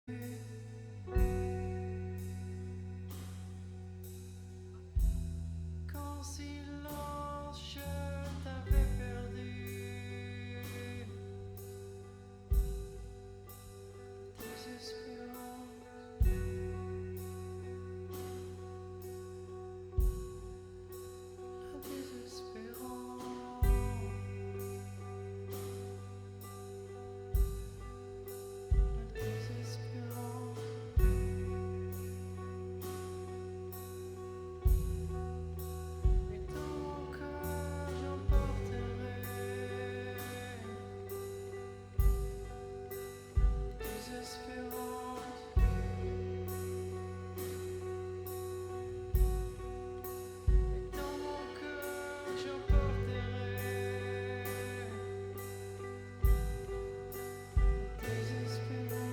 Qu'en silence je t'avais perdu, désespérant, désespérant, désespérant. Et dans mon cœur j'emporterai désespérance. Et dans mon cœur j'emporterai désespérance.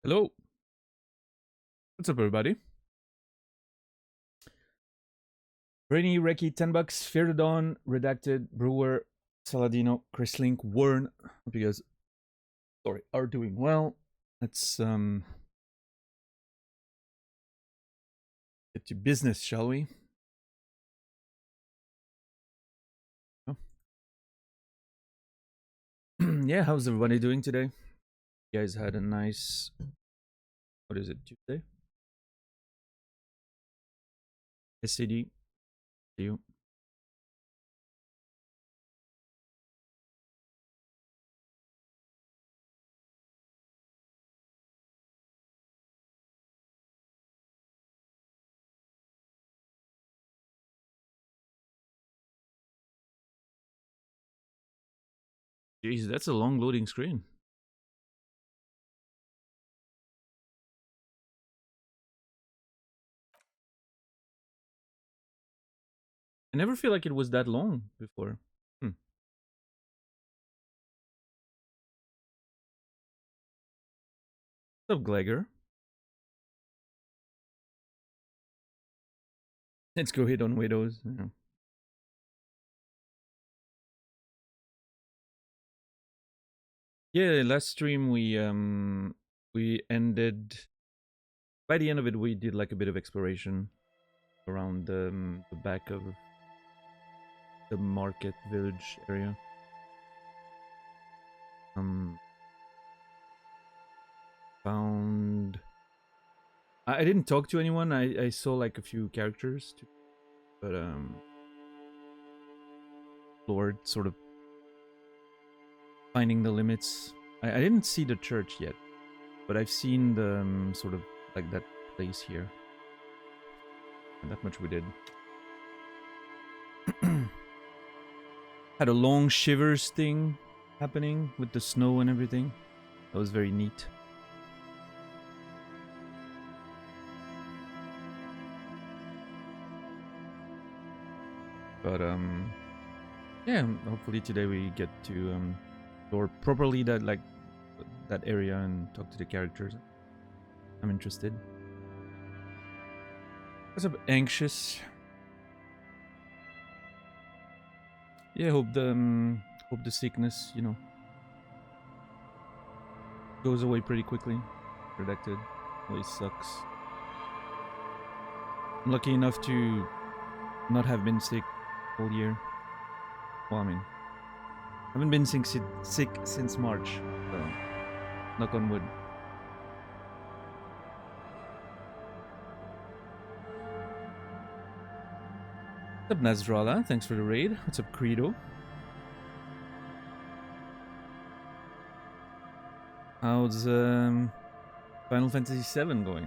Hello. What's up, everybody? Rainy, Reki, $10, Fear the Dawn, Redacted, Brewer, Saladino, Chris Link, Warren. Hope you guys are doing well. Let's get to business, shall we? Oh. Yeah, how's everybody doing today? You guys had a nice, what is it, Tuesday? SCD, see you. Jeez, that's a long loading screen. I never feel like it was that long before. What's up, Glegor? Let's go hit on widows. Yeah. Yeah, last stream we ended. By the end of it, we did like a bit of exploration around the back of the market village area. Found. I didn't talk to anyone. I saw like a few characters, too, but Lord sort of finding the limits. I didn't see the church yet, but I've seen the sort of like that place here. And that much we did. Had a long shivers thing happening with the snow and everything. That was very neat. But yeah, hopefully today we get to explore properly that area and talk to the characters. I'm interested. What's up, anxious? Yeah, hope the sickness, you know, goes away pretty quickly. Redacted always sucks. I'm lucky enough to not have been sick all year. Well, I mean, I haven't been sick since March, so knock on wood. What's up, Nazrala? Thanks for the raid. What's up, Credo? How's Final Fantasy VII going?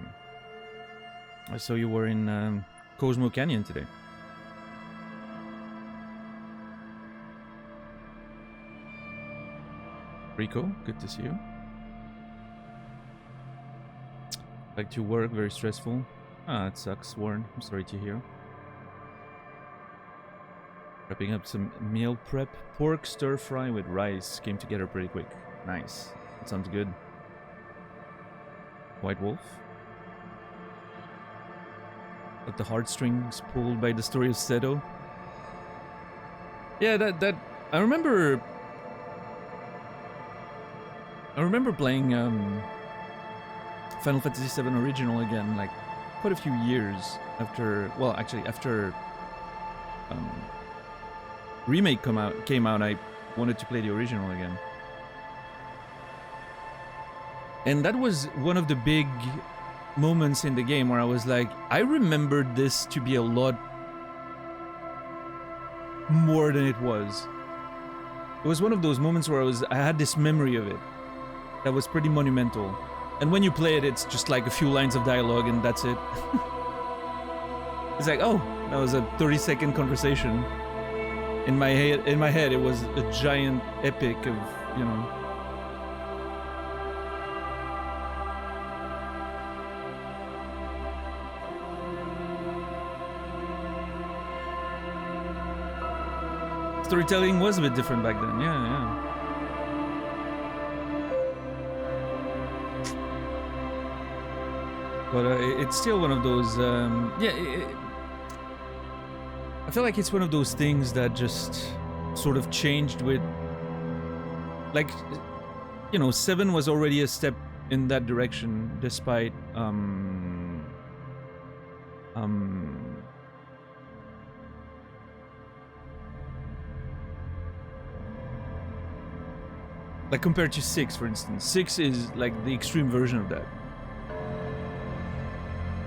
I saw you were in Cosmo Canyon today. Rico, good to see you. Back to work, very stressful. Ah, it sucks, Warren. I'm sorry to hear. Wrapping up some meal prep. Pork stir fry with rice came together pretty quick. Nice. That sounds good. White Wolf. Got the heartstrings pulled by the story of Seto. Yeah, that I remember playing Final Fantasy VII Original again, like quite a few years after. Well, actually, after remake came out, I wanted to play the original again, and that was one of the big moments in the game where I was like, I remembered this to be a lot more than it was. It was one of those moments where I had this memory of it that was pretty monumental. And when you play it, it's just like a few lines of dialogue and that's it. It's like, oh, that was a 30-second conversation. In my head, it was a giant epic of, you know. Storytelling was a bit different back then, yeah. But it's still one of those, I feel like it's one of those things that just sort of changed with, like, you know, 7 was already a step in that direction, despite, like compared to 6, for instance. 6 is like the extreme version of that.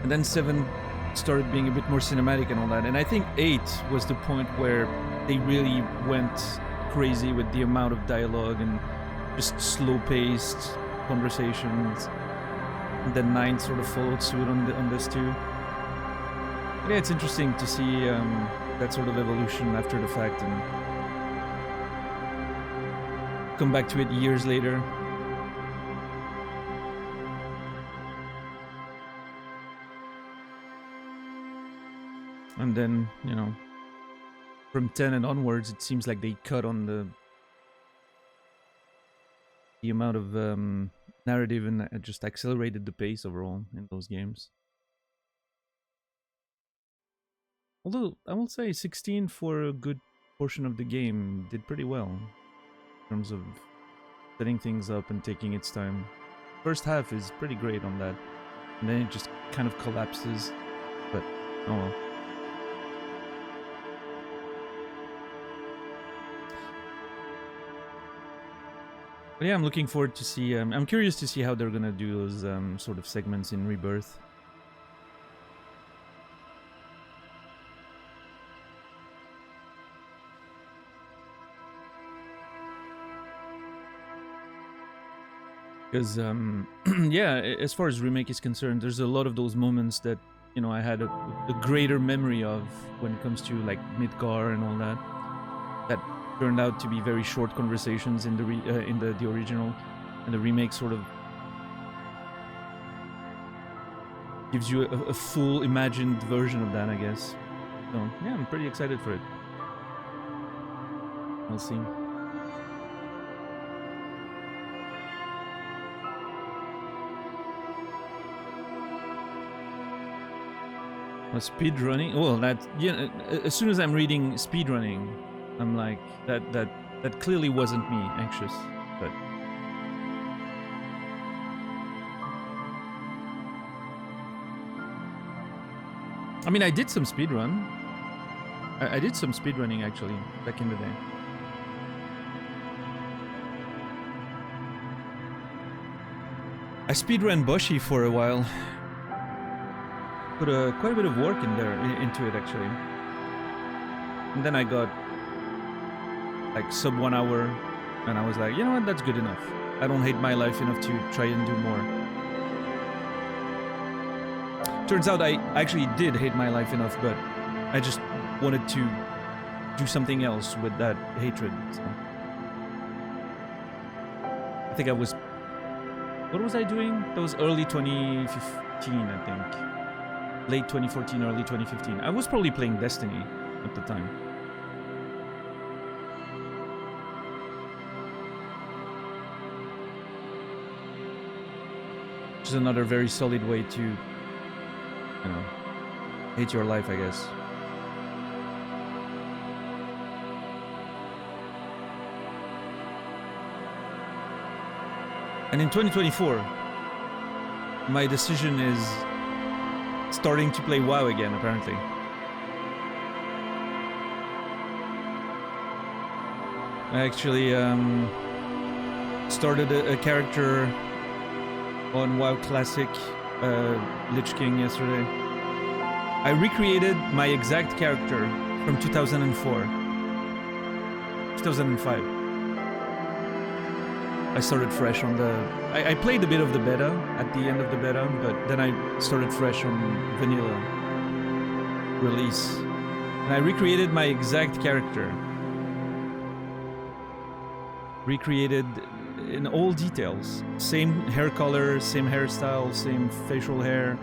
And then 7 started being a bit more cinematic and all that. And I think 8 was the point where they really went crazy with the amount of dialogue and just slow-paced conversations. And then 9 sort of followed suit on this too. But yeah, it's interesting to see that sort of evolution after the fact. And come back to it years later. And then, you know, from 10 and onwards, it seems like they cut on the amount of narrative and just accelerated the pace overall in those games. Although, I will say 16 for a good portion of the game did pretty well in terms of setting things up and taking its time. First half is pretty great on that, and then it just kind of collapses, but oh well. But yeah, I'm looking forward to see. I'm curious to see how they're gonna do those sort of segments in Rebirth. Because yeah, as far as remake is concerned, there's a lot of those moments that, you know, I had a greater memory of when it comes to like Midgar and all that. That turned out to be very short conversations in the original, and the remake sort of gives you a full imagined version of that, I guess. So yeah, I'm pretty excited for it. We'll see. Speed running. Well, that, yeah. As soon as I'm reading speed running, I'm like, that clearly wasn't me anxious, but I mean, I did some speed run. I did some speed running actually back in the day. I speedran Bushi for a while. Put quite a bit of work in there into it actually, and then I got like sub 1 hour, and I was like, you know what, that's good enough. I don't hate my life enough to try and do more. Turns out I actually did hate my life enough, but I just wanted to do something else with that hatred. So I think I was, what was I doing? That was early 2015, I think. Late 2014, early 2015. I was probably playing Destiny at the time. Which is another very solid way to, you know, hate your life, I guess. And in 2024, my decision is starting to play WoW again, apparently. I actually started a character on WoW Classic, Lich King, yesterday. I recreated my exact character from 2004. 2005. I started fresh on the... I played a bit of the beta at the end of the beta, but then I started fresh on vanilla release. And I recreated my exact character. Recreated in all details. Same hair color, same hairstyle, same facial hair,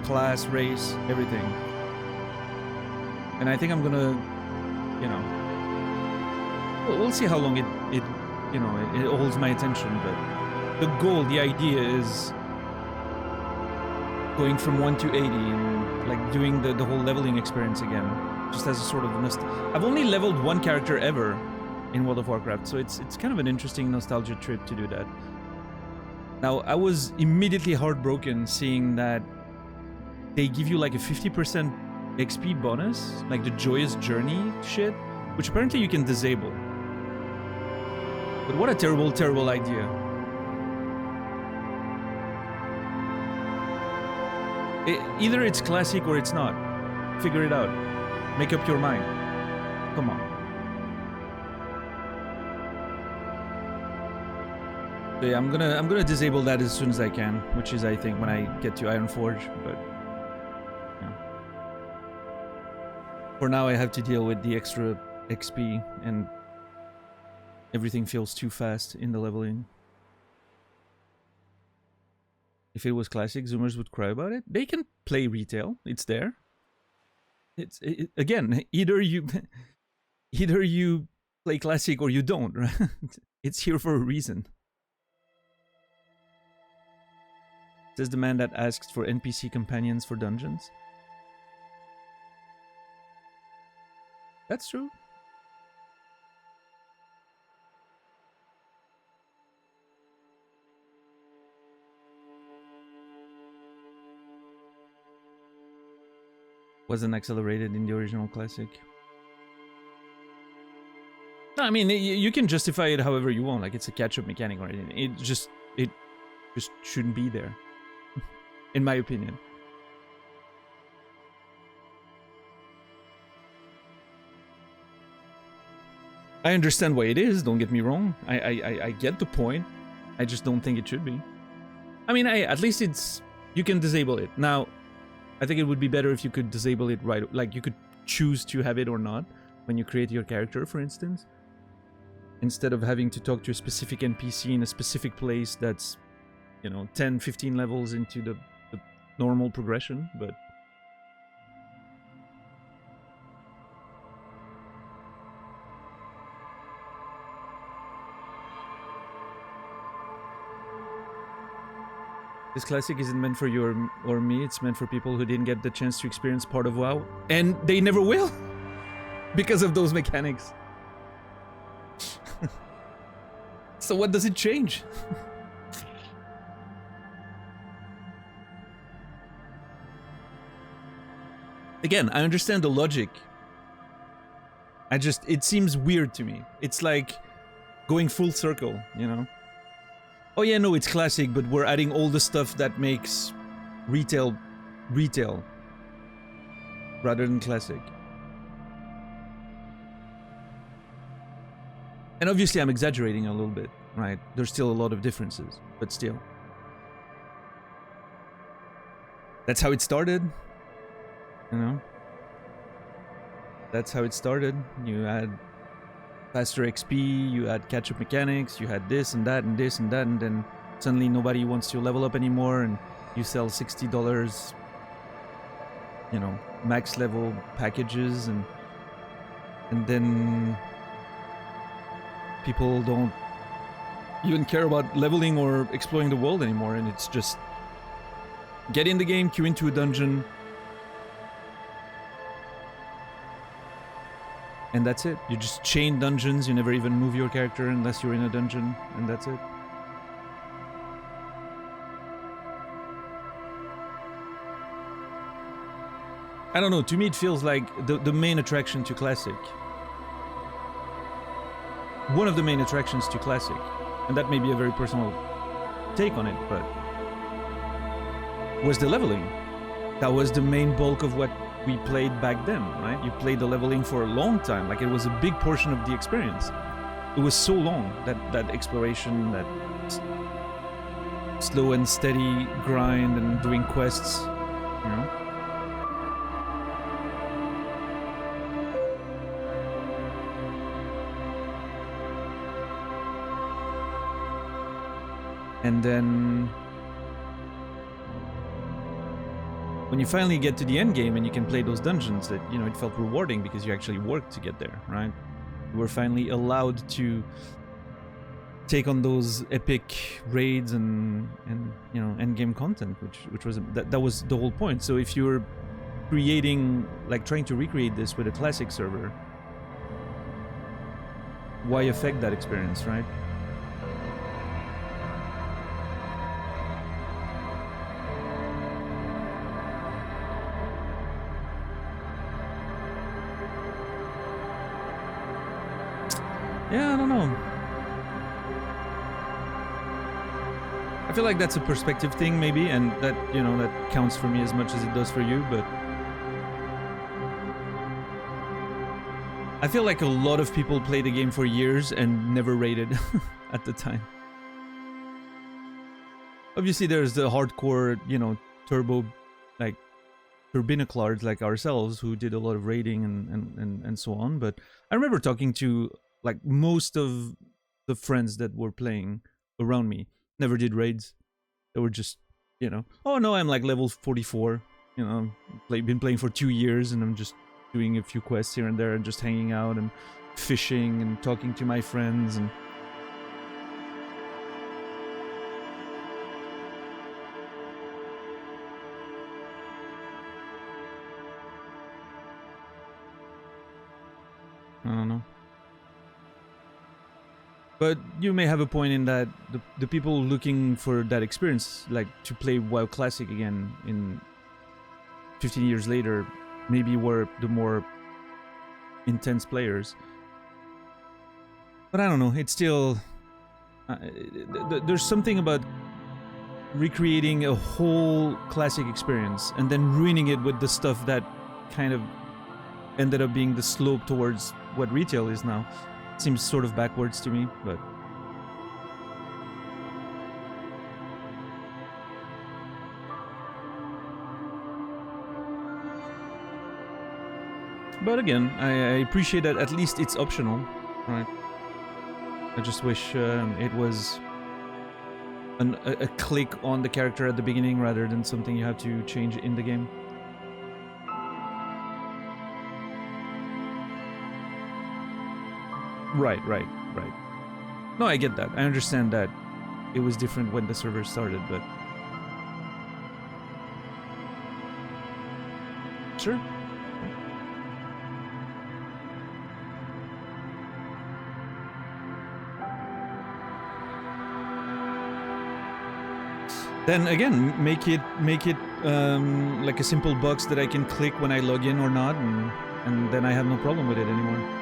class, race, everything. And I think I'm gonna, you know... We'll see how long it you know, it holds my attention, but the goal, the idea is going from 1 to 80 and like doing the whole leveling experience again, just as a sort of I've only leveled one character ever in World of Warcraft, so it's kind of an interesting nostalgia trip to do that. Now, I was immediately heartbroken seeing that they give you like a 50% XP bonus, like the Joyous Journey shit, which apparently you can disable. But what a terrible, terrible idea. Either it's classic or it's not. Figure it out. Make up your mind. Come on. So yeah, I'm gonna disable that as soon as I can, which is, I think, when I get to Ironforge, but yeah. For now I have to deal with the extra XP and Everything feels too fast in the leveling. If it was classic, Zoomers would cry about it. They can play retail. It's there. Again, either you either you play classic or you don't, right? It's here for a reason. Says the man that asks for NPC companions for dungeons. That's true. Wasn't accelerated in the original classic. No, I mean, you can justify it however you want. Like, it's a catch-up mechanic or anything. It just shouldn't be there, in my opinion. I understand why it is. Don't get me wrong. I get the point. I just don't think it should be. I mean, at least it's you can disable it now. I think it would be better if you could disable it right, like you could choose to have it or not when you create your character, for instance, instead of having to talk to a specific NPC in a specific place that's, you know, 10, 15 levels into the normal progression, but... This classic isn't meant for you or me, it's meant for people who didn't get the chance to experience part of WoW. And they never will! Because of those mechanics. So what does it change? Again, I understand the logic. It seems weird to me. It's like going full circle, you know? Oh yeah, no, it's classic, but we're adding all the stuff that makes retail rather than classic. And obviously I'm exaggerating a little bit, right? There's still a lot of differences, but still. That's how it started, you know? That's how it started. You had faster XP, you had catch-up mechanics, you had this and that and this and that, and then suddenly nobody wants to level up anymore, and you sell $60, you know, max level packages, and then people don't even care about leveling or exploring the world anymore, and it's just get in the game, queue into a dungeon, and that's it. You just chain dungeons, you never even move your character unless you're in a dungeon, and that's it. I don't know, to me it feels like the main attraction to Classic. One of the main attractions to Classic. And that may be a very personal take on it, but... was the leveling. That was the main bulk of what we played back then, right? You played the leveling for a long time, like it was a big portion of the experience. It was so long, that exploration, that slow and steady grind and doing quests, you know? And then when you finally get to the end game and you can play those dungeons, that, you know, it felt rewarding because you actually worked to get there, right? You were finally allowed to take on those epic raids and you know, end game content, which was that was the whole point. So if you're creating, like trying to recreate this with a classic server, why affect that experience, right? Yeah, I don't know. I feel like that's a perspective thing, maybe, and that, you know, that counts for me as much as it does for you, but... I feel like a lot of people play the game for years and never rated at the time. Obviously, there's the hardcore, you know, turbo, like, turbinoclards like ourselves who did a lot of raiding and so on, but I remember talking to... like most of the friends that were playing around me. Never did raids. They were just, you know, oh no, I'm like level 44. You know, been playing for 2 years, and I'm just doing a few quests here and there, and just hanging out and fishing and talking to my friends and. I don't know. But you may have a point in that the people looking for that experience, like to play WoW Classic again in 15 years later, maybe were the more intense players. But I don't know, it's still... there's something about recreating a whole classic experience and then ruining it with the stuff that kind of ended up being the slope towards what retail is now. Seems sort of backwards to me, but... But again, I appreciate that at least it's optional, right? I just wish it was a click on the character at the beginning rather than something you have to change in the game. Right. No, I get that. I understand that it was different when the server started, but... Sure. Then again, make it like a simple box that I can click when I log in or not, and then I have no problem with it anymore.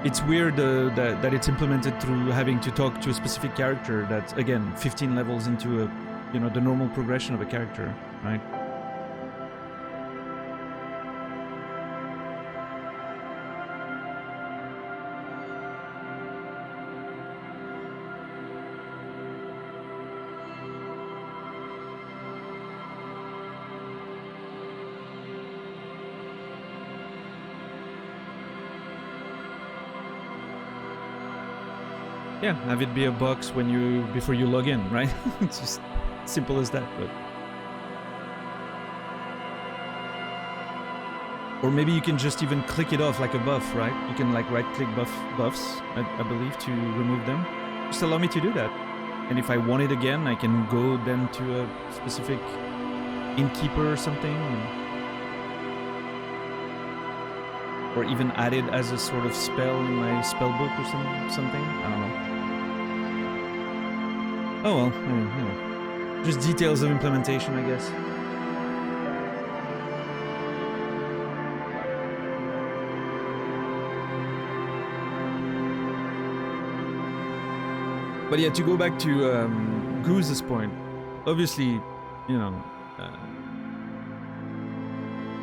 It's weird that it's implemented through having to talk to a specific character that's, again, 15 levels into the normal progression of a character, right? Yeah, have it be a box before you log in, right? It's just simple as that, but... Or maybe you can just even click it off like a buff, right? You can like right-click buffs, I believe, to remove them. Just allow me to do that. And if I want it again, I can go then to a specific innkeeper or something. Or even add it as a sort of spell in my spell book or something. I don't know. Oh well, I mean, just details of implementation, I guess. But yeah, to go back to Goose's point, obviously,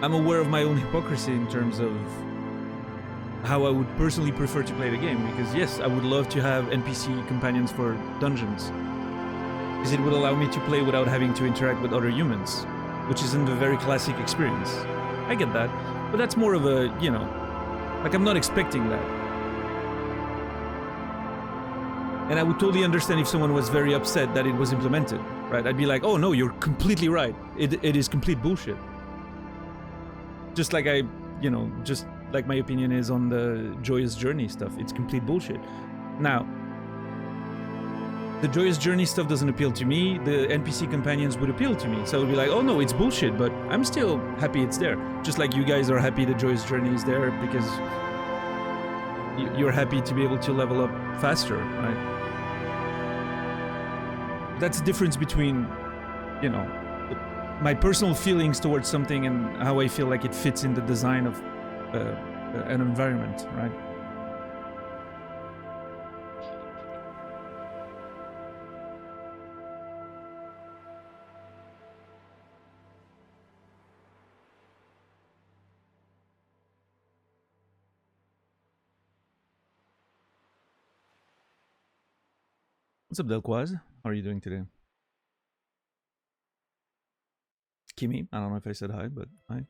I'm aware of my own hypocrisy in terms of how I would personally prefer to play the game, because yes, I would love to have NPC companions for dungeons, because it would allow me to play without having to interact with other humans, which isn't a very classic experience. I get that, but that's more of a, like I'm not expecting that. And I would totally understand if someone was very upset that it was implemented, right? I'd be like, oh no, you're completely right. It is complete bullshit. Just like just like my opinion is on the Joyous Journey stuff. It's complete bullshit. Now, the Joyous Journey stuff doesn't appeal to me. The NPC companions would appeal to me. So I would be like, oh no, it's bullshit, but I'm still happy it's there. Just like you guys are happy the Joyous Journey is there because you're happy to be able to level up faster, right? That's the difference between, my personal feelings towards something and how I feel like it fits in the design of an environment, right? What's up, Delquaz? How are you doing today? Kimmy, I don't know if I said hi, but hi.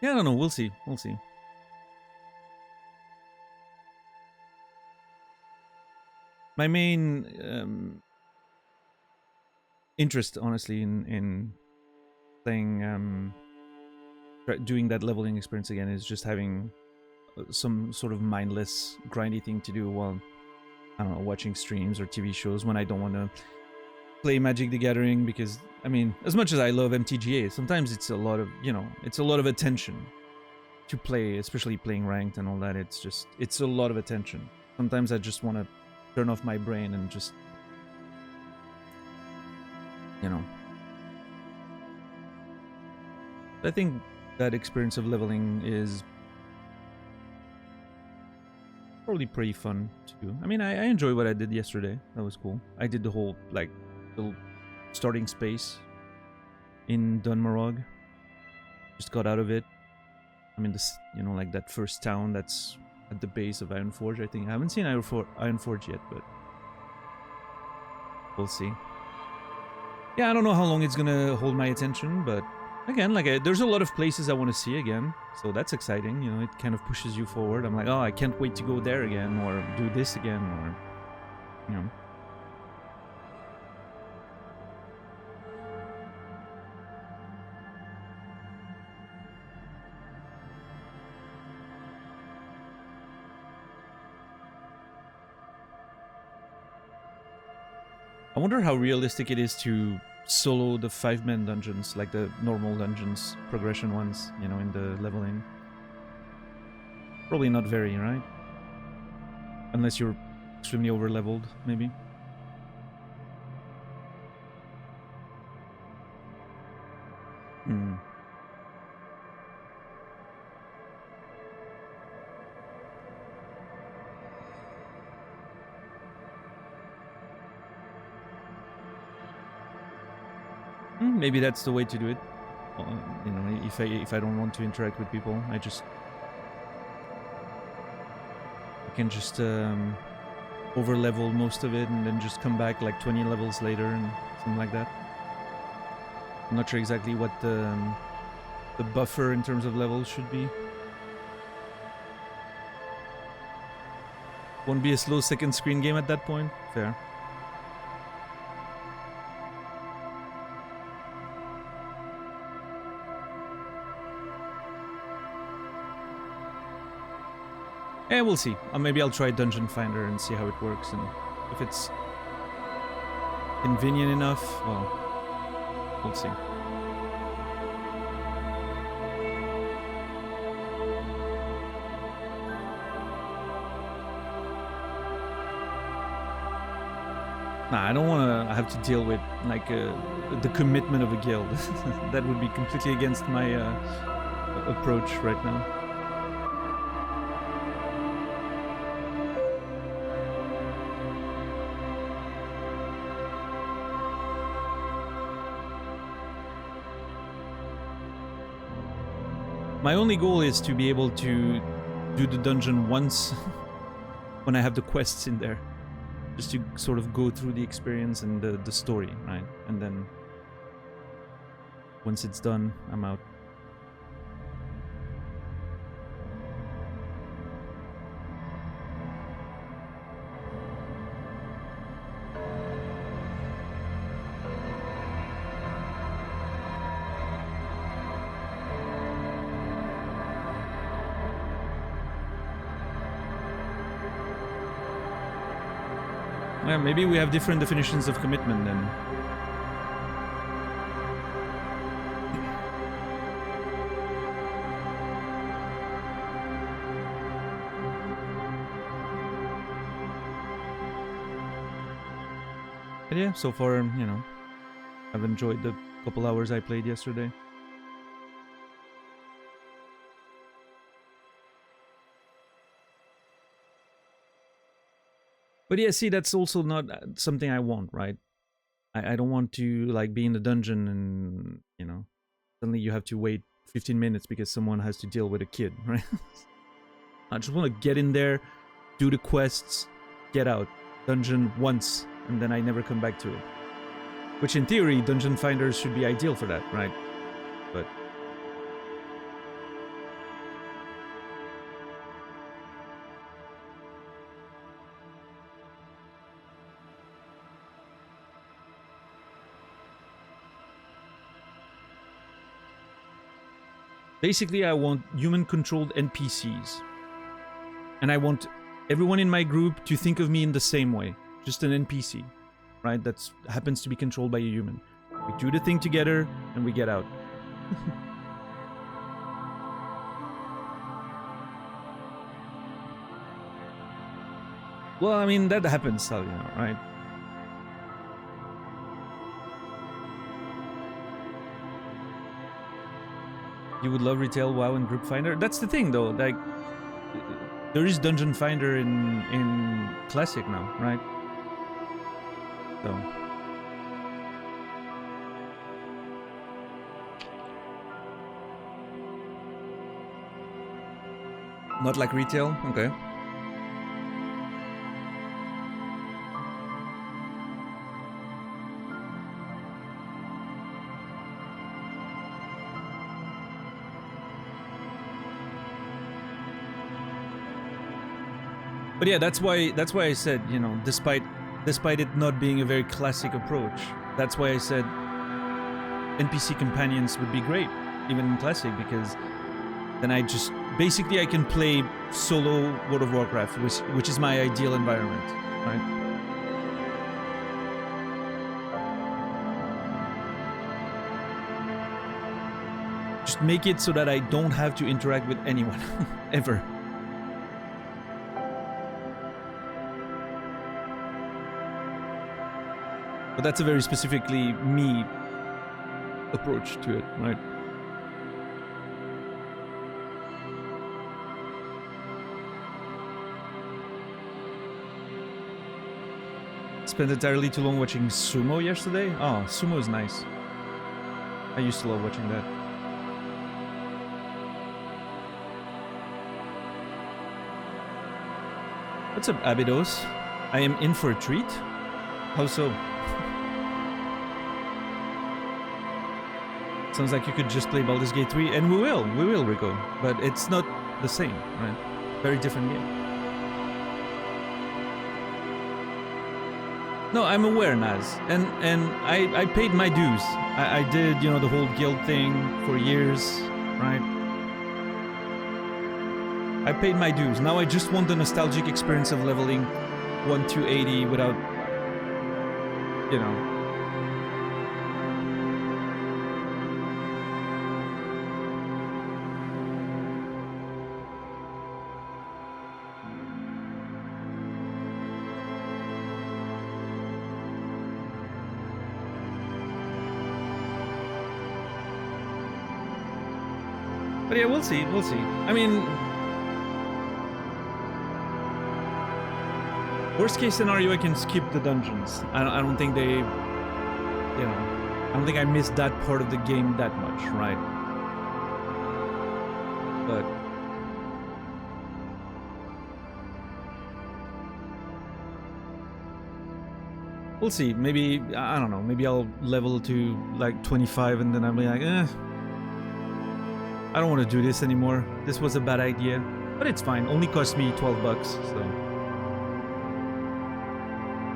Yeah, I don't know. We'll see. We'll see. My main interest, honestly, in playing, doing that leveling experience again is just having some sort of mindless, grindy thing to do while, I don't know, watching streams or TV shows when I don't want to play Magic the Gathering, because, I mean, as much as I love MTGA, sometimes it's a lot of, it's a lot of attention to play, especially playing ranked and all that. It's a lot of attention. Sometimes I just want to turn off my brain and just, I think that experience of leveling is probably pretty fun to do. I mean, I enjoy what I did yesterday. That was cool. I did the whole, like, little starting space in Dunmarog. Just got out of it. I mean, this, like that first town that's at the base of Ironforge, I think. I haven't seen Ironforge yet, but we'll see. Yeah, I don't know how long it's gonna hold my attention, but again, like, there's a lot of places I want to see again, so that's exciting. It kind of pushes you forward. I'm like, oh, I can't wait to go there again, or do this again, or, I wonder how realistic it is to solo the 5-man dungeons, like the normal dungeons, progression ones, in the leveling. Probably not very, right? Unless you're extremely over-leveled, maybe. Maybe that's the way to do it. If I don't want to interact with people, I can just over level most of it and then just come back like 20 levels later and something like that. I'm not sure exactly what the buffer in terms of levels should be. Won't be a slow second screen game at that point. Fair. Yeah, we'll see. Maybe I'll try Dungeon Finder and see how it works, and if it's convenient enough, well, we'll see. Nah, I don't want to have to deal with, like, the commitment of a guild. That would be completely against my approach right now. My only goal is to be able to do the dungeon once when I have the quests in there. Just to sort of go through the experience and the story, right? And then once it's done, I'm out. Yeah, maybe we have different definitions of commitment then. But yeah, so far, I've enjoyed the couple hours I played yesterday. But yeah, see, that's also not something I want, right? I don't want to, like, be in the dungeon and, suddenly you have to wait 15 minutes because someone has to deal with a kid, right? I just want to get in there, do the quests, get out. Dungeon once, and then I never come back to it. Which, in theory, dungeon finders should be ideal for that, right? But Basically, I want human-controlled NPCs. And I want everyone in my group to think of me in the same way. Just an NPC, right? That happens to be controlled by a human. We do the thing together, and we get out. Well, I mean, that happens, you know, right? You would love retail WoW and Group Finder? That's the thing, though. Like, there is Dungeon Finder in Classic now, right? So... Not like retail? Okay. But yeah, that's why I said, you know, despite it not being a very classic approach, that's why I said NPC companions would be great, even in classic, because then I just basically I can play solo World of Warcraft, which is my ideal environment, right? Just make it so that I don't have to interact with anyone ever. But that's a very specifically me approach to it, right? Spent entirely too long watching sumo yesterday? Oh, sumo is nice. I used to love watching that. What's up, Abydos? I am in for a treat. How so? Sounds like you could just play Baldur's Gate 3, and we will, Rico. But it's not the same, right? Very different game. No, I'm aware, Naz, and I paid my dues. I did, you know, the whole guild thing for years, right? I paid my dues. Now I just want the nostalgic experience of leveling 1 to 80 without, you know. But yeah, we'll see, we'll see. I mean, worst case scenario, I can skip the dungeons. I don't think they, you know, I don't think I missed that part of the game that much, right? But we'll see. Maybe, I don't know, maybe I'll level to like 25 and then I'll be like, I don't want to do this anymore. This was a bad idea. But it's fine. Only cost me 12 bucks, so.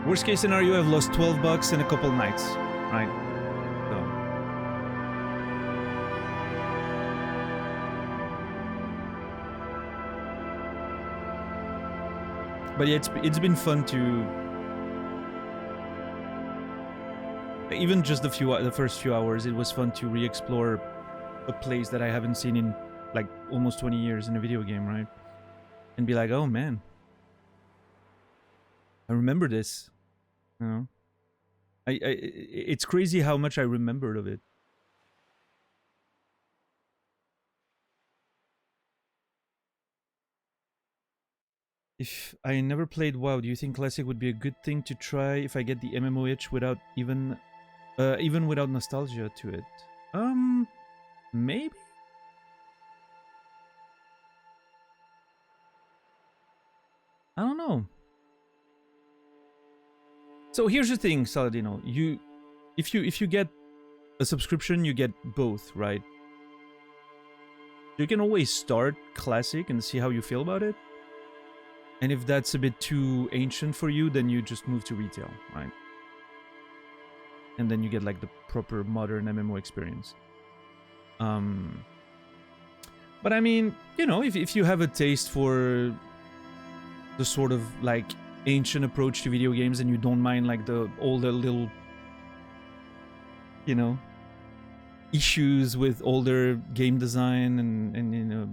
Worst case scenario, I've lost 12 bucks in a couple nights, right? So. But yeah, it's been fun to... Even just the first few hours, it was fun to re-explore a place that I haven't seen in like almost 20 years in a video game, right? And be like, oh man, I remember this, you know? It's crazy how much I remembered of it. If I never played WoW, do you think Classic would be a good thing to try if I get the MMO itch without even without nostalgia to it? Maybe? I don't know. So here's the thing, Saladino. If you get a subscription, you get both, right? You can always start Classic and see how you feel about it. And if that's a bit too ancient for you, then you just move to retail, right? And then you get like the proper modern MMO experience. But I mean, you know, if you have a taste for the sort of like ancient approach to video games and you don't mind like all the little, you know, issues with older game design and you know,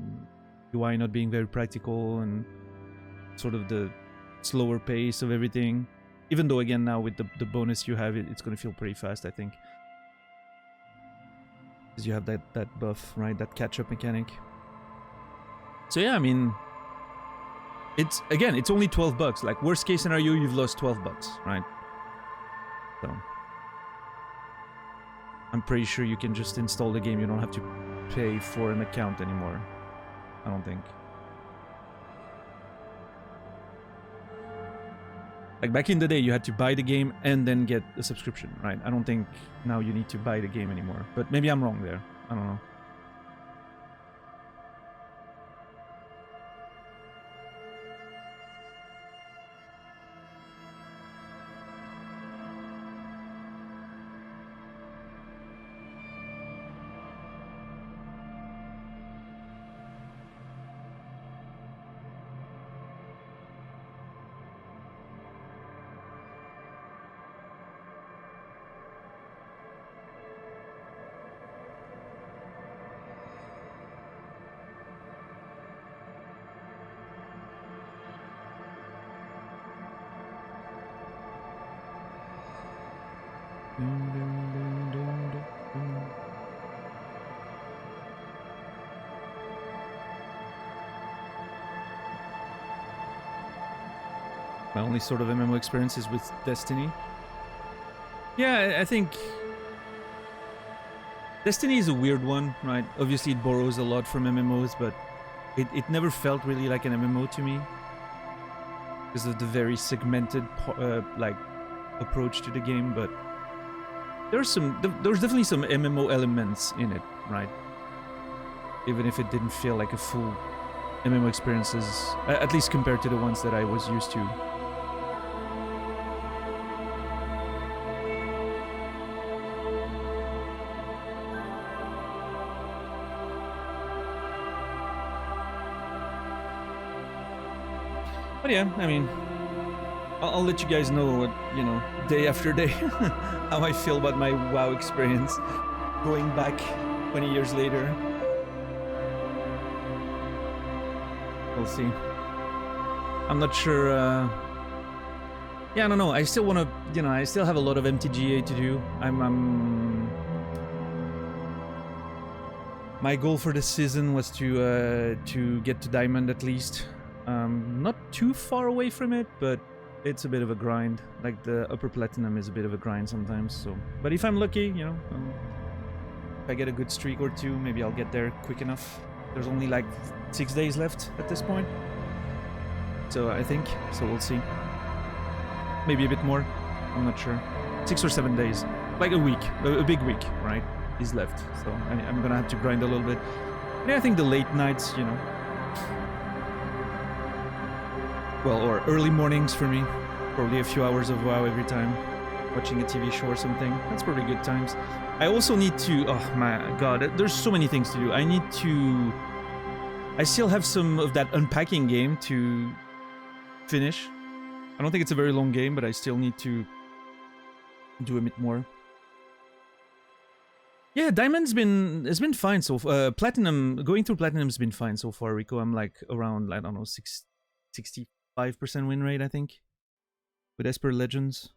UI not being very practical and sort of the slower pace of everything. Even though again now with the bonus you have, it's gonna feel pretty fast, I think. Because you have that buff, right? That catch-up mechanic. So yeah, I mean, it's only $12. Like worst case scenario, you've lost $12, right? So I'm pretty sure you can just install the game. You don't have to pay for an account anymore. I don't think. Like back in the day, you had to buy the game and then get a subscription, right? I don't think now you need to buy the game anymore. But maybe I'm wrong there. I don't know. My only sort of MMO experience is with Destiny. Yeah, I think Destiny is a weird one, right? Obviously it borrows a lot from MMOs, but it never felt really like an MMO to me because of the very segmented like approach to the game. But there's definitely some MMO elements in it, right? Even if it didn't feel like a full MMO experiences, at least compared to the ones that I was used to. But yeah, I mean, I'll let you guys know what, you know, day after day, how I feel about my WoW experience going back 20 years later. We'll see. I'm not sure. Yeah, I don't know. I still want to, you know, I still have a lot of MTGA to do. My goal for this season was to get to Diamond at least. Not too far away from it, but it's a bit of a grind. Like the upper platinum is a bit of a grind sometimes. So, but if I'm lucky, you know, if I get a good streak or two, maybe I'll get there quick enough. There's only like 6 days left at this point, so I think. So we'll see. Maybe a bit more. I'm not sure. 6 or 7 days, like a week, a big week, right? Is left. So I'm gonna have to grind a little bit. Yeah, I think the late nights, you know. Well, or early mornings for me. Probably a few hours of WoW every time. Watching a TV show or something. That's probably good times. I also need to... Oh my god, there's so many things to do. I still have some of that unpacking game to finish. I don't think it's a very long game, but I still need to do a bit more. Yeah, Diamond's has been fine so far. Platinum, going through Platinum's been fine so far, Rico. I'm like around, I don't know, 65% win rate, I think, with Esper Legends.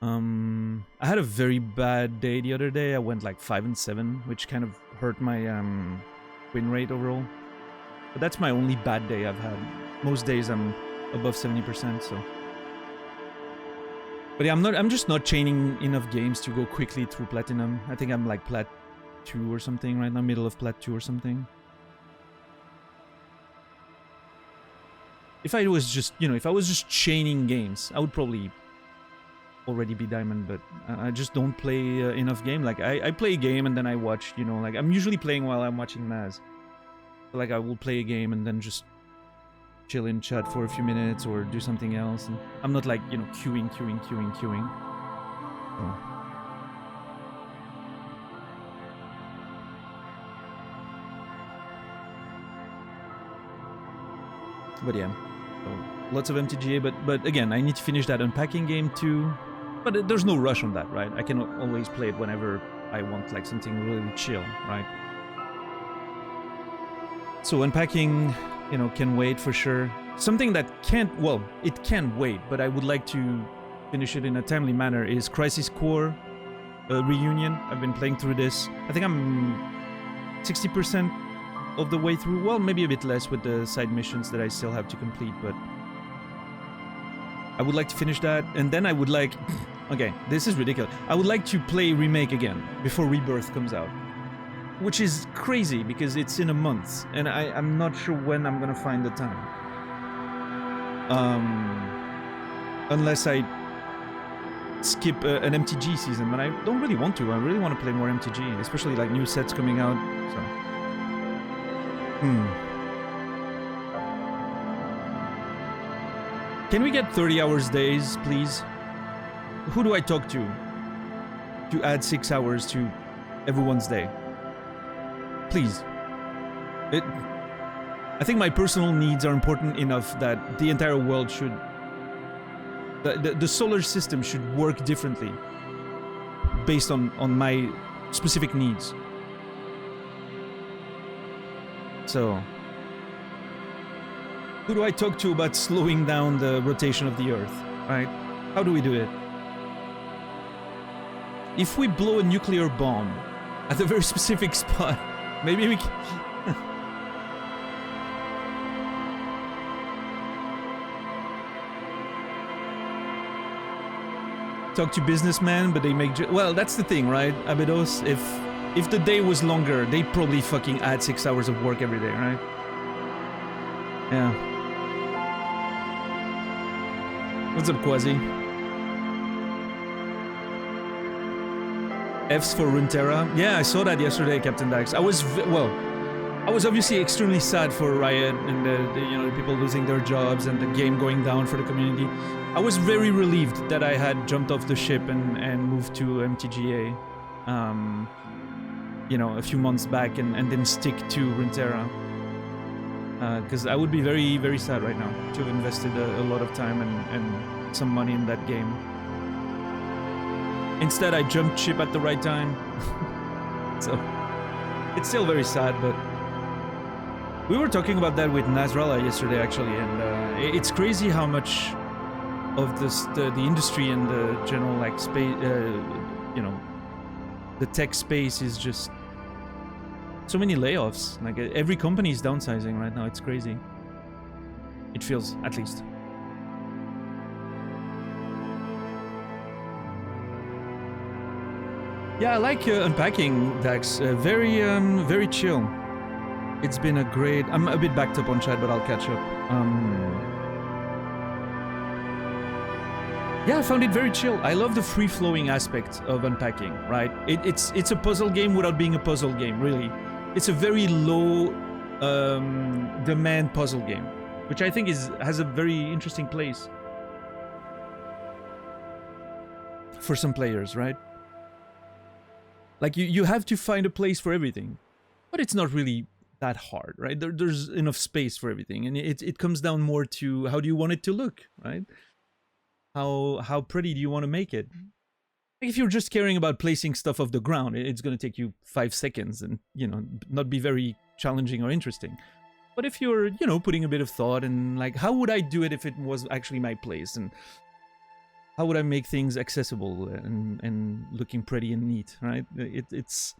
I had a very bad day the other day. I went like 5-7, which kind of hurt my win rate overall. But that's my only bad day I've had. Most days I'm above 70%, so. But yeah, I'm just not chaining enough games to go quickly through Platinum. I think I'm like Plat 2 or something right now, middle of Plat 2 or something. If I was just, you know, if I was just chaining games, I would probably already be Diamond, but I just don't play enough game. Like, I play a game and then I watch, you know, like, I'm usually playing while I'm watching Maz. So, like, I will play a game and then just chill in chat for a few minutes or do something else. And I'm not like, you know, queuing. So. But yeah, so lots of MTGA. But again, I need to finish that unpacking game too. But there's no rush on that, right? I can always play it whenever I want, like something really chill, right? So unpacking, you know, can wait for sure. Something that can't, well, it can wait, but I would like to finish it in a timely manner is Crisis Core Reunion. I've been playing through this. I think I'm 60% of the way through. Well, maybe a bit less with the side missions that I still have to complete, but I would like to finish that. And then I would like, okay, this is ridiculous. I would like to play Remake again before Rebirth comes out. Which is crazy because it's in a month, and I'm not sure when I'm gonna find the time. Unless I skip an MTG season, but I don't really want to. I really want to play more MTG, especially like new sets coming out. So, Can we get 30 hours days, please? Who do I talk to add 6 hours to everyone's day? Please. I think my personal needs are important enough that the entire world should... The solar system should work differently based on my specific needs. So... Who do I talk to about slowing down the rotation of the Earth, right? How do we do it? If we blow a nuclear bomb at a very specific spot, maybe we can... Talk to businessmen, but they make... Well, that's the thing, right, Abydos? If the day was longer, they'd probably fucking add 6 hours of work every day, right? Yeah. What's up, Quasi? F's for Runeterra. Yeah, I saw that yesterday, Captain Dax. I was obviously extremely sad for Riot and the people losing their jobs and the game going down for the community. I was very relieved that I had jumped off the ship and moved to MTGA, a few months back and didn't stick to Runeterra. Because I would be very, very sad right now to have invested a lot of time and some money in that game. Instead, I jumped ship at the right time. So, it's still very sad, but... We were talking about that with Nasrallah yesterday, actually, and it's crazy how much of the industry and the general, like, space, the tech space is just... So many layoffs. Like, every company is downsizing right now. It's crazy. It feels, at least. Yeah, I like unpacking, Dax. Very chill. It's been a great... I'm a bit backed up on chat, but I'll catch up. Yeah, I found it very chill. I love the free-flowing aspect of unpacking, right? It's a puzzle game without being a puzzle game, really. It's a very low demand puzzle game, which I think has a very interesting place for some players, right? Like, you have to find a place for everything, but it's not really that hard, right? There's enough space for everything, and it comes down more to how do you want it to look, right? How pretty do you want to make it? If you're just caring about placing stuff off the ground, it's going to take you 5 seconds and, not be very challenging or interesting. But if you're, putting a bit of thought and, like, how would I do it if it was actually my place? And how would I make things accessible and looking pretty and neat, right? It's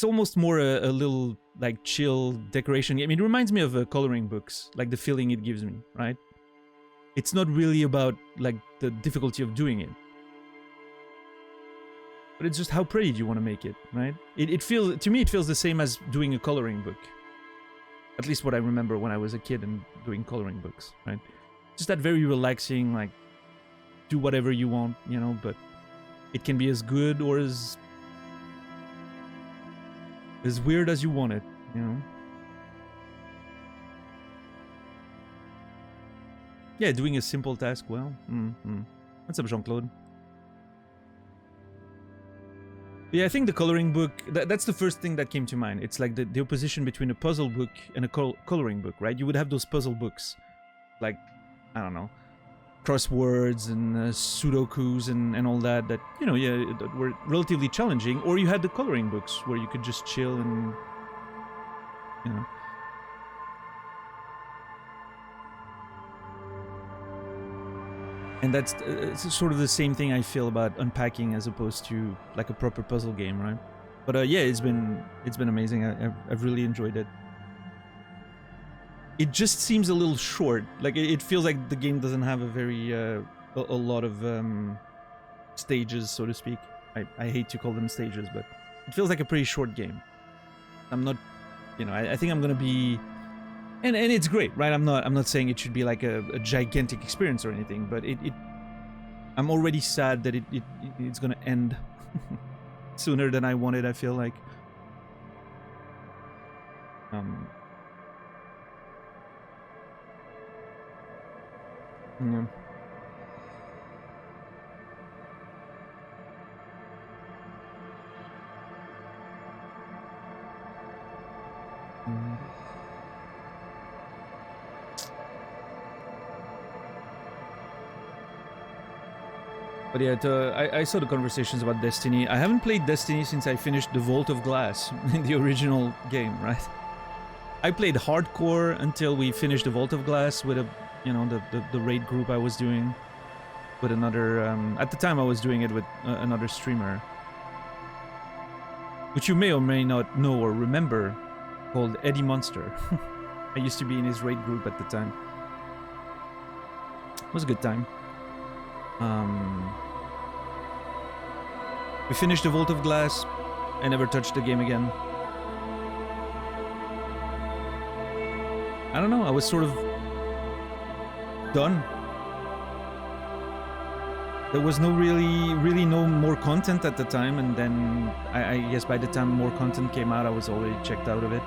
almost more a little, like, chill decoration. I mean, it reminds me of coloring books, like the feeling it gives me, right? It's not really about, like, the difficulty of doing it. But it's just how pretty do you want to make it, right? It feels, to me, it feels the same as doing a coloring book. At least what I remember when I was a kid and doing coloring books, right? Just that very relaxing, like, do whatever you want, but it can be as good or as weird as you want it, Yeah, doing a simple task well. What's up, Jean-Claude? Yeah, I think the coloring book, that's the first thing that came to mind. It's like the opposition between a puzzle book and a coloring book, right? You would have those puzzle books, like, I don't know, crosswords and sudokus and all that, you know, yeah, that were relatively challenging. Or you had the coloring books where you could just chill and, you know. And that's it's sort of the same thing I feel about unpacking as opposed to like a proper puzzle game, right? But yeah, it's been amazing. I've really enjoyed it. It just seems a little short. Like it feels like the game doesn't have a very a lot of stages, so to speak. I hate to call them stages, but it feels like a pretty short game. I'm not, you know, I think I'm gonna be, and it's great, right? I'm not saying it should be like a gigantic experience or anything, but I'm already sad that it's gonna end sooner than I wanted. I feel like. Yeah. But yeah, I saw the conversations about Destiny. I haven't played Destiny since I finished the Vault of Glass in the original game, right? I played hardcore until we finished the Vault of Glass with you know, the raid group I was doing with another. At the time, I was doing it with another streamer, which you may or may not know or remember, called Eddie Monster. I used to be in his raid group at the time. It was a good time. We finished the Vault of Glass. I never touched the game again. I don't know, I was sort of done. There was no really no more content at the time, and then I guess by the time more content came out, I was already checked out of it.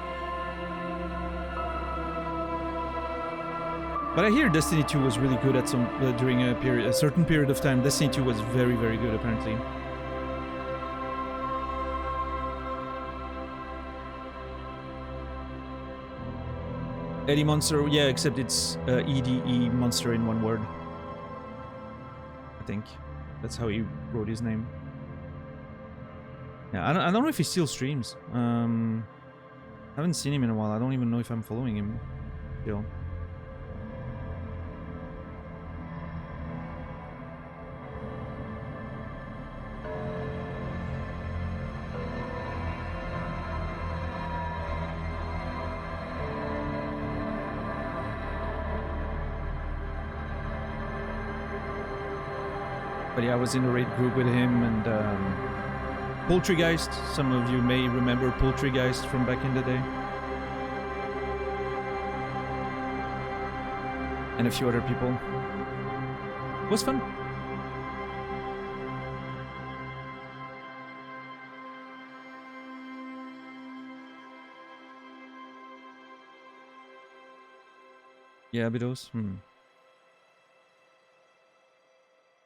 But I hear Destiny 2 was really good at some during a certain period of time. Destiny 2 was very good apparently. Eddie Monster, yeah, except it's EDE Monster in one word. I think that's how he wrote his name. Yeah, I don't know if he still streams. I haven't seen him in a while. I don't even know if I'm following him still. But yeah, I was in a raid group with him and Poultrygeist. Some of you may remember Poultrygeist from back in the day. And a few other people. It was fun. Yeah, Abydos.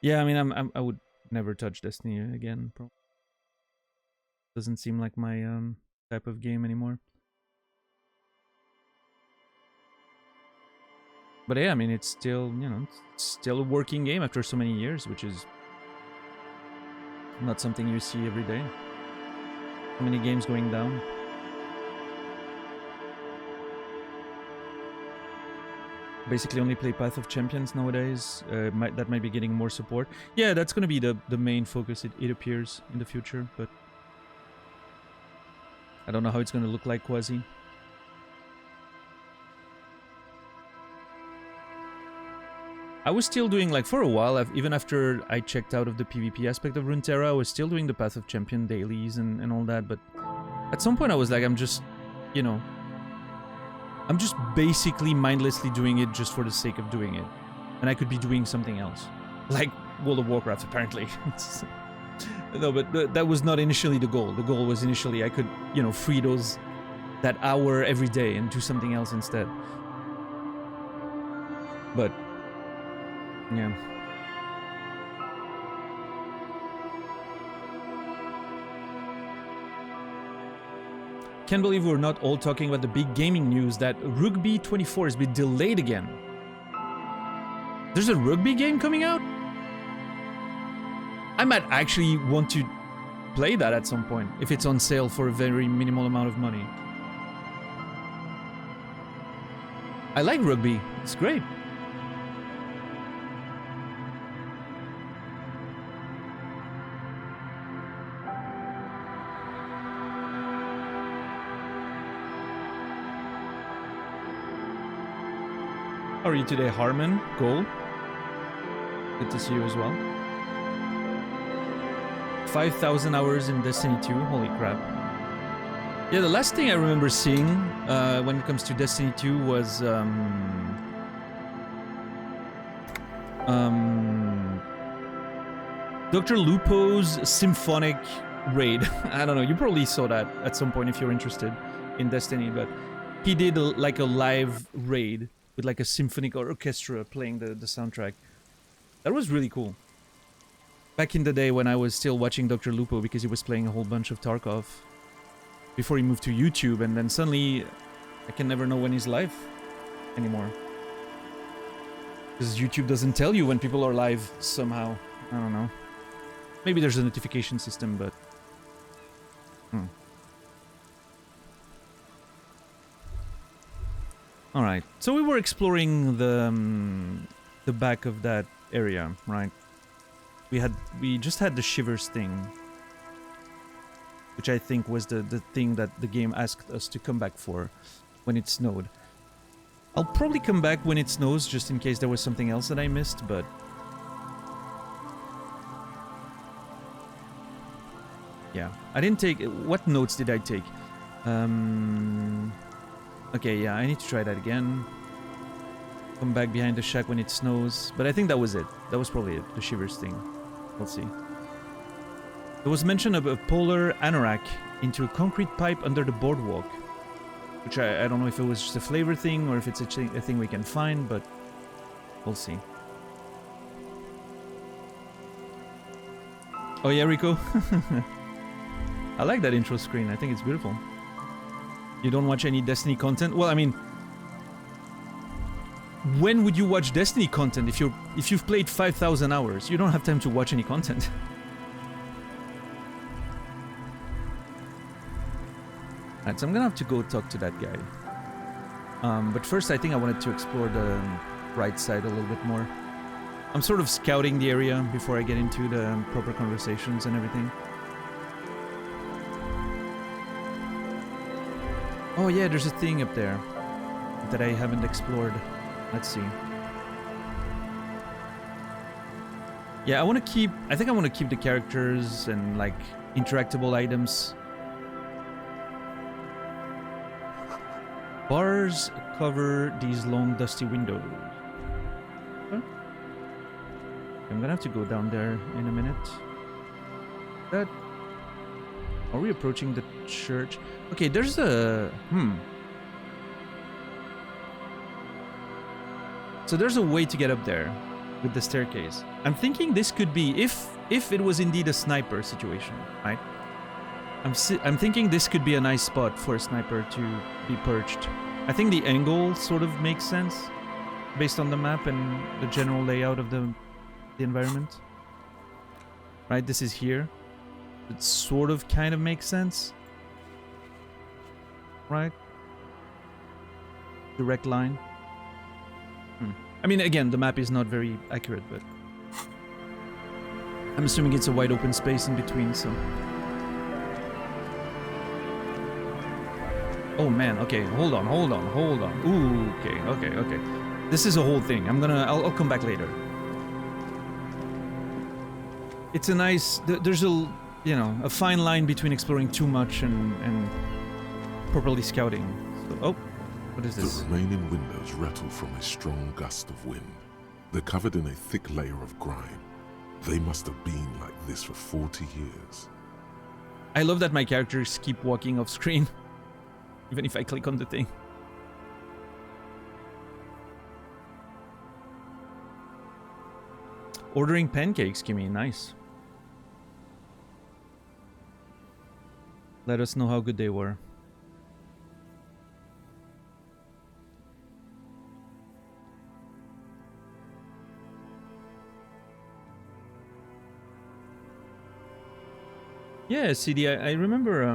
Yeah, I mean, I would never touch Destiny again. Probably. Doesn't seem like my type of game anymore. But yeah, I mean, it's still, you know, it's still a working game after so many years, which is not something you see every day. So many games going down. Basically only play Path of Champions nowadays. That might be getting more support. Yeah, that's going to be the main focus, it appears, in the future, but I don't know how it's going to look like Quasi. I was still doing, like, for a while, even after I checked out of the PvP aspect of Runeterra, I was still doing the Path of Champion dailies and all that, but at some point I was like, I'm just, you know, I'm just basically mindlessly doing it just for the sake of doing it. And I could be doing something else. Like World of Warcraft, apparently. No, but that was not initially the goal. The goal was initially I could, you know, free that hour every day and do something else instead. But, yeah. Can't believe we're not all talking about the big gaming news that Rugby 24 has been delayed again. There's a rugby game coming out? I might actually want to play that at some point, if it's on sale for a very minimal amount of money. I like rugby, it's great. How are you today, Harmon? Goal. Good to see you as well. 5,000 hours in Destiny 2. Holy crap. Yeah, the last thing I remember seeing when it comes to Destiny 2 was Dr. Lupo's symphonic raid. I don't know, you probably saw that at some point if you're interested in Destiny, but he did like a live raid with like a symphonic orchestra playing the soundtrack. That was really cool. Back in the day when I was still watching Dr. Lupo because he was playing a whole bunch of Tarkov before he moved to YouTube, and then suddenly I can never know when he's live anymore. Because YouTube doesn't tell you when people are live somehow. I don't know. Maybe there's a notification system, but... Alright, so we were exploring the back of that area, right? We just had the shivers thing, which I think was the thing that the game asked us to come back for when it snowed. I'll probably come back when it snows just in case there was something else that I missed, but... Yeah, I didn't take... What notes did I take? Okay, yeah, I need to try that again. Come back behind the shack when it snows. But I think that was it. That was probably it. The shivers thing. We'll see. There was mention of a polar anorak into a concrete pipe under the boardwalk. Which I don't know if it was just a flavor thing or if it's a thing we can find, but we'll see. Oh yeah, Rico? I like that intro screen. I think it's beautiful. You don't watch any Destiny content? Well, I mean, when would you watch Destiny content if you've played 5,000 hours? You don't have time to watch any content. Alright, so I'm gonna have to go talk to that guy. But first, I think I wanted to explore the right side a little bit more. I'm sort of scouting the area before I get into the proper conversations and everything. Oh yeah, there's a thing up there that I haven't explored. Let's see. Yeah, I think I want to keep the characters and like interactable items. Bars cover these long dusty windows. Huh? I'm gonna have to go down there in a minute. Are we approaching the church? Okay, there's a... So there's a way to get up there with the staircase. I'm thinking this could be, if it was indeed a sniper situation, right? I'm thinking this could be a nice spot for a sniper to be perched. I think the angle sort of makes sense based on the map and the general layout of the environment. Right, this is here. It sort of kind of makes sense. Right? Direct line. I mean, again, the map is not very accurate, but I'm assuming it's a wide open space in between, so... Oh man, okay, hold on. Ooh, okay. This is a whole thing. I'll come back later. It's a nice... There's a, you know, a fine line between exploring too much and properly scouting. So, oh, what is this? The remaining windows rattle from a strong gust of wind. They're covered in a thick layer of grime. They must have been like this for 40 years. I love that my characters keep walking off screen, even if I click on the thing. Ordering pancakes, Kimmy, nice. Let us know how good they were. Yeah, CD. I remember.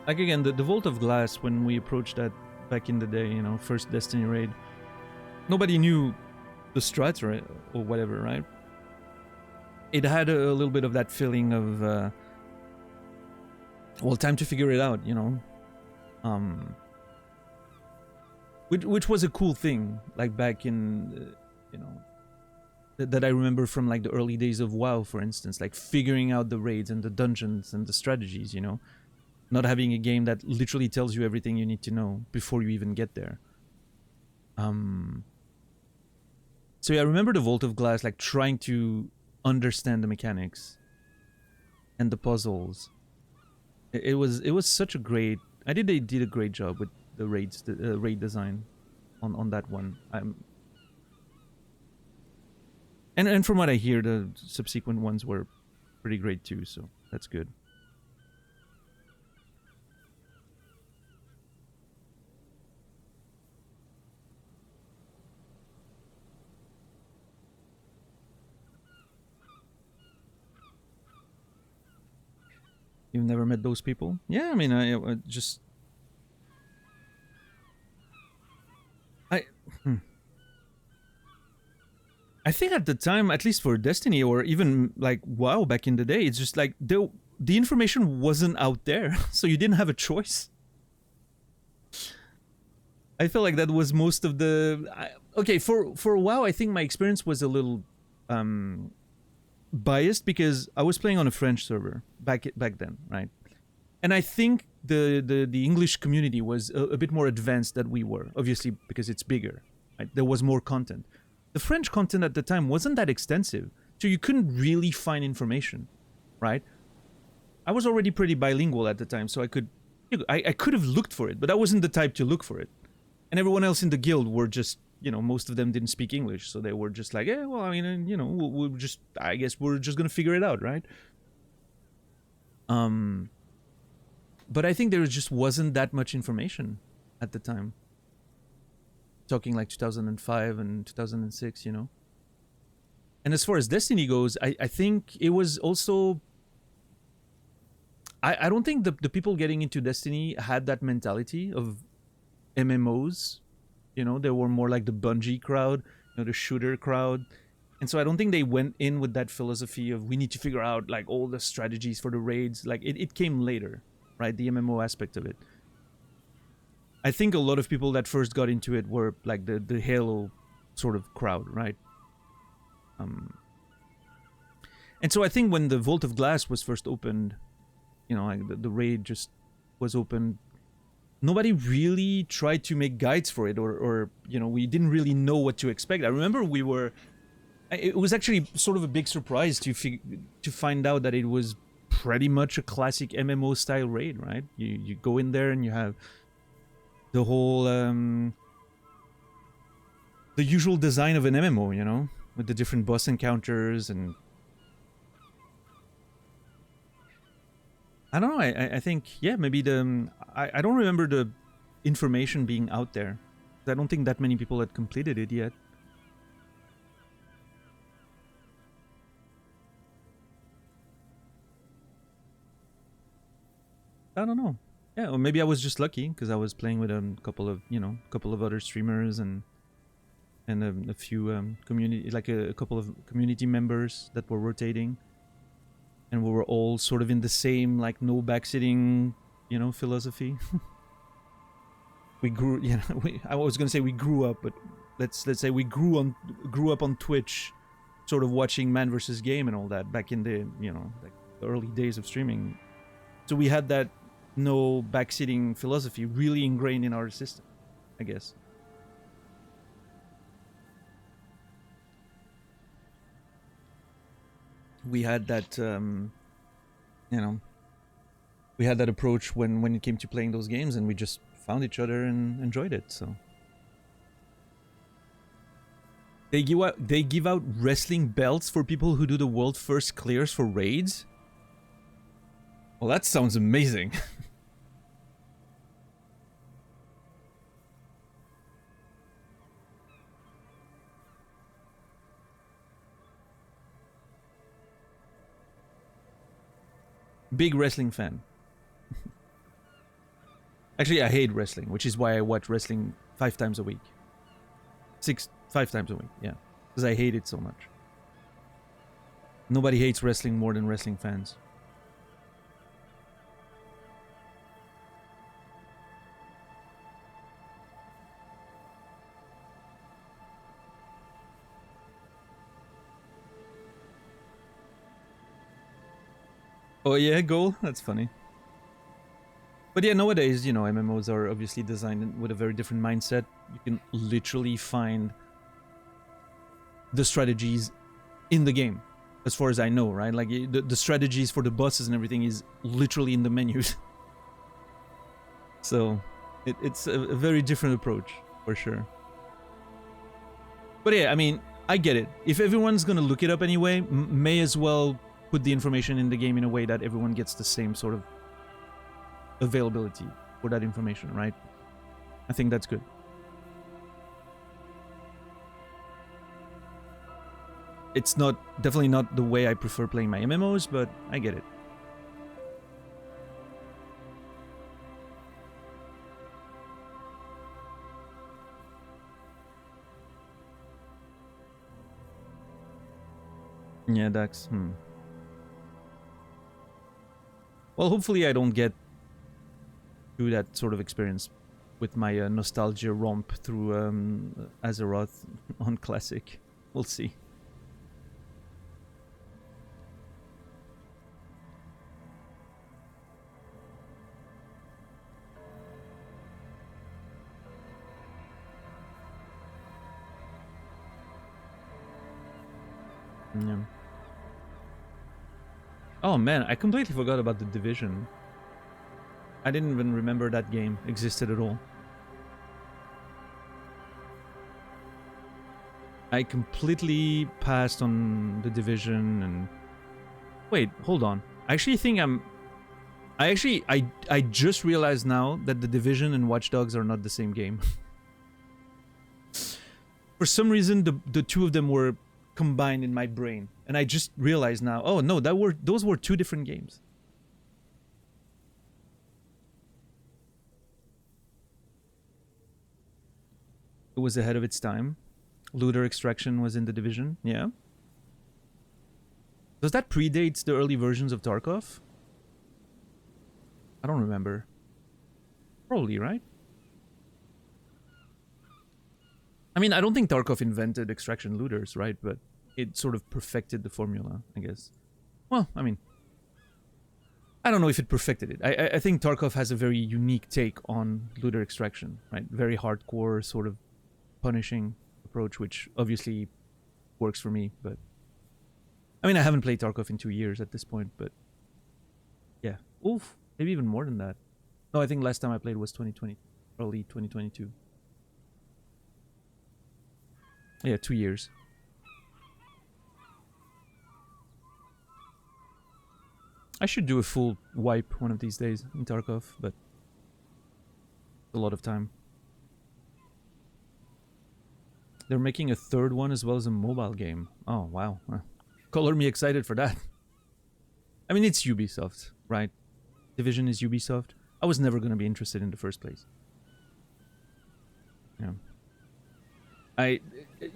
Like again, the Vault of Glass when we approached that back in the day. You know, first Destiny raid. Nobody knew the strats or whatever, right? It had a little bit of that feeling of well, time to figure it out. You know, which was a cool thing. Like back in you know. That I remember from like the early days of WoW, for instance, like figuring out the raids and the dungeons and the strategies, you know, not having a game that literally tells you everything you need to know before you even get there. So yeah, I remember the Vault of Glass, like trying to understand the mechanics and the puzzles. It was such a great. They did a great job with the raids, the raid design on that one. And from what I hear, the subsequent ones were pretty great too. So that's good. You've never met those people? Yeah, I mean, I just I hmm. I think at the time, at least for Destiny or even like WoW back in the day, it's just like the information wasn't out there, so you didn't have a choice. I feel like that was most of the okay for WoW. I think my experience was a little biased because I was playing on a French server back then, right? And I think the English community was a bit more advanced than we were, obviously because it's bigger. Right? There was more content. The French content at the time wasn't that extensive, so you couldn't really find information, right? I was already pretty bilingual at the time, so I could have looked for it, but I wasn't the type to look for it. And everyone else in the guild were just, you know, most of them didn't speak English, so they were just like, yeah, well, I mean, you know, we'll just, I guess we're just gonna figure it out, right? But I think there just wasn't that much information at the time. Talking like 2005 and 2006, you know. And as far as Destiny goes, I think it was also. I don't think the people getting into Destiny had that mentality of MMOs. You know, they were more like the Bungie crowd, you know, the shooter crowd. And so I don't think they went in with that philosophy of we need to figure out like all the strategies for the raids. Like it came later, right? The MMO aspect of it. I think a lot of people that first got into it were like the Halo sort of crowd, right? And so I think when the Vault of Glass was first opened, you know, like the raid just was opened. Nobody really tried to make guides for it, or you know, we didn't really know what to expect. I remember it was actually sort of a big surprise to find out that it was pretty much a classic MMO style raid, right? You go in there and you have the whole the usual design of an MMO, you know, with the different boss encounters and I don't know. I think yeah, maybe I don't remember the information being out there. I don't think that many people had completed it yet. I don't know. Yeah, or maybe I was just lucky because I was playing with a couple of other streamers and a few community, like a couple of community members that were rotating, and we were all sort of in the same like no backsitting, you know, philosophy. We grew, you know, I was gonna say we grew up, but let's say we grew up on Twitch, sort of watching Man versus Game and all that back in the, you know, like the early days of streaming. So we had that no backsitting philosophy really ingrained in our system, I guess. We had that, you know, we had that approach when it came to playing those games, and we just found each other and enjoyed it. So they give out wrestling belts for people who do the world first clears for raids. Well, that sounds amazing. Big wrestling fan. Actually, I hate wrestling, which is why I watch wrestling 5 times a week. 5 times a week, yeah. Because I hate it so much. Nobody hates wrestling more than wrestling fans. Oh yeah, goal? That's funny. But yeah, nowadays, you know, MMOs are obviously designed with a very different mindset. You can literally find the strategies in the game, as far as I know, right? Like, the strategies for the bosses and everything is literally in the menus. So, it's a very different approach, for sure. But yeah, I mean, I get it. If everyone's gonna look it up anyway, may as well put the information in the game in a way that everyone gets the same sort of availability for that information, right? I think that's good. It's definitely not the way I prefer playing my MMOs, but I get it. Yeah, Dax. Well, hopefully I don't get through that sort of experience with my nostalgia romp through Azeroth on Classic. We'll see. Yeah. Oh man, I completely forgot about The Division. I didn't even remember that game existed at all. I completely passed on The Division and... Wait, hold on. I actually think I just realized now that The Division and Watch Dogs are not the same game. For some reason, the two of them were combined in my brain. And I just realized now, oh no, those were 2 different games. It was ahead of its time. Looter Extraction was in The Division, yeah. Does that predate the early versions of Tarkov? I don't remember. Probably, right? I mean, I don't think Tarkov invented extraction looters, right? But it sort of perfected the formula, I guess. Well, I mean, I don't know if it perfected it. I think Tarkov has a very unique take on looter extraction, right? Very hardcore, sort of punishing approach, which obviously works for me, but... I mean, I haven't played Tarkov in 2 years at this point, but... Yeah. Oof. Maybe even more than that. No, I think last time I played was 2020. Early 2022. Yeah, 2 years. I should do a full wipe one of these days in Tarkov, but... a lot of time. They're making a 3rd one as well as a mobile game. Oh, wow. Color me excited for that. I mean, it's Ubisoft, right? Division is Ubisoft. I was never going to be interested in the first place. Yeah.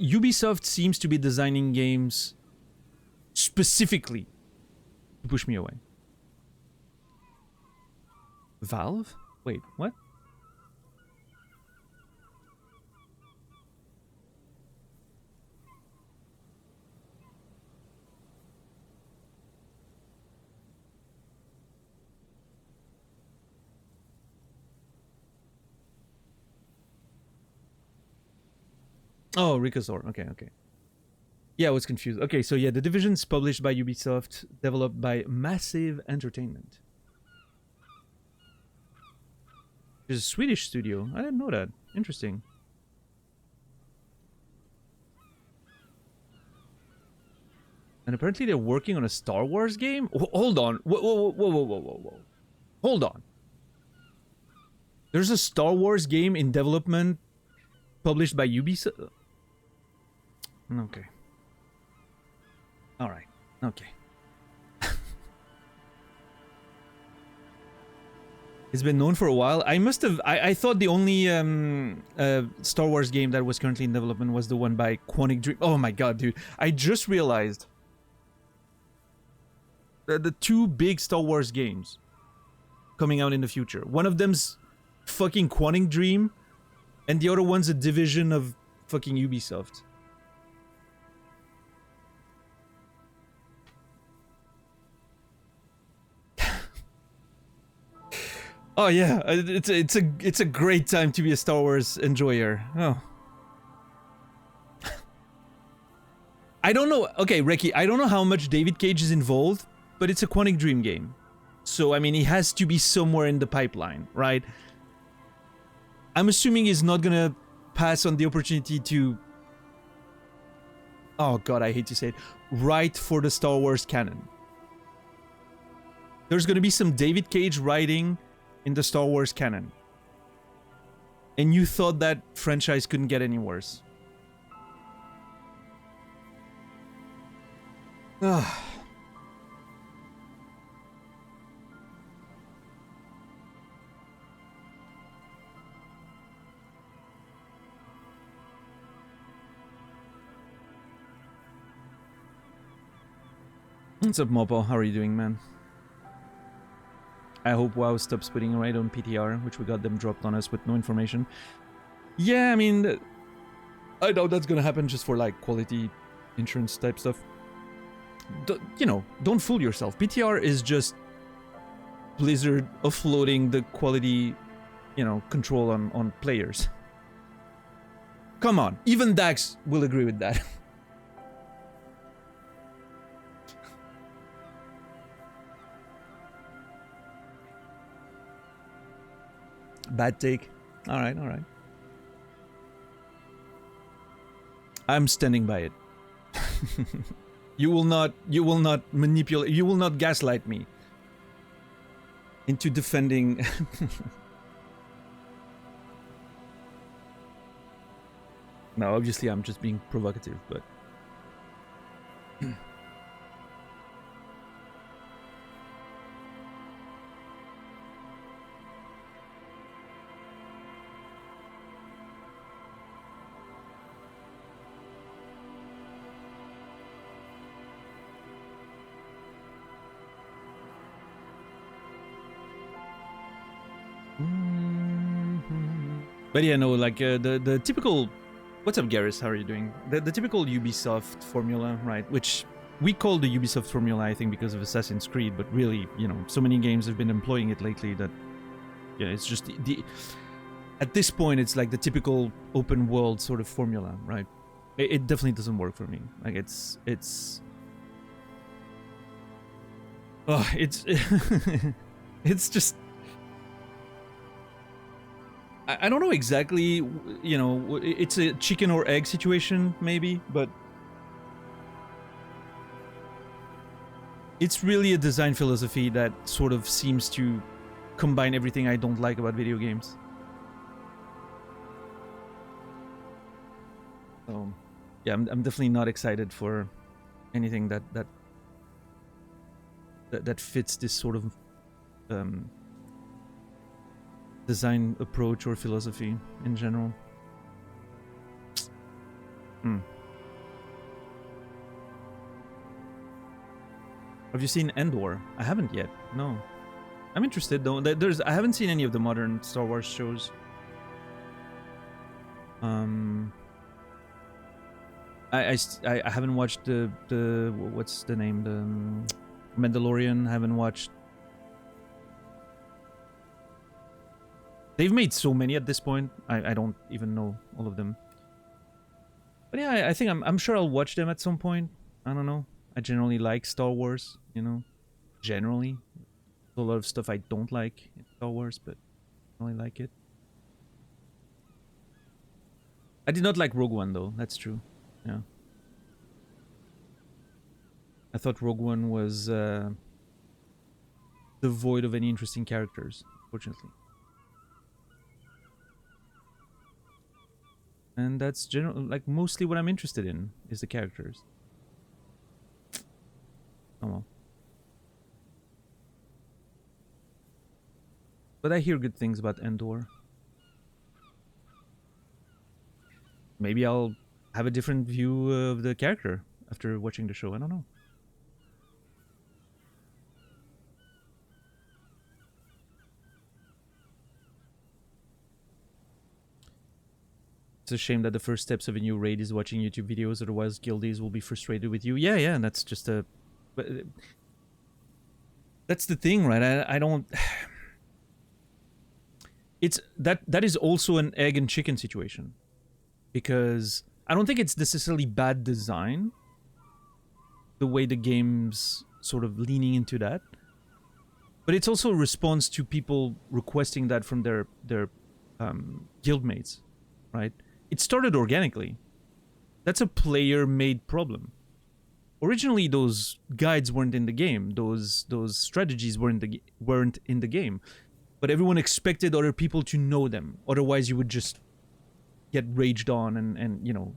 Ubisoft seems to be designing games specifically to push me away. Valve? Wait, what? Oh, Ricosor. Okay, okay. Yeah, I was confused. Okay, so yeah, The Division's published by Ubisoft, developed by Massive Entertainment. It's a Swedish studio. I didn't know that. Interesting. And apparently they're working on a Star Wars game? Hold on. Whoa. Hold on. There's a Star Wars game in development published by Ubisoft? Okay. Alright. Okay. It's been known for a while. I must have. I thought the only Star Wars game that was currently in development was the one by Quantic Dream. Oh my god, dude! I just realized the two big Star Wars games coming out in the future. One of them's fucking Quantic Dream, and the other one's a division of fucking Ubisoft. Oh yeah, it's a great time to be a Star Wars enjoyer. Oh. I don't know. Okay, Reki, I don't know how much David Cage is involved, but it's a Quantic Dream game. So, I mean, he has to be somewhere in the pipeline, right? I'm assuming he's not gonna pass on the opportunity to... Oh god, I hate to say it. Write for the Star Wars canon. There's gonna be some David Cage writing in the Star Wars canon. And you thought that franchise couldn't get any worse. Ugh. What's up, Mopo? How are you doing, man? I hope WoW stops putting a raid on PTR, which we got them dropped on us with no information. Yeah, I mean, I doubt that's gonna happen just for, like, quality insurance type stuff. You know, don't fool yourself. PTR is just Blizzard offloading the quality, you know, control on players. Come on, even Dax will agree with that. Bad take. All right, all right. I'm standing by it. You will not manipulate, you will not gaslight me into defending. No, obviously I'm just being provocative, but but yeah, no, like the typical. What's up, Garrus? How are you doing? The typical Ubisoft formula, right? Which we call the Ubisoft formula, I think, because of Assassin's Creed, but really, you know, so many games have been employing it lately that, yeah, it's just the at this point, it's like the typical open world sort of formula, right? It definitely doesn't work for me. Like it's it's just. I don't know exactly, you know, it's a chicken or egg situation, maybe, but it's really a design philosophy that sort of seems to combine everything I don't like about video games. So, yeah, I'm definitely not excited for anything that fits this sort of design approach or philosophy in general. Have you seen Endor? I haven't yet. No. I'm interested though. I haven't seen any of the modern Star Wars shows. I haven't watched the what's the name, the Mandalorian. I haven't watched. They've made so many at this point. I don't even know all of them. But yeah, I think I'm sure I'll watch them at some point. I don't know. I generally like Star Wars, you know. Generally, there's a lot of stuff I don't like in Star Wars, but I really like it. I did not like Rogue One though. That's true. Yeah. I thought Rogue One was devoid of any interesting characters, fortunately. And that's general, like mostly what I'm interested in is the characters. Oh well. But I hear good things about Endor. Maybe I'll have a different view of the character after watching the show. I don't know. It's a shame that the first steps of a new raid is watching YouTube videos, otherwise guildies will be frustrated with you. Yeah, and that's just a... But that's the thing, right? I don't... It's... That is also an egg and chicken situation. Because I don't think it's necessarily bad design, the way the game's sort of leaning into that. But it's also a response to people requesting that from their guildmates, right? It started organically. That's a player-made problem. Originally, those guides weren't in the game. Those strategies weren't in the game. But everyone expected other people to know them. Otherwise, you would just get raged on and you know,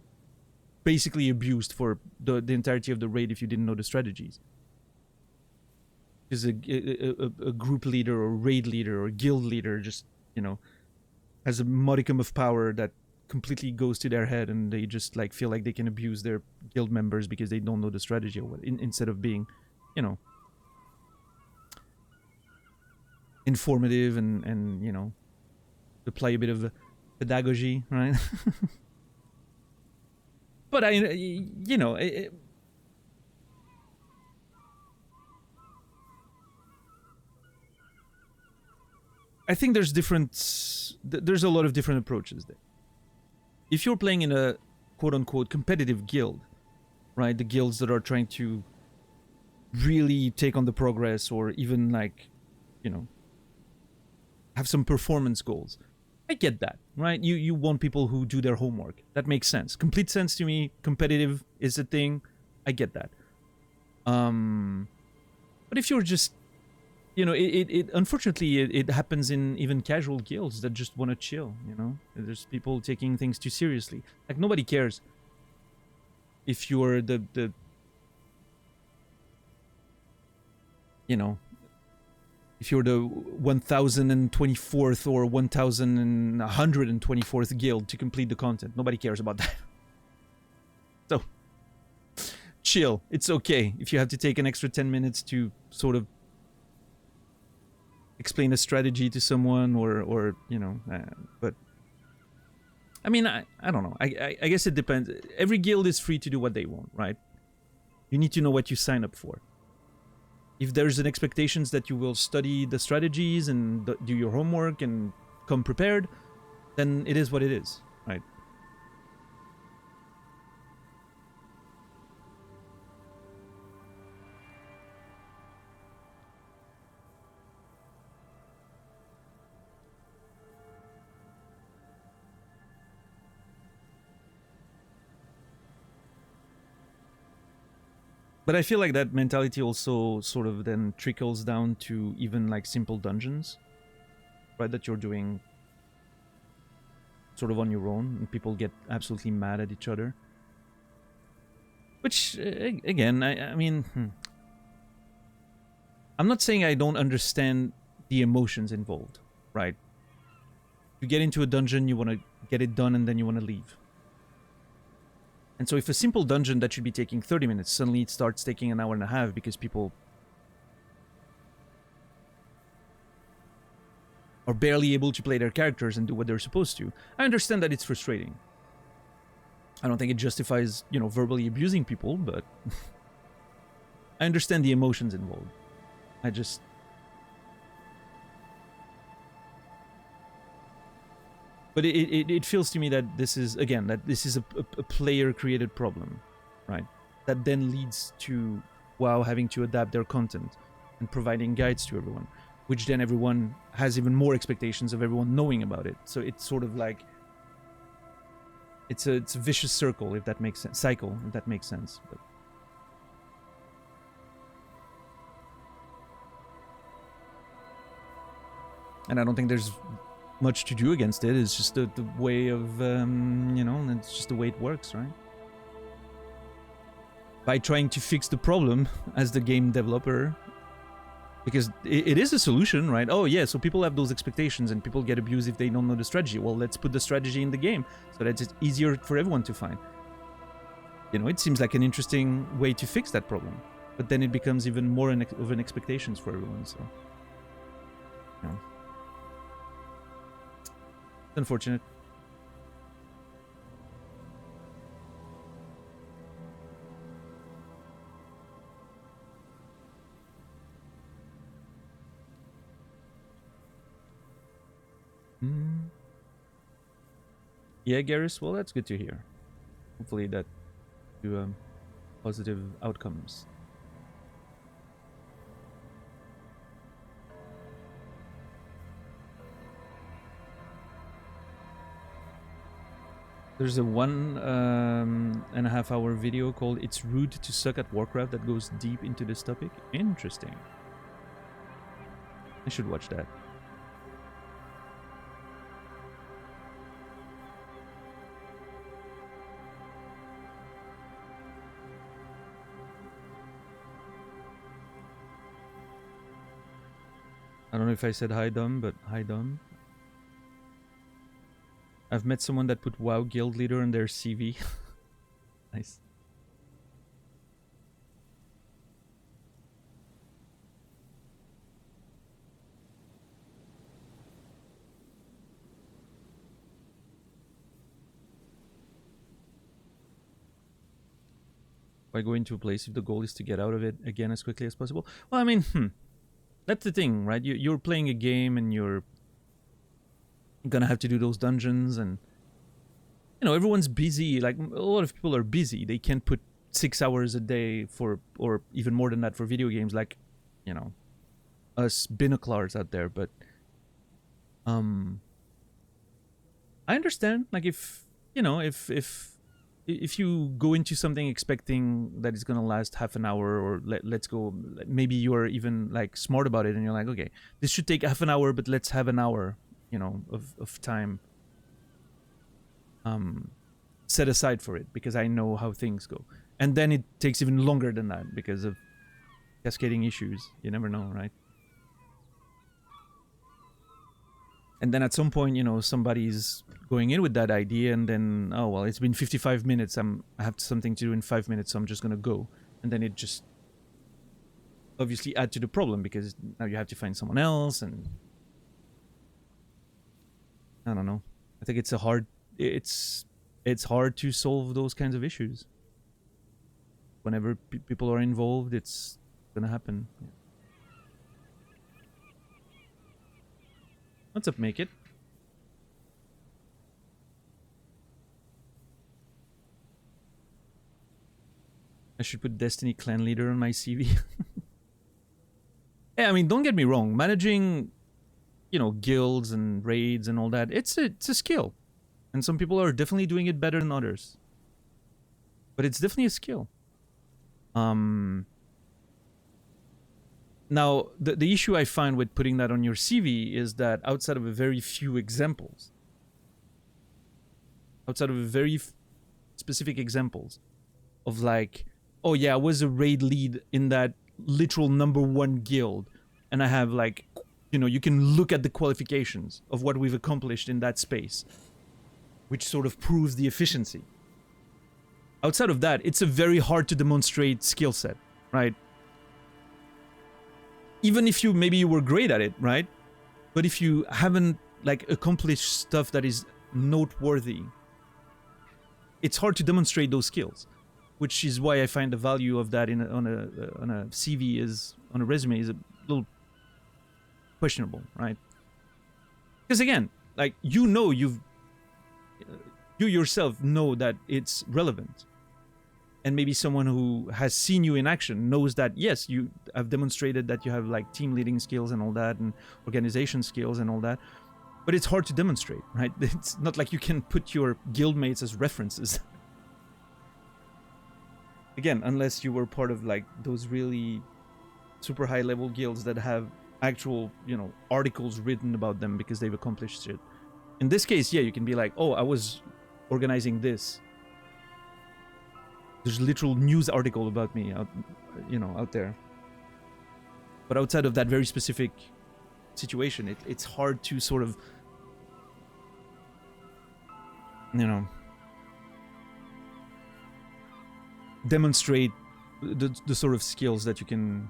basically abused for the entirety of the raid if you didn't know the strategies. Because a group leader or raid leader or guild leader just, you know, has a modicum of power that completely goes to their head, and they just like feel like they can abuse their guild members because they don't know the strategy or what, instead of being, you know, informative and you know, apply a bit of pedagogy, right? But I, you know, I think there's there's a lot of different approaches there. If you're playing in a quote-unquote competitive guild, right, the guilds that are trying to really take on the progress or even like, you know, have some performance goals, I get that, right? You want people who do their homework. That makes sense. Complete sense to me. Competitive is a thing. I get that. But if you're just, you know, it unfortunately it happens in even casual guilds that just want to chill, you know? There's people taking things too seriously. Like, nobody cares if you're the you know, if you're the 1024th or 1124th guild to complete the content. Nobody cares about that. So, chill. It's okay if you have to take an extra 10 minutes to sort of explain a strategy to someone or you know, but I mean, I don't know. I guess it depends. Every guild is free to do what they want, right? You need to know what you sign up for. If there's an expectations that you will study the strategies and do your homework and come prepared, then it is what it is, right? But I feel like that mentality also sort of then trickles down to even like simple dungeons, right? That you're doing sort of on your own, and people get absolutely mad at each other. Which, again, I mean, I'm not saying I don't understand the emotions involved, right? You get into a dungeon, you want to get it done, and then you want to leave. And so if a simple dungeon that should be taking 30 minutes, suddenly it starts taking an hour and a half because people are barely able to play their characters and do what they're supposed to, I understand that it's frustrating. I don't think it justifies, you know, verbally abusing people, but I understand the emotions involved. I just... But it feels to me that this is, again, that this is a player-created problem, right? That then leads to WoW having to adapt their content and providing guides to everyone, which then everyone has even more expectations of everyone knowing about it. So it's sort of like... It's a vicious circle, if that makes sense. Cycle, if that makes sense. But... And I don't think there's much to do against it. It's just the way of, you know, it's just the way it works, right? By trying to fix the problem as the game developer, Because it is a solution, right? Oh yeah, so people have those expectations and people get abused if they don't know the strategy. Well, let's put the strategy in the game so that it's easier for everyone to find. You know, it seems like an interesting way to fix that problem. But then it becomes even more of an expectations for everyone, so... You know. It's unfortunate. Yeah, Garrus, well, that's good to hear. Hopefully that to positive outcomes. There's a 1.5 hour video called "It's Rude to Suck at Warcraft" that goes deep into this topic. Interesting. I should watch that. I don't know if I said hi, Dom, but hi, Dom. I've met someone that put WoW guild leader on their CV. Nice. Why go into a place if the goal is to get out of it again as quickly as possible? Well, I mean, that's the thing, right? You're playing a game and you're gonna have to do those dungeons, and you know, everyone's busy. Like, a lot of people are busy. They can't put 6 hours a day for, or even more than that, for video games, like, you know, us binoclars out there. But I understand, like, if you know, if you go into something expecting that it's gonna last half an hour, or let's go, maybe you're even like smart about it and you're like, okay, this should take half an hour, but let's have an hour, you know, of time set aside for it, because I know how things go. And then it takes even longer than that because of cascading issues. You never know, right? And then at some point, you know, somebody's going in with that idea, and then, oh, well, it's been 55 minutes. I have something to do in 5 minutes, so I'm just going to go. And then it just obviously add to the problem, because now you have to find someone else, and I don't know. I think it's it's hard to solve those kinds of issues. Whenever people are involved, it's going to happen. Yeah. What's up, Make It? I should put Destiny clan leader on my CV. Yeah, I mean, don't get me wrong. Managing, you know, guilds and raids and all that, it's a skill. And some people are definitely doing it better than others. But it's definitely a skill. Now, the issue I find with putting that on your CV is that outside of a very few examples, specific examples of like, oh yeah, I was a raid lead in that literal #1 guild, and I have like, you know, you can look at the qualifications of what we've accomplished in that space, which sort of proves the efficiency. Outside of that, it's a very hard to demonstrate skill set, right? Even if maybe you were great at it, right? But if you haven't like accomplished stuff that is noteworthy, it's hard to demonstrate those skills, which is why I find the value of that on a CV on a resume is a little questionable, right? Because again, like, you know, you yourself know that it's relevant. And maybe someone who has seen you in action knows that, yes, you have demonstrated that you have like team leading skills and all that, and organization skills and all that. But it's hard to demonstrate, right? It's not like you can put your guildmates as references. Again, unless you were part of like those really super high level guilds that have actual, you know, articles written about them because they've accomplished shit. In this case, yeah, you can be like, oh, I was organizing this. There's a literal news article about me out, you know, out there. But outside of that very specific situation, it's hard to sort of, you know, demonstrate the sort of skills that you can.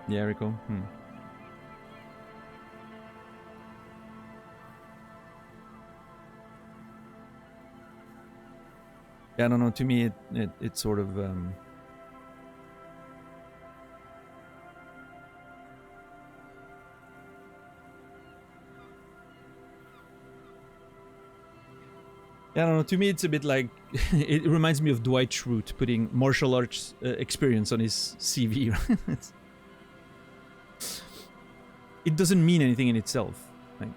Yeah, Rico. Yeah, I don't know. To me, it sort of. Yeah, I don't know. To me, it's a bit like it reminds me of Dwight Schrute putting martial arts experience on his CV. It doesn't mean anything in itself. Like,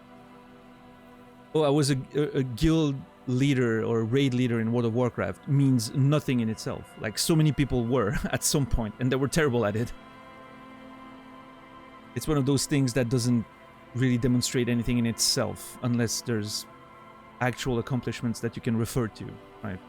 oh, I was a guild leader or a raid leader in World of Warcraft means nothing in itself. Like, so many people were at some point, and they were terrible at it. It's one of those things that doesn't really demonstrate anything in itself unless there's actual accomplishments that you can refer to, right?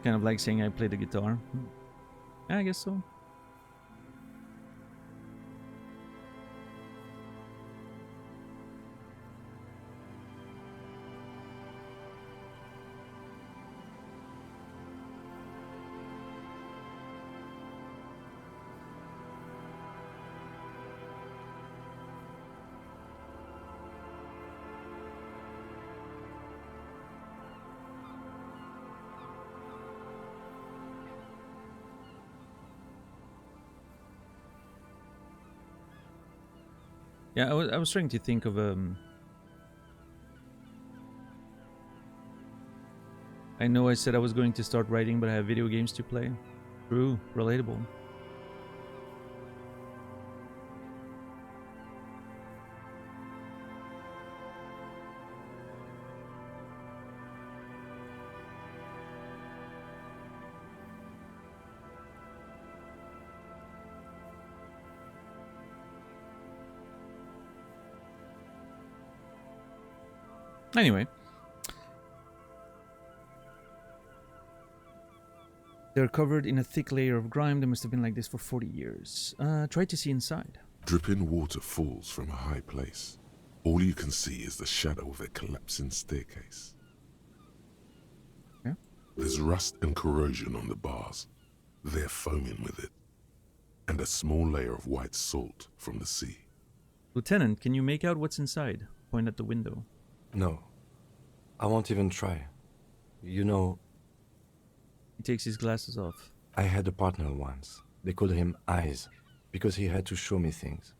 Kind of like saying I play the guitar. Yeah, I guess so. Yeah, I was trying to think of I know I said I was going to start writing, but I have video games to play. True, relatable. Anyway. They're covered in a thick layer of grime. They must have been like this for 40 years. Try to see inside. Dripping water falls from a high place. All you can see is the shadow of a collapsing staircase. Yeah? There's rust and corrosion on the bars. They're foaming with it. And a small layer of white salt from the sea. Lieutenant, can you make out what's inside? Point at the window. No. I won't even try. You know, He takes his glasses off. I had a partner once. They called him Eyes, because he had to show me things.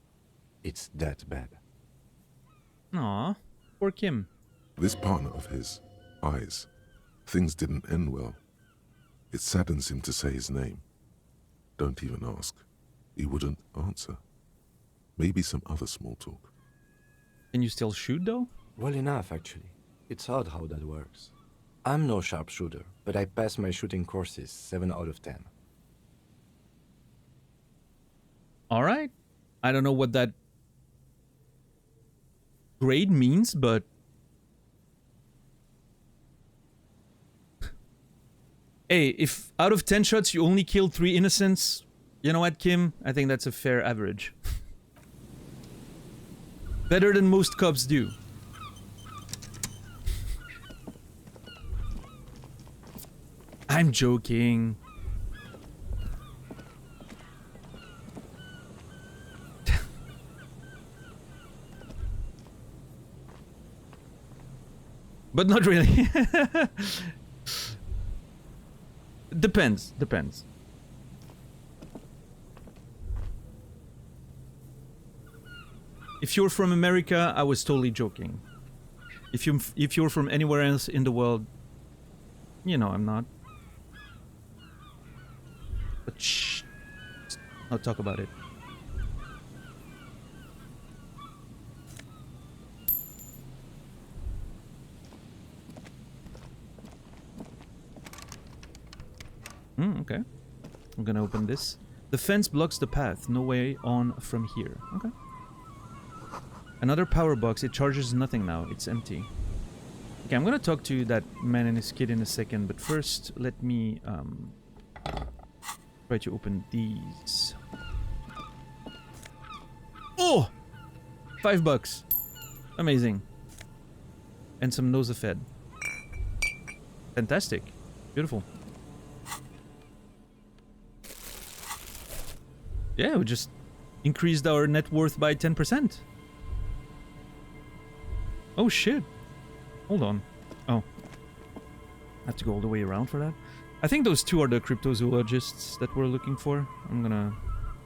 It's that bad. Aw, poor Kim. This partner of his, Eyes, things didn't end well. It saddens him to say his name. Don't even ask. He wouldn't answer. Maybe some other small talk. Can you still shoot, though? Well enough, actually. It's odd how that works. I'm no sharpshooter, but I pass my shooting courses 7 out of 10. Alright. I don't know what that grade means, but... Hey, if out of 10 shots you only killed 3 innocents, you know what, Kim? I think that's a fair average. Better than most cops do. I'm joking. But not really. Depends. If you're from America, I was totally joking. If you're from anywhere else in the world, you know I'm not. But shh, I'll talk about it. Okay. I'm gonna open this. The fence blocks the path. No way on from here. Okay. Another power box. It charges nothing now. It's empty. Okay, I'm gonna talk to that man and his kid in a second, but first let me try to open these. Oh! $5. Amazing. And some Nosafed. Fantastic. Beautiful. Yeah, we just increased our net worth by 10%. Oh shit. Hold on. Oh. I have to go all the way around for that. I think those two are the cryptozoologists that we're looking for. I'm gonna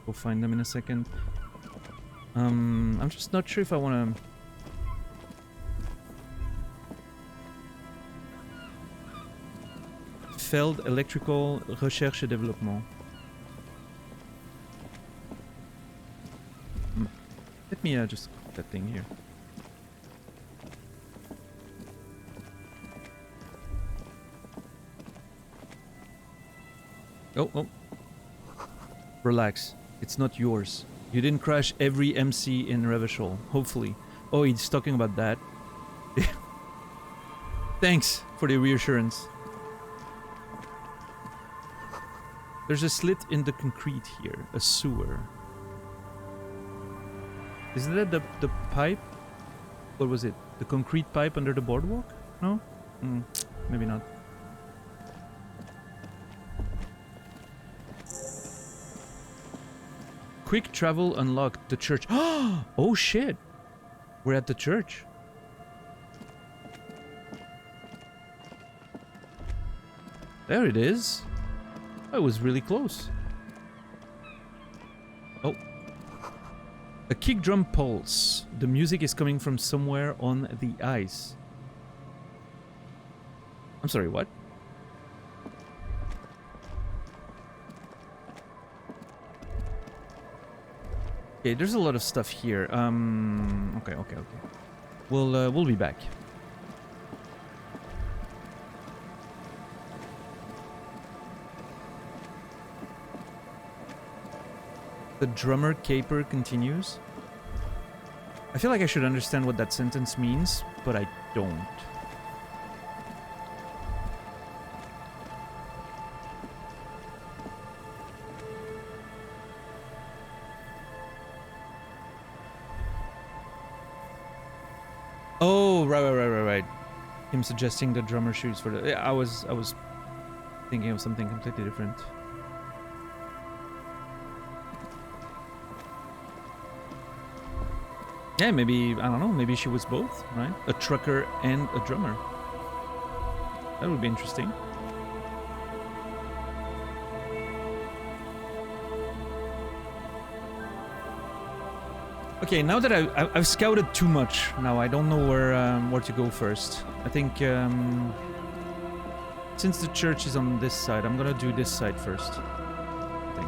go find them in a second. I'm just not sure if I wanna... Feld Electrical Recherche et Développement. Let me just put that thing here. Oh. Relax. It's not yours. You didn't crash every MC in Revachol. Hopefully. Oh, he's talking about that. Thanks for the reassurance. There's a slit in the concrete here. A sewer. Is that the pipe? What was it? The concrete pipe under the boardwalk? No? Maybe not. Quick travel unlocked. The church. Oh shit! We're at the church. There it is. Oh, it was really close. Oh. A kick drum pulse. The music is coming from somewhere on the ice. I'm sorry, what? Okay, there's a lot of stuff here. Okay. We'll be back. The drummer caper continues. I feel like I should understand what that sentence means, but I don't. Oh, right. Him suggesting the drummer shoes for the... Yeah, I was thinking of something completely different. Yeah, maybe, I don't know, maybe she was both, right? A trucker and a drummer. That would be interesting. Okay, now that I've scouted too much, now I don't know where to go first. I think, since the church is on this side, I'm gonna do this side first. I think.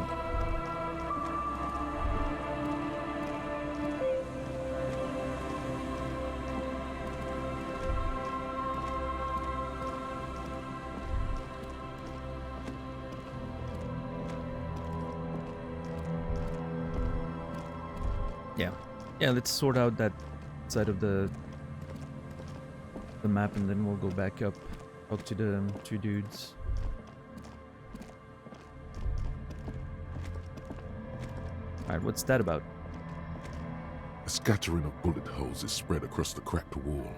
Yeah, let's sort out that side of the map and then we'll go back up, talk to the two dudes. Alright, what's that about? A scattering of bullet holes is spread across the cracked wall,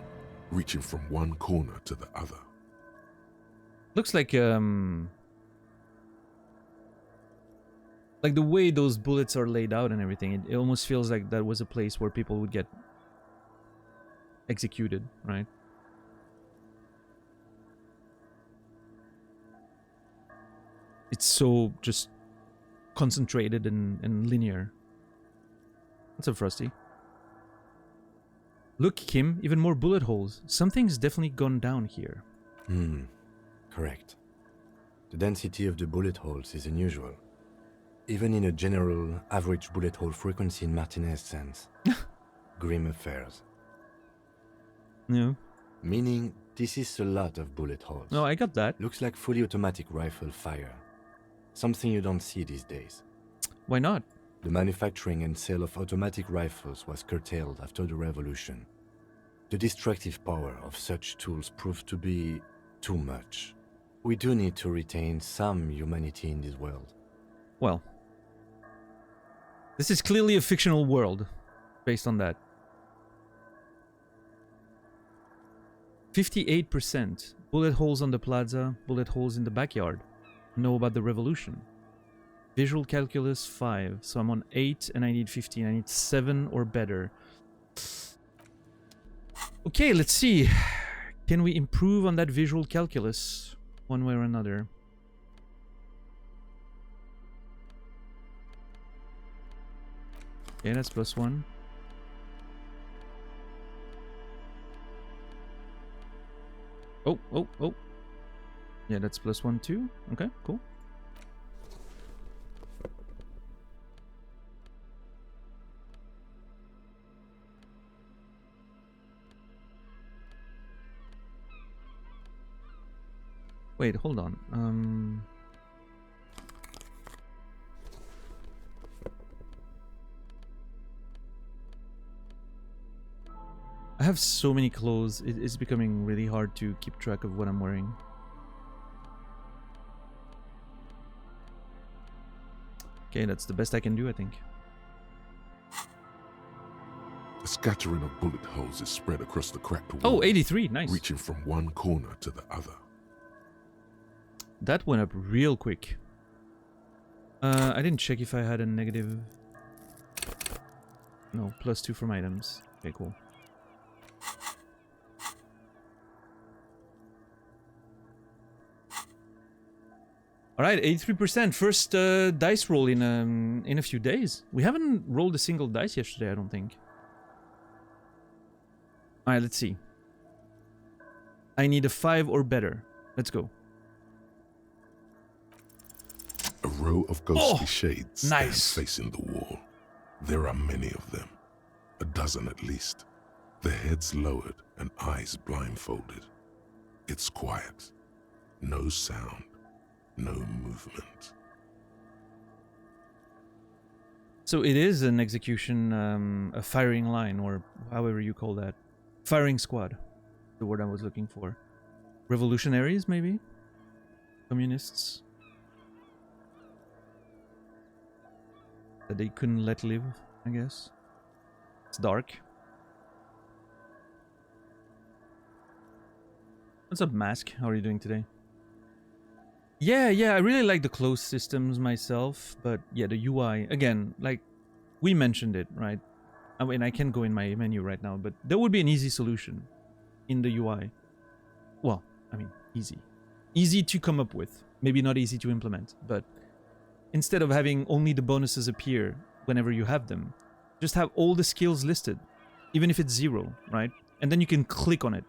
reaching from one corner to the other. Looks like the way those bullets are laid out and everything, it almost feels like that was a place where people would get executed, right? It's so just concentrated and linear. What's up, Frosty? Look, Kim, even more bullet holes. Something's definitely gone down here. Correct. The density of the bullet holes is unusual. Even in a general average bullet hole frequency in Martinez sense. Grim affairs. Yeah. Meaning, this is a lot of bullet holes. No, I got that. Looks like fully automatic rifle fire. Something you don't see these days. Why not? The manufacturing and sale of automatic rifles was curtailed after the revolution. The destructive power of such tools proved to be too much. We do need to retain some humanity in this world. Well, this is clearly a fictional world based on that. 58%. Bullet holes on the plaza, bullet holes in the backyard. Know about the revolution. Visual calculus 5. So I'm on 8 and I need 15. I need 7 or better. Okay, let's see. Can we improve on that visual calculus one way or another? Okay, that's +1. Oh. Yeah, that's +1 too. Okay, cool. Wait, hold on. I have so many clothes, it's becoming really hard to keep track of what I'm wearing. Okay, that's the best I can do, I think. A scattering of bullet holes is spread across the cracked wall. Oh, 83, nice. Reaching from one corner to the other. That went up real quick. I didn't check if I had a negative... No, +2 from items. Okay, cool. Alright, 83%. First dice roll in a few days. We haven't rolled a single dice yesterday, I don't think. Alright, let's see. I need a 5 or better. Let's go. A row of ghostly shades stands nice. facing the wall. There are many of them. A dozen at least. Their heads lowered and eyes blindfolded. It's quiet. No sound. No movement. So it is an execution, a firing line, or however you call that. Firing squad. The word I was looking for. Revolutionaries, maybe? Communists? That they couldn't let live, I guess. It's dark. What's up, Mask? How are you doing today? Yeah, I really like the closed systems myself, but yeah, the UI, again, like, we mentioned it, right? I mean, I can't go in my menu right now, but there would be an easy solution in the UI. Well, I mean, easy. Easy to come up with. Maybe not easy to implement, but instead of having only the bonuses appear whenever you have them, just have all the skills listed, even if it's 0, right? And then you can click on it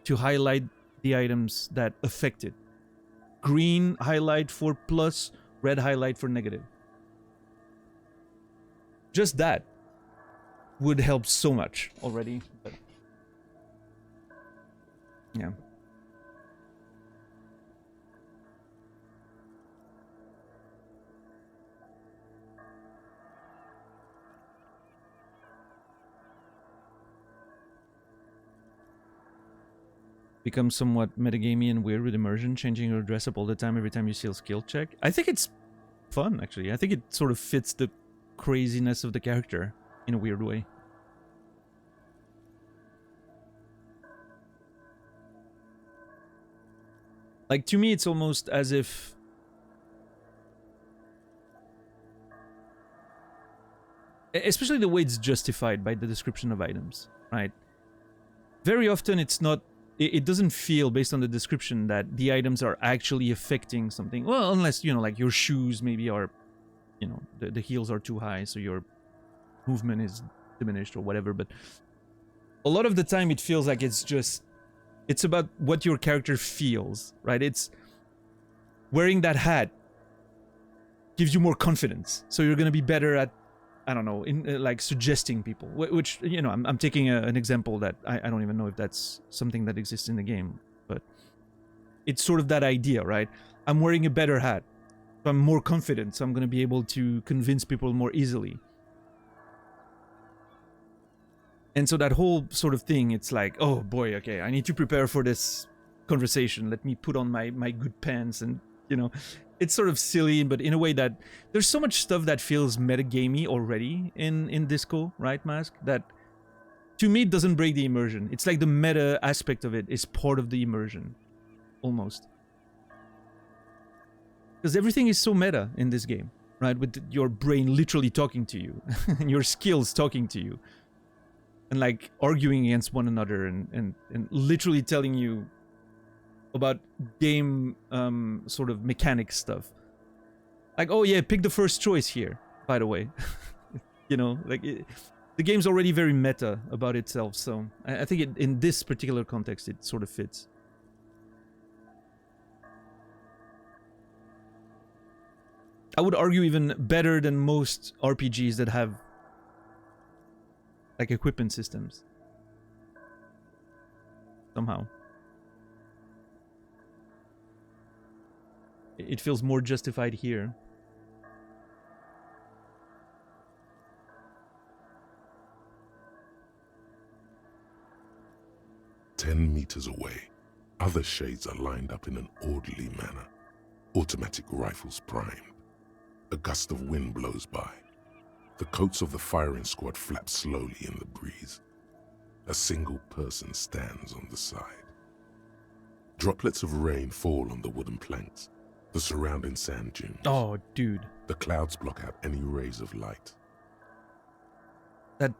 to highlight the items that affect it. Green highlight for plus, red highlight for negative. Just that would help so much already. But yeah. Become somewhat metagamey and weird with immersion, changing your dress up all the time every time you see a skill check. I think it's fun, actually. I think it sort of fits the craziness of the character in a weird way. Like, to me, it's almost as if... Especially the way it's justified by the description of items, right? Very often it's not it doesn't feel, based on the description, that the items are actually affecting something. Well, unless, you know, like your shoes maybe are, you know, the heels are too high, so your movement is diminished or whatever. But a lot of the time it feels like it's about what your character feels, right? It's wearing that hat gives you more confidence, so you're gonna be better at, I don't know, in like suggesting people, which, you know, I'm taking an example that I don't even know if that's something that exists in the game, but it's sort of that idea, right? I'm wearing a better hat, so I'm more confident, so I'm gonna be able to convince people more easily. And so that whole sort of thing, it's like, oh boy, okay, I need to prepare for this conversation. Let me put on my good pants, and, you know, it's sort of silly, but in a way that there's so much stuff that feels metagamey already in Disco, right, Mask? That to me it doesn't break the immersion. It's like the meta aspect of it is part of the immersion, almost. Because everything is so meta in this game, right? With your brain literally talking to you, and your skills talking to you, and like arguing against one another, and literally telling you about game sort of mechanic stuff. Like, oh yeah, pick the first choice here, by the way. You know, like the game's already very meta about itself, so I think in this particular context it sort of fits. I would argue even better than most RPGs that have like equipment systems. Somehow. It feels more justified here. "10 meters away, other shades are lined up in an orderly manner. Automatic rifles primed. A gust of wind blows by. The coats of the firing squad flap slowly in the breeze. A single person stands on the side. Droplets of rain fall on the wooden planks, the surrounding sand dunes. Oh, dude. The clouds block out any rays of light. That...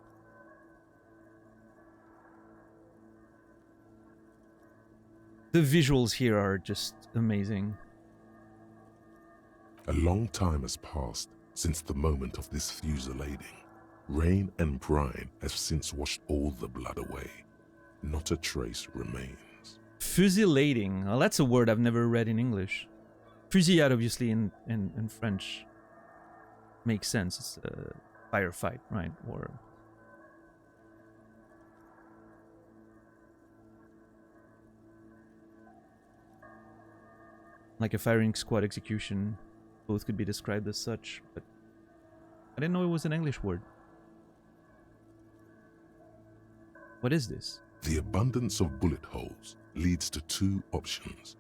The visuals here are just amazing. A long time has passed since the moment of this fusillading. Rain and brine have since washed all the blood away. Not a trace remains. Fusillading. Well, that's a word I've never read in English. Fusillade, obviously, in French makes sense. It's a firefight, right? Or... like a firing squad execution. Both could be described as such, but I didn't know it was an English word. What is this? The abundance of bullet holes leads to two options.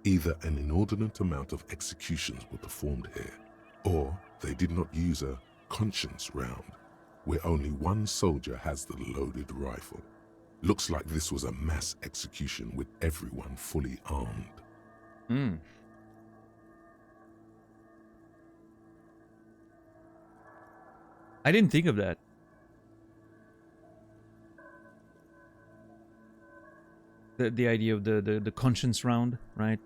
Either an inordinate amount of executions were performed here, or they did not use a conscience round, where only one soldier has the loaded rifle. Looks like this was a mass execution with everyone fully armed. Hmm. I didn't think of that. The idea of the conscience round, right?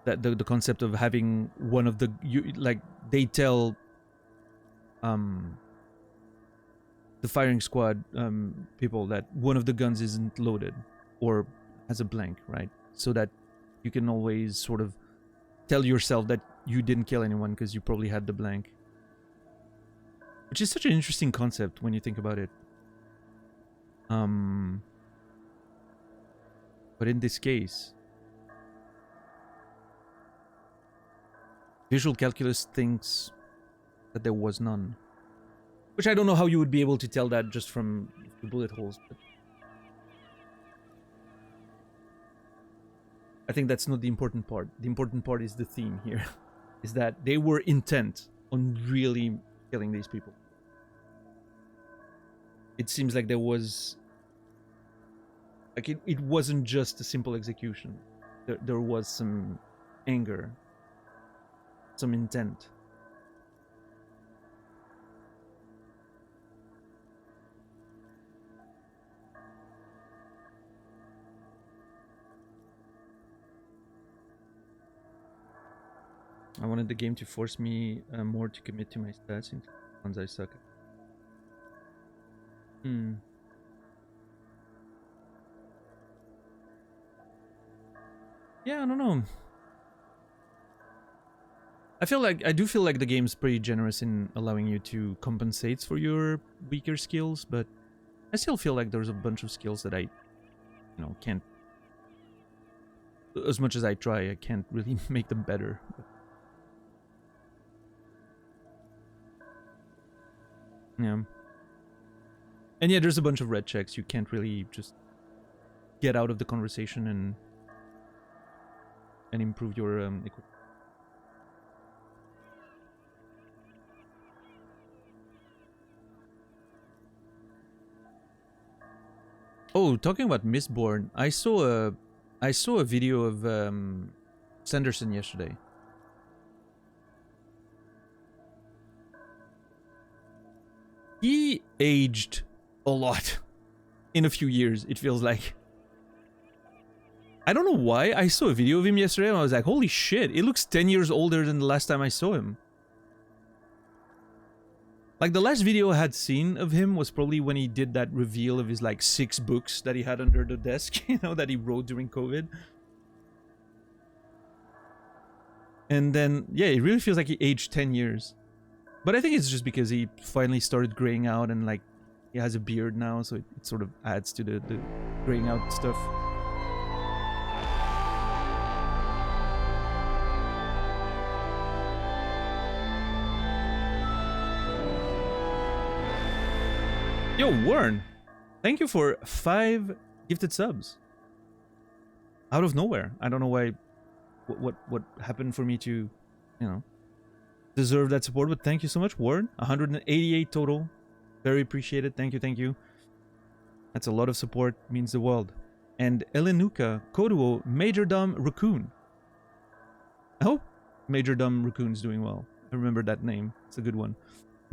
That the concept of having one of the like they tell the firing squad people that one of the guns isn't loaded or has a blank, right? So that you can always sort of tell yourself that you didn't kill anyone because you probably had the blank. Which is such an interesting concept when you think about it. But in this case, Visual Calculus thinks that there was none. Which I don't know how you would be able to tell that just from the bullet holes, but I think that's not the important part. The important part is the theme here. Is that they were intent on really killing these people. It seems like there was... like it wasn't just a simple execution. There was some anger. Some intent. I wanted the game to force me more to commit to my stats into ones I suck at. Hmm. Yeah, I don't know. I do feel like the game's pretty generous in allowing you to compensate for your weaker skills, but I still feel like there's a bunch of skills that I, can't. As much as I try, I can't really make them better. Yeah. And yeah, there's a bunch of red checks. You can't really just get out of the conversation and improve your equipment. Oh, talking about Mistborn, I saw a video of Sanderson yesterday. He aged a lot in a few years, it feels like. I don't know why. I saw a video of him yesterday and I was like, holy shit, it looks 10 years older than the last time I saw him. Like, the last video I had seen of him was probably when he did that reveal of his, like, 6 books that he had under the desk, that he wrote during COVID. And then, yeah, it really feels like he aged 10 years. But I think it's just because he finally started graying out and, like, he has a beard now, so it sort of adds to the graying out stuff. Yo, Warren, thank you for 5 gifted subs. Out of nowhere. I don't know why, what happened for me to, deserve that support, but thank you so much, Warren. 188 total. Very appreciated. Thank you, thank you. That's a lot of support. Means the world. And Elenuka, Koduo, Majordom Raccoon. I hope Majordom Raccoon's doing well. I remember that name. It's a good one.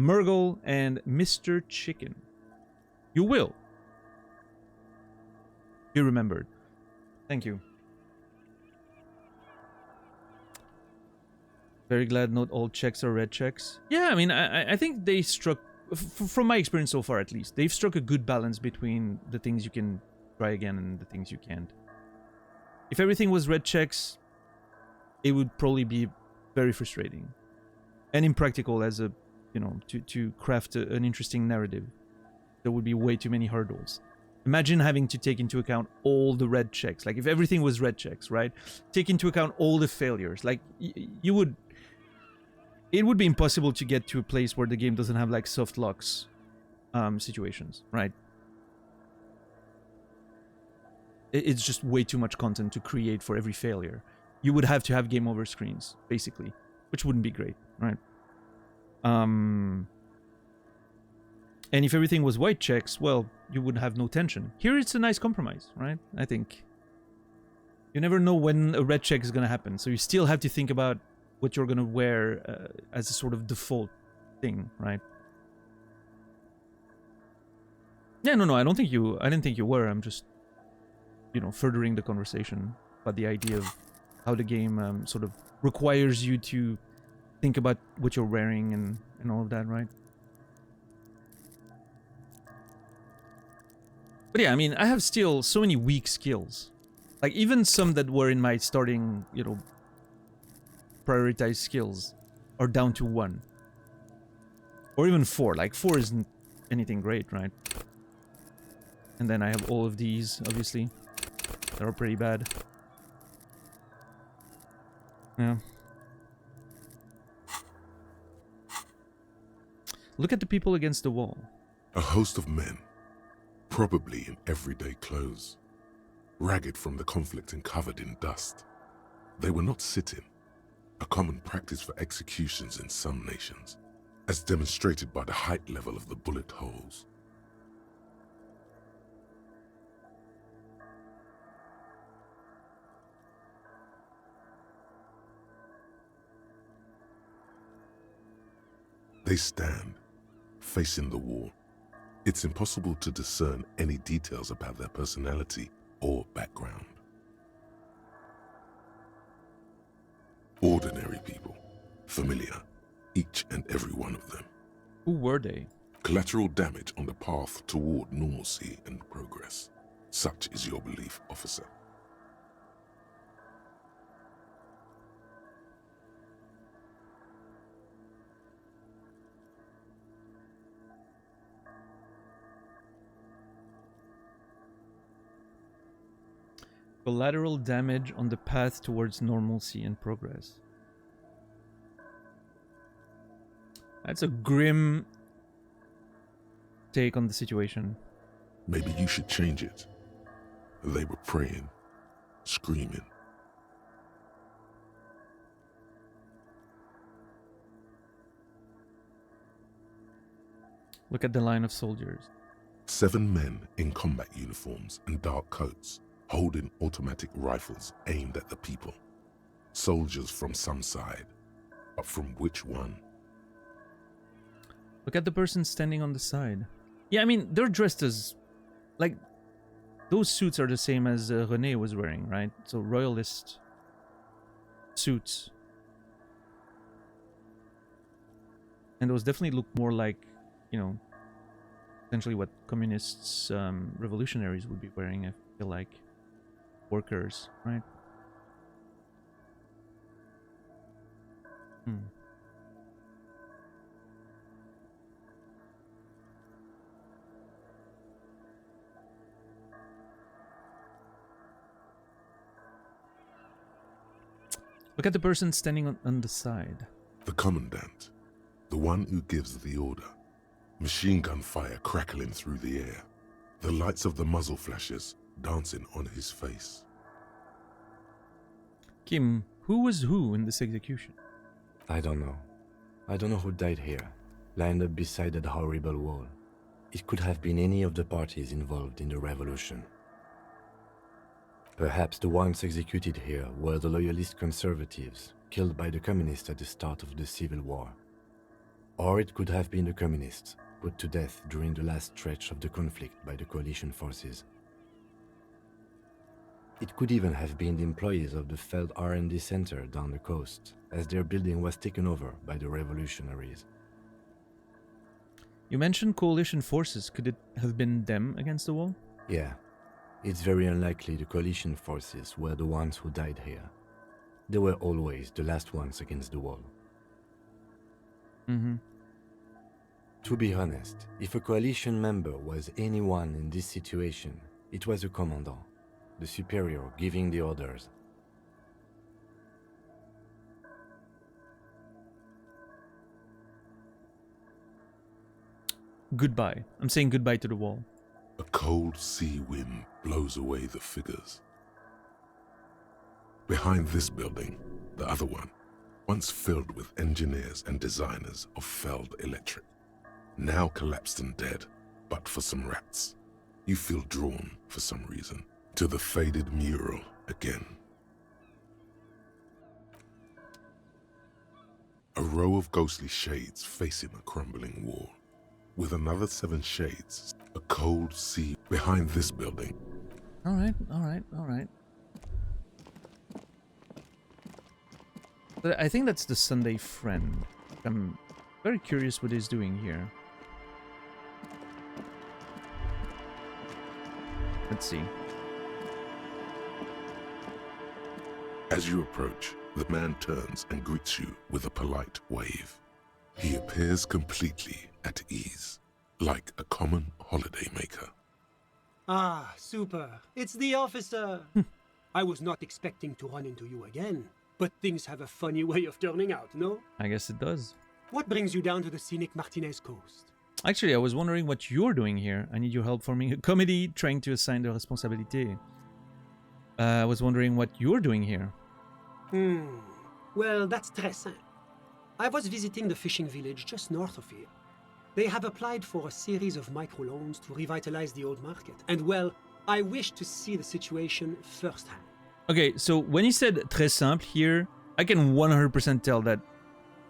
Murgle and Mr. Chicken. You will. You remembered. Thank you. Very glad not all checks are red checks. Yeah, I mean, I think they struck, from my experience so far at least, they've struck a good balance between the things you can try again and the things you can't. If everything was red checks, it would probably be very frustrating. And impractical as a, to craft an interesting narrative. There would be way too many hurdles. Imagine having to take into account all the red checks. Like, if everything was red checks, right? Take into account all the failures. Like, you would... It would be impossible to get to a place where the game doesn't have, like, soft locks situations, right? It's just way too much content to create for every failure. You would have to have game over screens, basically. Which wouldn't be great, right? And if everything was white checks, well, you would have no tension. Here it's a nice compromise, right? I think. You never know when a red check is going to happen, so you still have to think about what you're going to wear as a sort of default thing, right? Yeah, no, I didn't think you were. I'm just, furthering the conversation about the idea of how the game sort of requires you to think about what you're wearing and all of that, right? But yeah, I mean, I have still so many weak skills. Like, even some that were in my starting, prioritized skills are down to 1. Or even 4. Like, 4 isn't anything great, right? And then I have all of these, obviously. That are pretty bad. Yeah. Look at the people against the wall. A host of men, probably in everyday clothes, ragged from the conflict and covered in dust. They were not sitting, a common practice for executions in some nations, as demonstrated by the height level of the bullet holes. They stand, facing the wall. It's impossible to discern any details about their personality or background. Ordinary people, familiar, each and every one of them. Who were they? Collateral damage on the path toward normalcy and progress. Such is your belief, officer. Collateral damage on the path towards normalcy and progress. That's a grim take on the situation. Maybe you should change it. They were praying, screaming. Look at the line of soldiers. 7 men in combat uniforms and dark coats, holding automatic rifles aimed at the people. Soldiers from some side, but from which one? Look at the person standing on the side. Yeah, I mean, they're dressed as... Like, those suits are the same as René was wearing, right? So, royalist suits. And those definitely look more like, you know, essentially what communists, revolutionaries would be wearing, I feel like. Workers, right? Look at the person standing on the side. The commandant, the one who gives the order. Machine gun fire crackling through the air. The lights of the muzzle flashes dancing on his face. Kim, who was who in this execution? I don't know. I don't know who died here, lined up beside that horrible wall. It could have been any of the parties involved in the revolution. Perhaps the ones executed here were the loyalist conservatives, killed by the communists at the start of the Civil War. Or it could have been the communists, put to death during the last stretch of the conflict by the coalition forces. It could even have been the employees of the failed R&D center down the coast, as their building was taken over by the revolutionaries. You mentioned coalition forces. Could it have been them against the wall? Yeah, it's very unlikely the coalition forces were the ones who died here. They were always the last ones against the wall. Mm-hmm. To be honest, if a coalition member was anyone in this situation, it was a commandant, the superior giving the orders. Goodbye. I'm saying goodbye to the wall. A cold sea wind blows away the figures. Behind this building, the other one, once filled with engineers and designers of Feld Electric, now collapsed and dead, but for some rats. You feel drawn, for some reason, to the faded mural again. A row of ghostly shades facing a crumbling wall. With another 7 shades, a cold sea behind this building. Alright. But I think that's the Sunday friend. I'm very curious what he's doing here. Let's see. As you approach, the man turns and greets you with a polite wave. He appears completely at ease, like a common holidaymaker. Ah, super. It's the officer. I was not expecting to run into you again, but things have a funny way of turning out, no? I guess it does. What brings you down to the scenic Martinez coast? Actually, I was wondering what you're doing here. I need your help forming a committee, trying to assign the responsabilité. I was wondering what you're doing here. Well, that's très simple. I was visiting the fishing village just north of here. They have applied for a series of microloans to revitalize the old market. And well, I wish to see the situation firsthand. Okay, so when you said très simple here, I can 100% tell that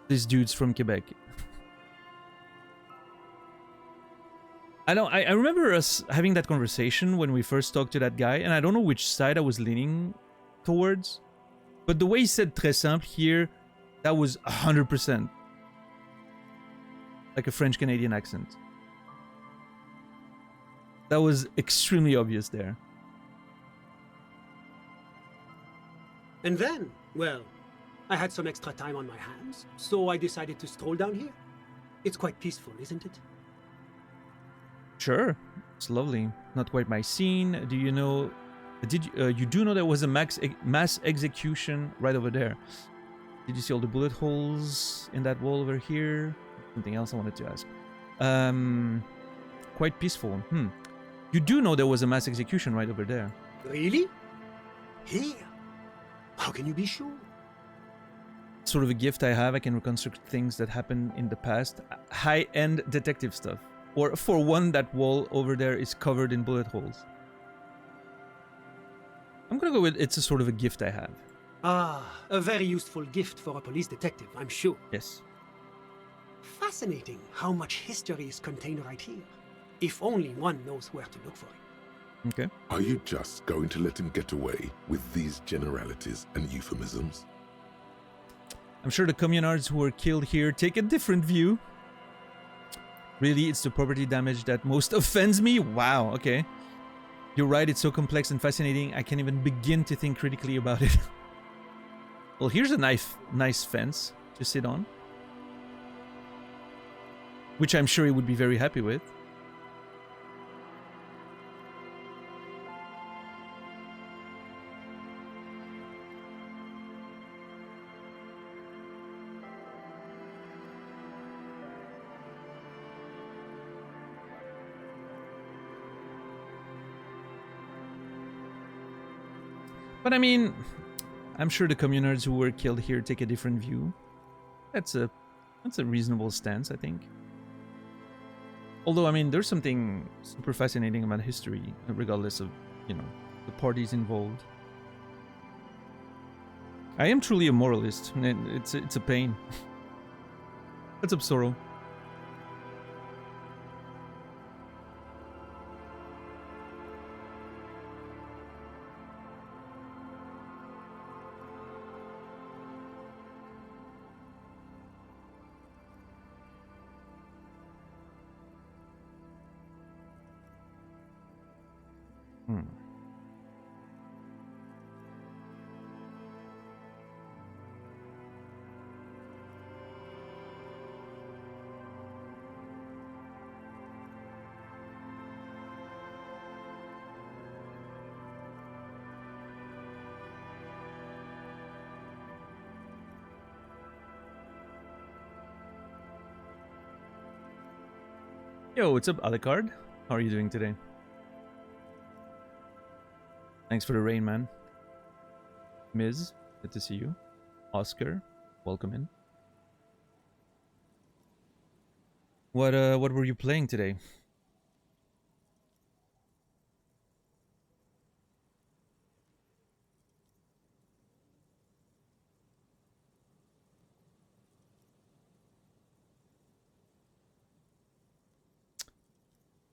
this dude's from Quebec. I remember us having that conversation when we first talked to that guy, and I don't know which side I was leaning towards. But the way he said très simple here, That was 100% like a French Canadian accent. That was extremely obvious there. And then, well, I had some extra time on my hands, so I decided to stroll down here. It's quite peaceful, isn't it? Sure, it's lovely. Not quite my scene. Do you know? You do know there was a mass execution right over there? Did you see all the bullet holes in that wall over here? Something else I wanted to ask. Quite peaceful. You do know there was a mass execution right over there? Really? Here? How can you be sure? Sort of a gift I have. I can reconstruct things that happened in the past. High-end detective stuff. Or for one, that wall over there is covered in bullet holes. I'm gonna go with it's a sort of a gift I have. Ah, a very useful gift for a police detective, I'm sure. Yes. Fascinating how much history is contained right here. If only one knows where to look for it. Okay. Are you just going to let him get away with these generalities and euphemisms? I'm sure the communards who were killed here take a different view. Really, it's the property damage that most offends me? Wow, okay. You're right, it's so complex and fascinating, I can't even begin to think critically about it. Well, here's a nice fence to sit on. Which I'm sure he would be very happy with. But I mean, I'm sure the communards who were killed here take a different view. That's a reasonable stance, I think. Although, I mean, there's something super fascinating about history, regardless of, you know, the parties involved. I am truly a moralist. It's a pain. What's up, Sorrow? Yo, what's up, Alucard? How are you doing today? Thanks for the rain, man. Miz, good to see you. Oscar, welcome in. What were you playing today?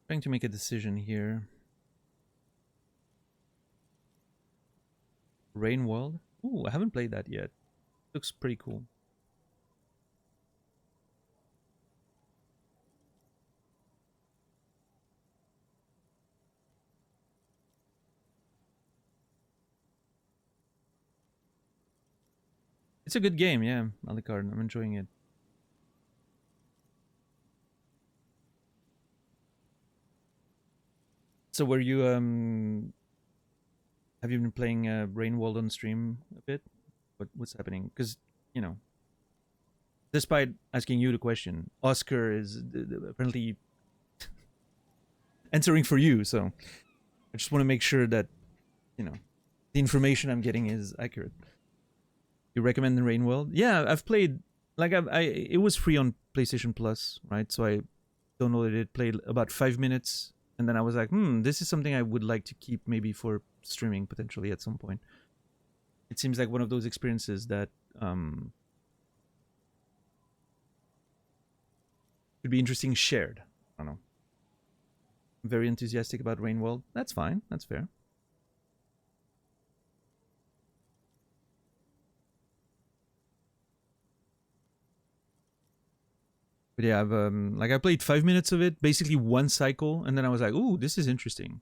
Trying to make a decision here. Rain World? Ooh, I haven't played that yet. Looks pretty cool. It's a good game, yeah, Alucard. I'm enjoying it. So were you have you been playing Rain World on stream a bit? What's happening? Because, you know, despite asking you the question, Oscar is apparently answering for you, so I just want to make sure that, you know, the information I'm getting is accurate. You recommend the Rain World? Yeah, I've played, like, it was free on PlayStation Plus, right? So I downloaded it, played about 5 minutes, and then I was like, this is something I would like to keep maybe for streaming potentially at some point. It seems like one of those experiences that could be interesting shared. I don't know. I'm very enthusiastic about Rain World. That's fine. That's fair. But yeah, I played 5 minutes of it, basically one cycle, and then I was like, "Ooh, this is interesting."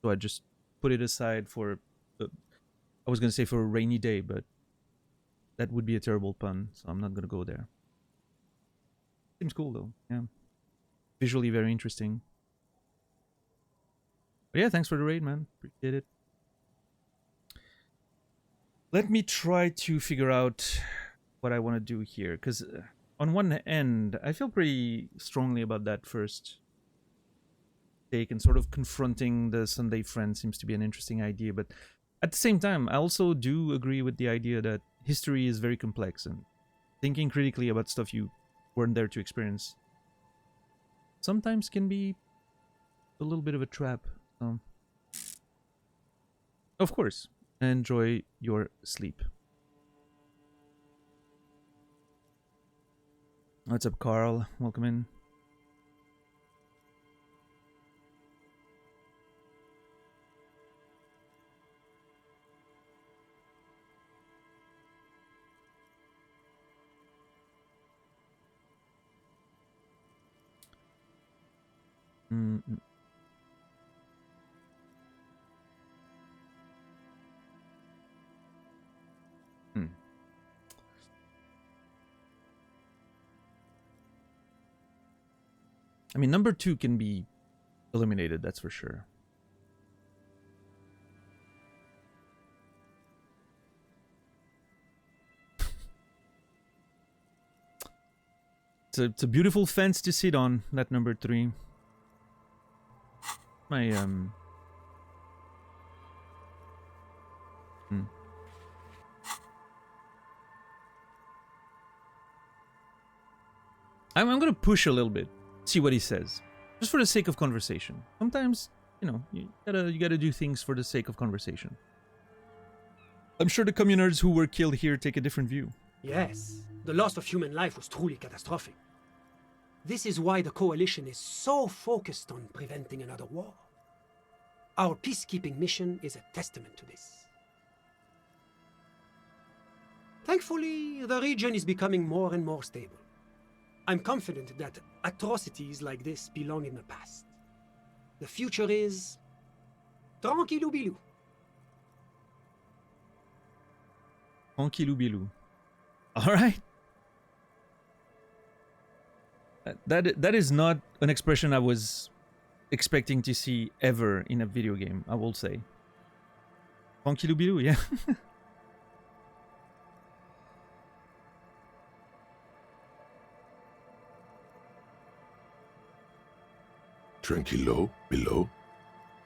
So I just put it aside for, I was gonna say for a rainy day, but that would be a terrible pun, so I'm not gonna go there. Seems cool though, yeah. Visually very interesting. But yeah, thanks for the raid, man. Appreciate it. Let me try to figure out what I want to do here, because on one end, I feel pretty strongly about that first take, and sort of confronting the Sunday friend seems to be an interesting idea, but at the same time, I also do agree with the idea that history is very complex, and thinking critically about stuff you weren't there to experience sometimes can be a little bit of a trap. So, of course, enjoy your sleep. What's up, Carl? Welcome in. Mm-mm. Hmm. I mean, number 2 can be eliminated, that's for sure. It's a beautiful fence to sit on, that number 3. My I'm gonna push a little bit, see what he says, just for the sake of conversation. Sometimes, you know, you gotta do things for the sake of conversation. I'm sure the communards who were killed here take a different view. Yes, the loss of human life was truly catastrophic. This is why the Coalition is so focused on preventing another war. Our peacekeeping mission is a testament to this. Thankfully, the region is becoming more and more stable. I'm confident that atrocities like this belong in the past. The future is tranquillou bilou. Tranquillou bilou. All right. That is not an expression I was expecting to see ever in a video game, I will say. Tranquillou bilou, yeah. Tranquilo, below.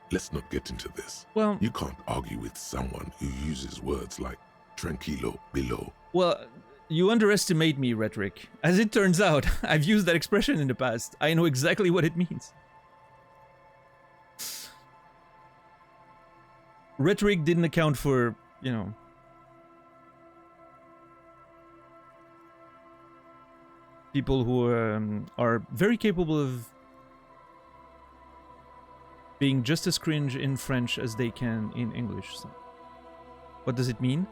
Let's not get into this. Well, You can't argue with someone who uses words like tranquilo, below. well, you underestimate me, Rhetoric. As it turns out, I've used that expression in the past. I know exactly what it means. Rhetoric didn't account for, you know, people who are very capable of being just as cringe in French as they can in English. So, what does it mean?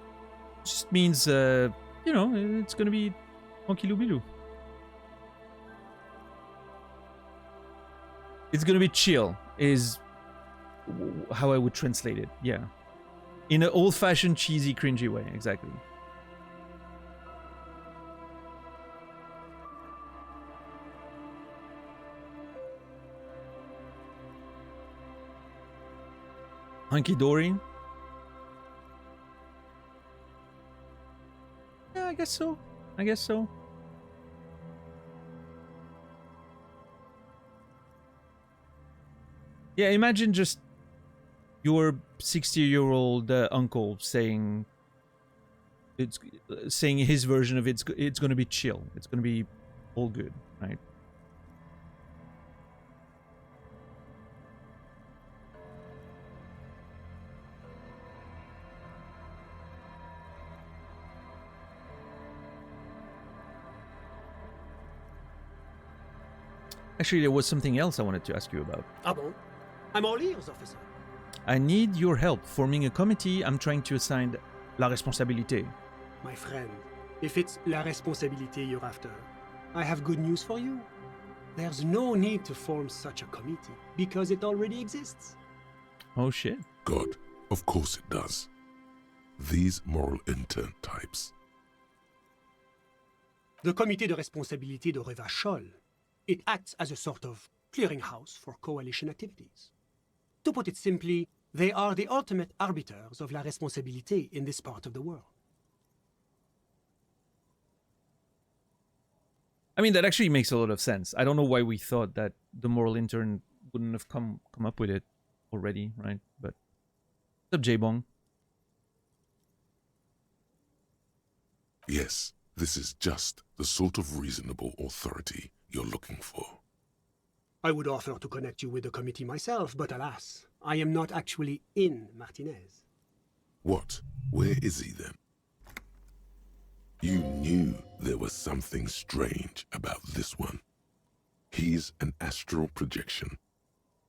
It just means, you know, it's gonna be tranquillou bilou. It's gonna be chill, is how I would translate it, yeah. In an old-fashioned, cheesy, cringy way, exactly. Hunky-dory? Yeah, I guess so. I guess so. Yeah, imagine just your 60-year-old uncle saying saying his version of it's going to be chill. It's going to be all good, right? Actually, there was something else I wanted to ask you about. Ah bon? I'm all ears, officer. I need your help forming a committee. I'm trying to assign la responsabilité. My friend, if it's la responsabilité you're after, I have good news for you. There's no need to form such a committee, because it already exists. Oh shit. God, of course it does. These moral intern types. The Comité de Responsabilité de Revachol. It acts as a sort of clearinghouse for coalition activities. To put it simply, they are the ultimate arbiters of la responsabilité in this part of the world. I mean, that actually makes a lot of sense. I don't know why we thought that the moral intern wouldn't have come up with it already, right? But what's up, J-Bong? Yes, this is just the sort of reasonable authority you're looking for. I would offer to connect you with the committee myself, but alas, I am not actually in Martinez. What? Where is he then? You knew there was something strange about this one. He's an astral projection,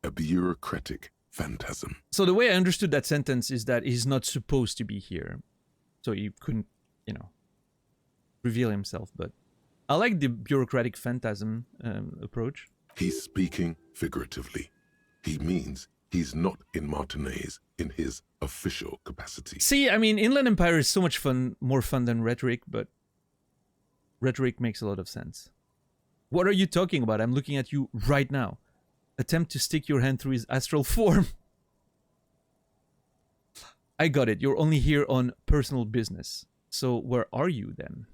a bureaucratic phantasm. So the way I understood that sentence is that he's not supposed to be here. So he couldn't, reveal himself. But I like the bureaucratic phantasm approach. He's speaking figuratively. He means he's not in Martinez in his official capacity. See, I mean, Inland Empire is so much more fun than rhetoric, but rhetoric makes a lot of sense. What are you talking about? I'm looking at you right now. Attempt to stick your hand through his astral form. I got it. You're only here on personal business. So where are you then?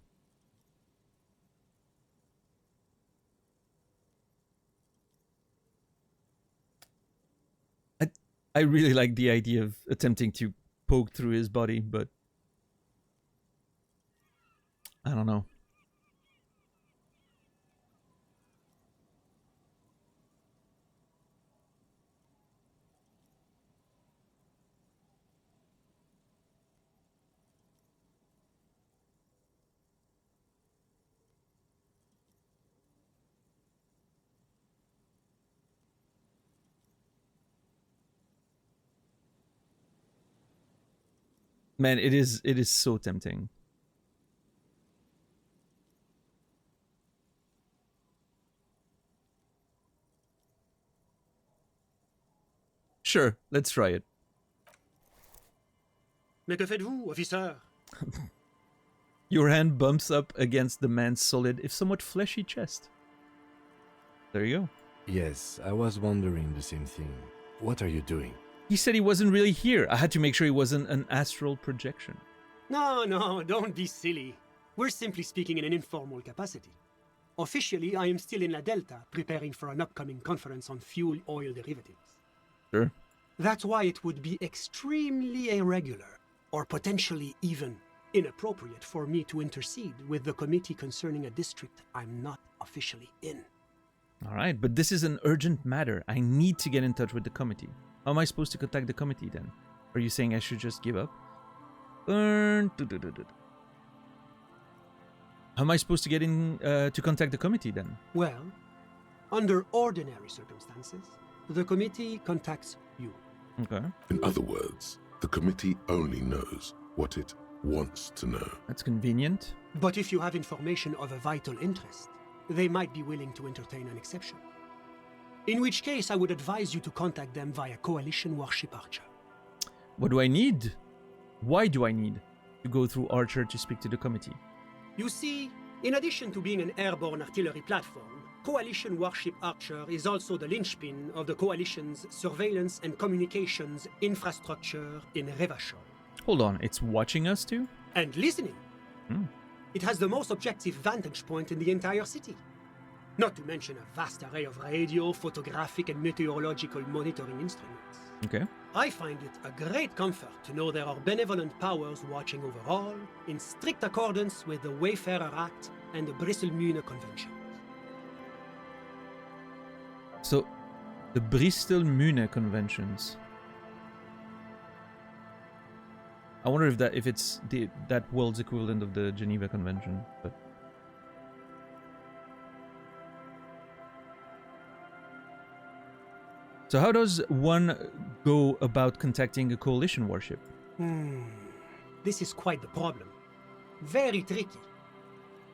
I really like the idea of attempting to poke through his body, but I don't know. Man, it is so tempting. Sure, let's try it. Mais que faites-vous, officer? Your hand bumps up against the man's solid, if somewhat fleshy chest. There you go. Yes, I was wondering the same thing. What are you doing? He said he wasn't really here. I had to make sure he wasn't an astral projection. No, don't be silly. We're simply speaking in an informal capacity. Officially, I am still in La Delta, preparing for an upcoming conference on fuel oil derivatives. Sure. That's why it would be extremely irregular, or potentially even inappropriate for me to intercede with the committee concerning a district I'm not officially in. All right, but this is an urgent matter. I need to get in touch with the committee. How am I supposed to contact the committee then? Are you saying I should just give up? How am I supposed to get in to contact the committee then? Well, under ordinary circumstances, the committee contacts you. Okay, In other words, the committee only knows what it wants to know. that's convenient. But if you have information of a vital interest, they might be willing to entertain an exception. In which case, I would advise you to contact them via Coalition Warship Archer. What do I need? Why do I need to go through Archer to speak to the committee? You see, in addition to being an airborne artillery platform, Coalition Warship Archer is also the linchpin of the Coalition's surveillance and communications infrastructure in Revachol. Hold on, it's watching us too? And listening. Hmm. It has the most objective vantage point in the entire city. Not to mention a vast array of radio, photographic, and meteorological monitoring instruments. Okay. I find it a great comfort to know there are benevolent powers watching over all, in strict accordance with the Wayfarer Act and the Bristol-Mune Convention. So, the Bristol-Mune Conventions. I wonder if it's that world's equivalent of the Geneva Convention, but so how does one go about contacting a coalition warship? This is quite the problem. Very tricky.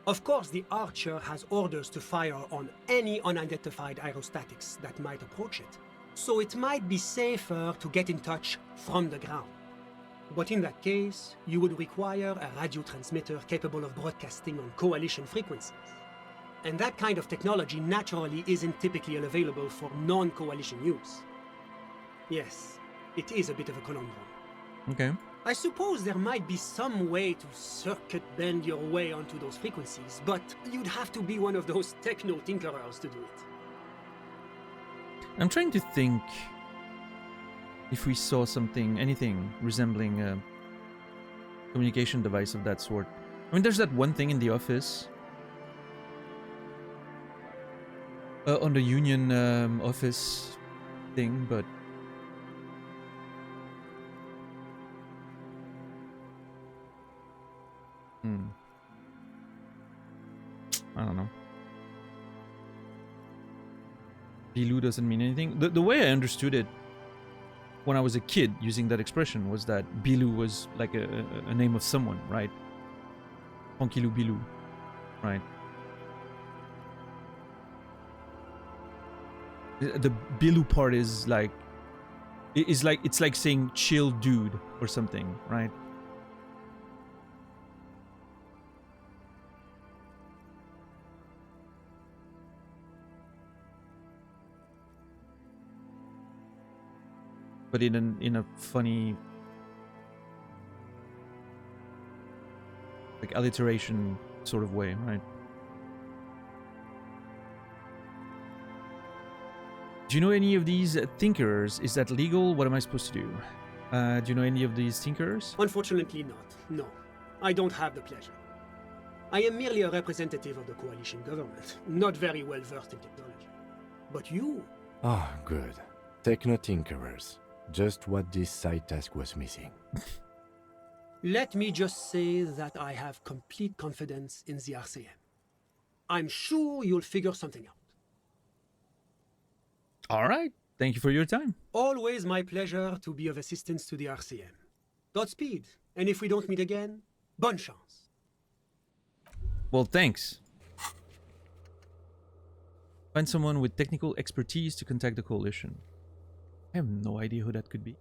Of course, the Archer has orders to fire on any unidentified aerostatics that might approach it, so it might be safer to get in touch from the ground. But in that case, you would require a radio transmitter capable of broadcasting on coalition frequencies. And that kind of technology naturally isn't typically available for non-coalition use. Yes, it is a bit of a conundrum. Okay. I suppose there might be some way to circuit bend your way onto those frequencies, but you'd have to be one of those techno tinkerers to do it. I'm trying to think if we saw anything resembling a communication device of that sort. I mean, there's that one thing in the office. On the union office thing, but I don't know. Bilou doesn't mean anything. The way I understood it when I was a kid using that expression was that Bilou was like a name of someone, right? Tranquillou Bilou, right? The Bilou part is like it's like saying chill dude or something, right? But in a funny, like, alliteration sort of way, right? Do you know any of these thinkers? Is that legal? What am I supposed to do? Do you know any of these thinkers? Unfortunately not, no. I don't have the pleasure. I am merely a representative of the coalition government, not very well versed in technology. But you? Ah, good. Techno-tinkerers. Just what this side task was missing. Let me just say that I have complete confidence in the RCM. I'm sure you'll figure something out. All right. Thank you for your time. Always my pleasure to be of assistance to the RCM. Godspeed, and if we don't meet again, bonne chance. Well, thanks. Find someone with technical expertise to contact the coalition. I have no idea who that could be.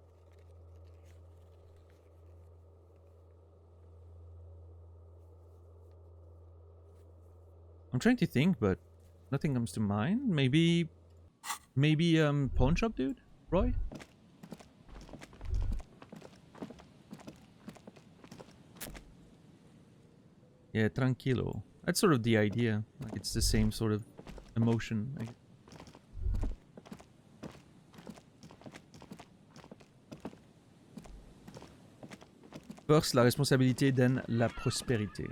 I'm trying to think, but nothing comes to mind. Maybe pawn shop dude? Roy? Yeah, tranquilo. That's sort of the idea. Like, it's the same sort of emotion, I guess. First la responsabilité, then la prospérité.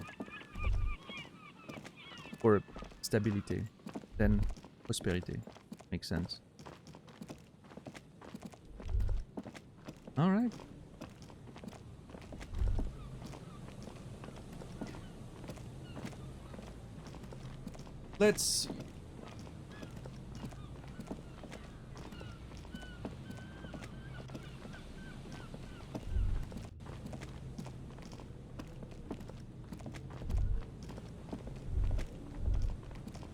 Or stabilité, then prosperity. Makes sense. Alright. Let's see.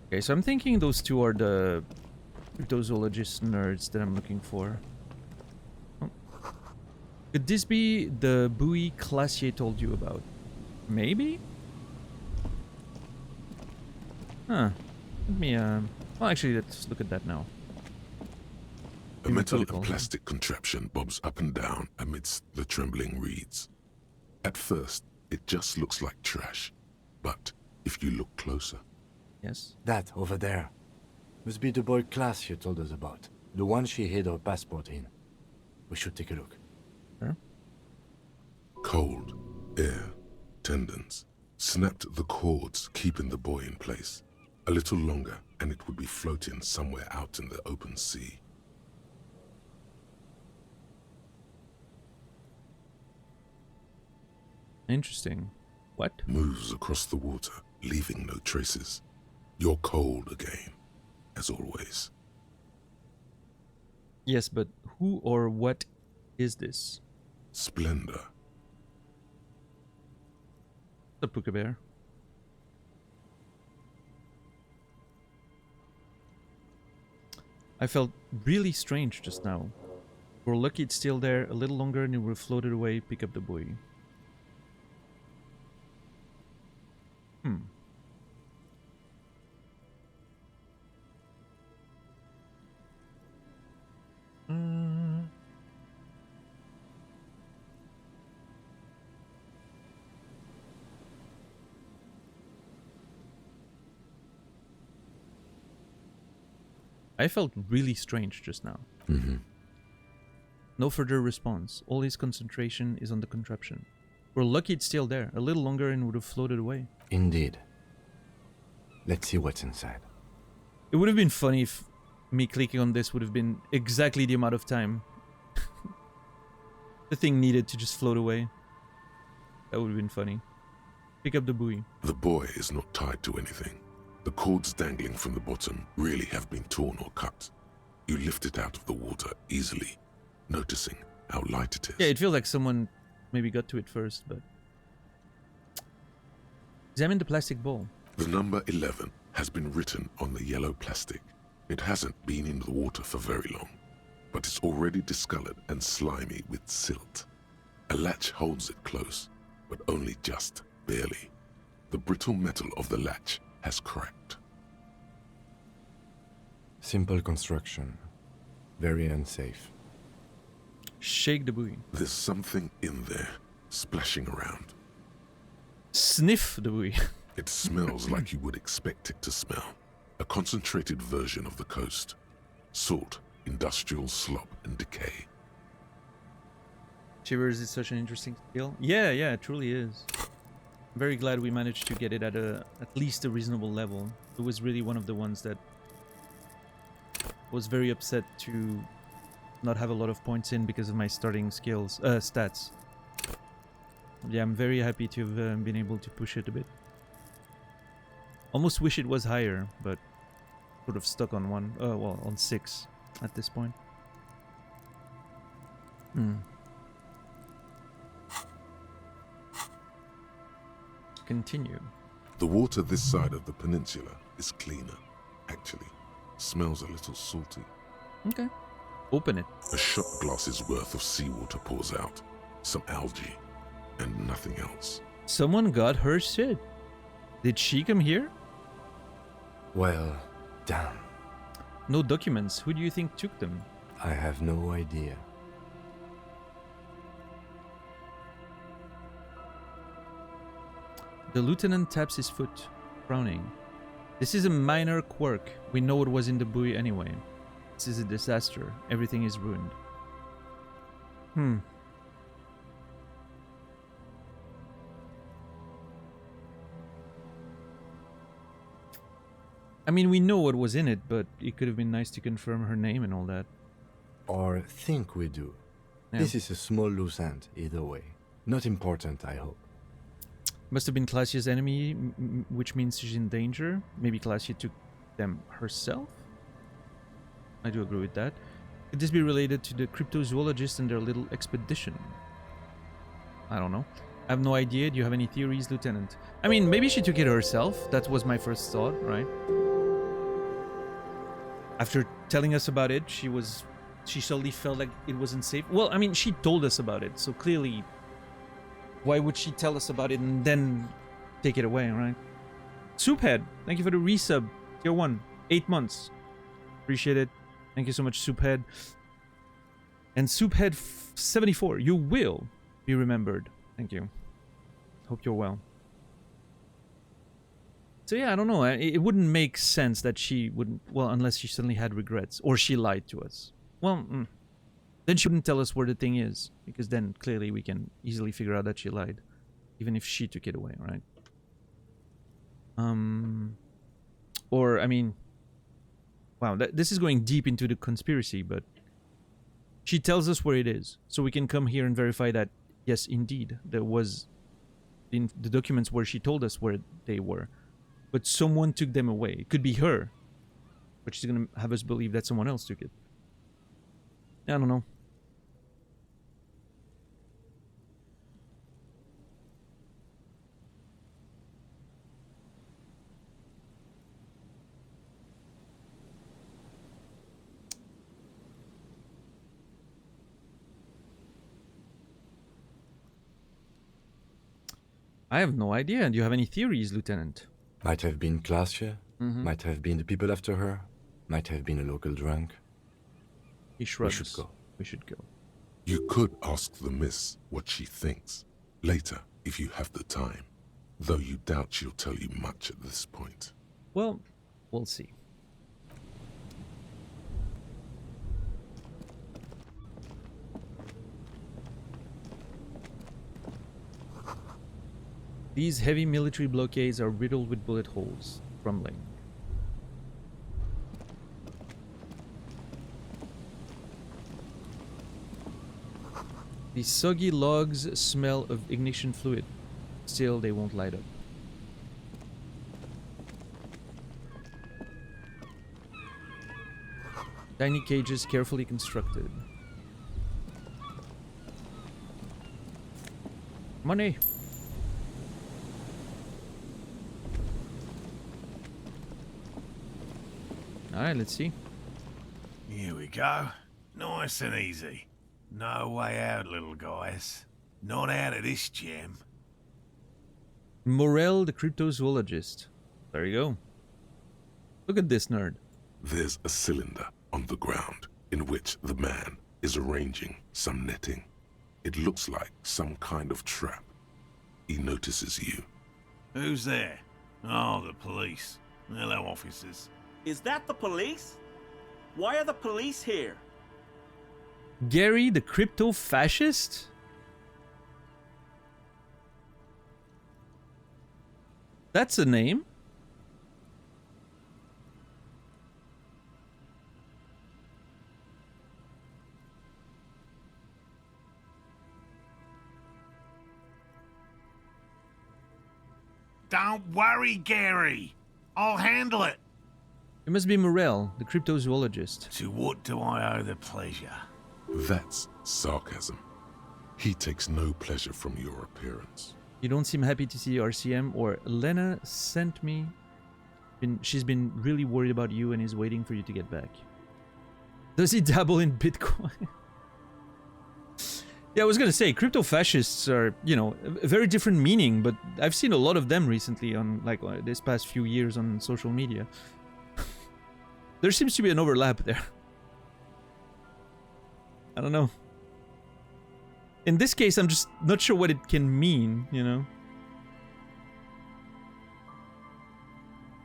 Okay, so I'm thinking those two are the cryptozoologist nerds that I'm looking for. Oh. Could this be the buoy Classier told you about? Maybe? Huh. Let me, well, actually, let's look at that now. A metal Critical. and plastic contraption bobs up and down amidst the trembling reeds. At first, it just looks like trash. But if you look closer, Yes. That, over there, must be the boy class you told us about. The one she hid her passport in. We should take a look. Sure. cold, air, tendons, snapped the cords keeping the boy in place. A little longer, and it would be floating somewhere out in the open sea. Interesting. What? Moves across the water, leaving no traces. You're cold again, as always. Yes, but who or what is this? Splendor. The Puka Bear. I felt really strange just now. We're lucky it's still there. A little longer and it would have floated away. Pick up the buoy. I felt really strange just now. No further response. All his concentration is on the contraption. We're lucky it's still there. A little longer and would have floated away. Indeed. Let's see what's inside. It would have been funny if me clicking on this would have been exactly the amount of time the thing needed to just float away. That would have been funny. Pick up the buoy. The buoy is not tied to anything. The cords dangling from the bottom really have been torn or cut. You lift it out of the water easily, noticing how light it is. Yeah, it feels like someone maybe got to it first, but... Examine the plastic bowl. The number 11 has been written on the yellow plastic. It hasn't been in the water for very long, but it's already discolored and slimy with silt. A latch holds it close, but only just barely. The brittle metal of the latch has cracked. Simple construction. Very unsafe. Shake the buoy. There's something in there, splashing around. Sniff the buoy. It smells like you would expect it to smell. A concentrated version of the coast. Salt, industrial slop, and decay. Shivers is such an interesting skill. Yeah, it truly is. I'm very glad we managed to get it at least a reasonable level. It was really one of the ones that was very upset to not have a lot of points in because of my starting skills, stats. Yeah, I'm very happy to have been able to push it a bit. Almost wish it was higher, but sort of stuck on on 6 at this point. Continue. The water this side of the peninsula is cleaner, actually. Smells a little salty. Okay. Open it. A shot glass's worth of seawater pours out. Some algae, and nothing else. Someone got her shit. Did she come here? Well, damn. No documents. Who do you think took them? I have no idea. The lieutenant taps his foot, frowning. This is a minor quirk. We know what was in the buoy anyway. This is a disaster. Everything is ruined. I mean, we know what was in it, but it could have been nice to confirm her name and all that. Or think we do. Yeah. This is a small loose end, either way. Not important, I hope. Must have been Classia's enemy, which means she's in danger. Maybe Classia took them herself? I do agree with that. Could this be related to the cryptozoologists and their little expedition? I don't know. I have no idea. Do you have any theories, Lieutenant? I mean, maybe she took it herself. That was my first thought, right? After telling us about it, she suddenly felt like it wasn't safe. Well, I mean, she told us about it, so clearly... Why would she tell us about it and then take it away, right? Souphead, thank you for the resub. Tier 1, 8 months. Appreciate it. Thank you so much, Souphead. And Souphead74, you will be remembered. Thank you. Hope you're well. So yeah, I don't know. It wouldn't make sense that she wouldn't... Well, unless she suddenly had regrets. Or she lied to us. Well, then she wouldn't tell us where the thing is, because then clearly we can easily figure out that she lied, even if she took it away, right? Or, I mean, wow, this is going deep into the conspiracy, but she tells us where it is, so we can come here and verify that, yes, indeed, there was in the documents where she told us where they were, but someone took them away. It could be her, but she's gonna have us believe that someone else took it. I don't know. I have no idea. Do you have any theories, Lieutenant? Might have been Glacier, might have been the people after her, might have been a local drunk. He shrugs. should go. We should go. You could ask the miss what she thinks. Later, if you have the time. Though you doubt she'll tell you much at this point. Well, we'll see. These heavy military blockades are riddled with bullet holes, crumbling. These soggy logs smell of ignition fluid. Still, they won't light up. Tiny cages carefully constructed. Money! Alright, let's see. Here we go. Nice and easy. No way out, little guys. Not out of this jam. Morel, the cryptozoologist. There you go. Look at this nerd. There's a cylinder on the ground in which the man is arranging some netting. It looks like some kind of trap. He notices you. Who's there? Oh, the police. Hello, officers. Is that the police? Why are the police here? Gary, the crypto-fascist? That's a name. Don't worry, Gary. I'll handle it. It must be Morel, the cryptozoologist. To what do I owe the pleasure? That's sarcasm. He takes no pleasure from your appearance. You don't seem happy to see RCM, or Lena sent me. She's been really worried about you and is waiting for you to get back. Does he dabble in Bitcoin? Yeah, I was gonna say, crypto-fascists are, you know, a very different meaning, but I've seen a lot of them recently on, like, this past few years on social media. There seems to be an overlap there. I don't know. In this case, I'm just not sure what it can mean, you know?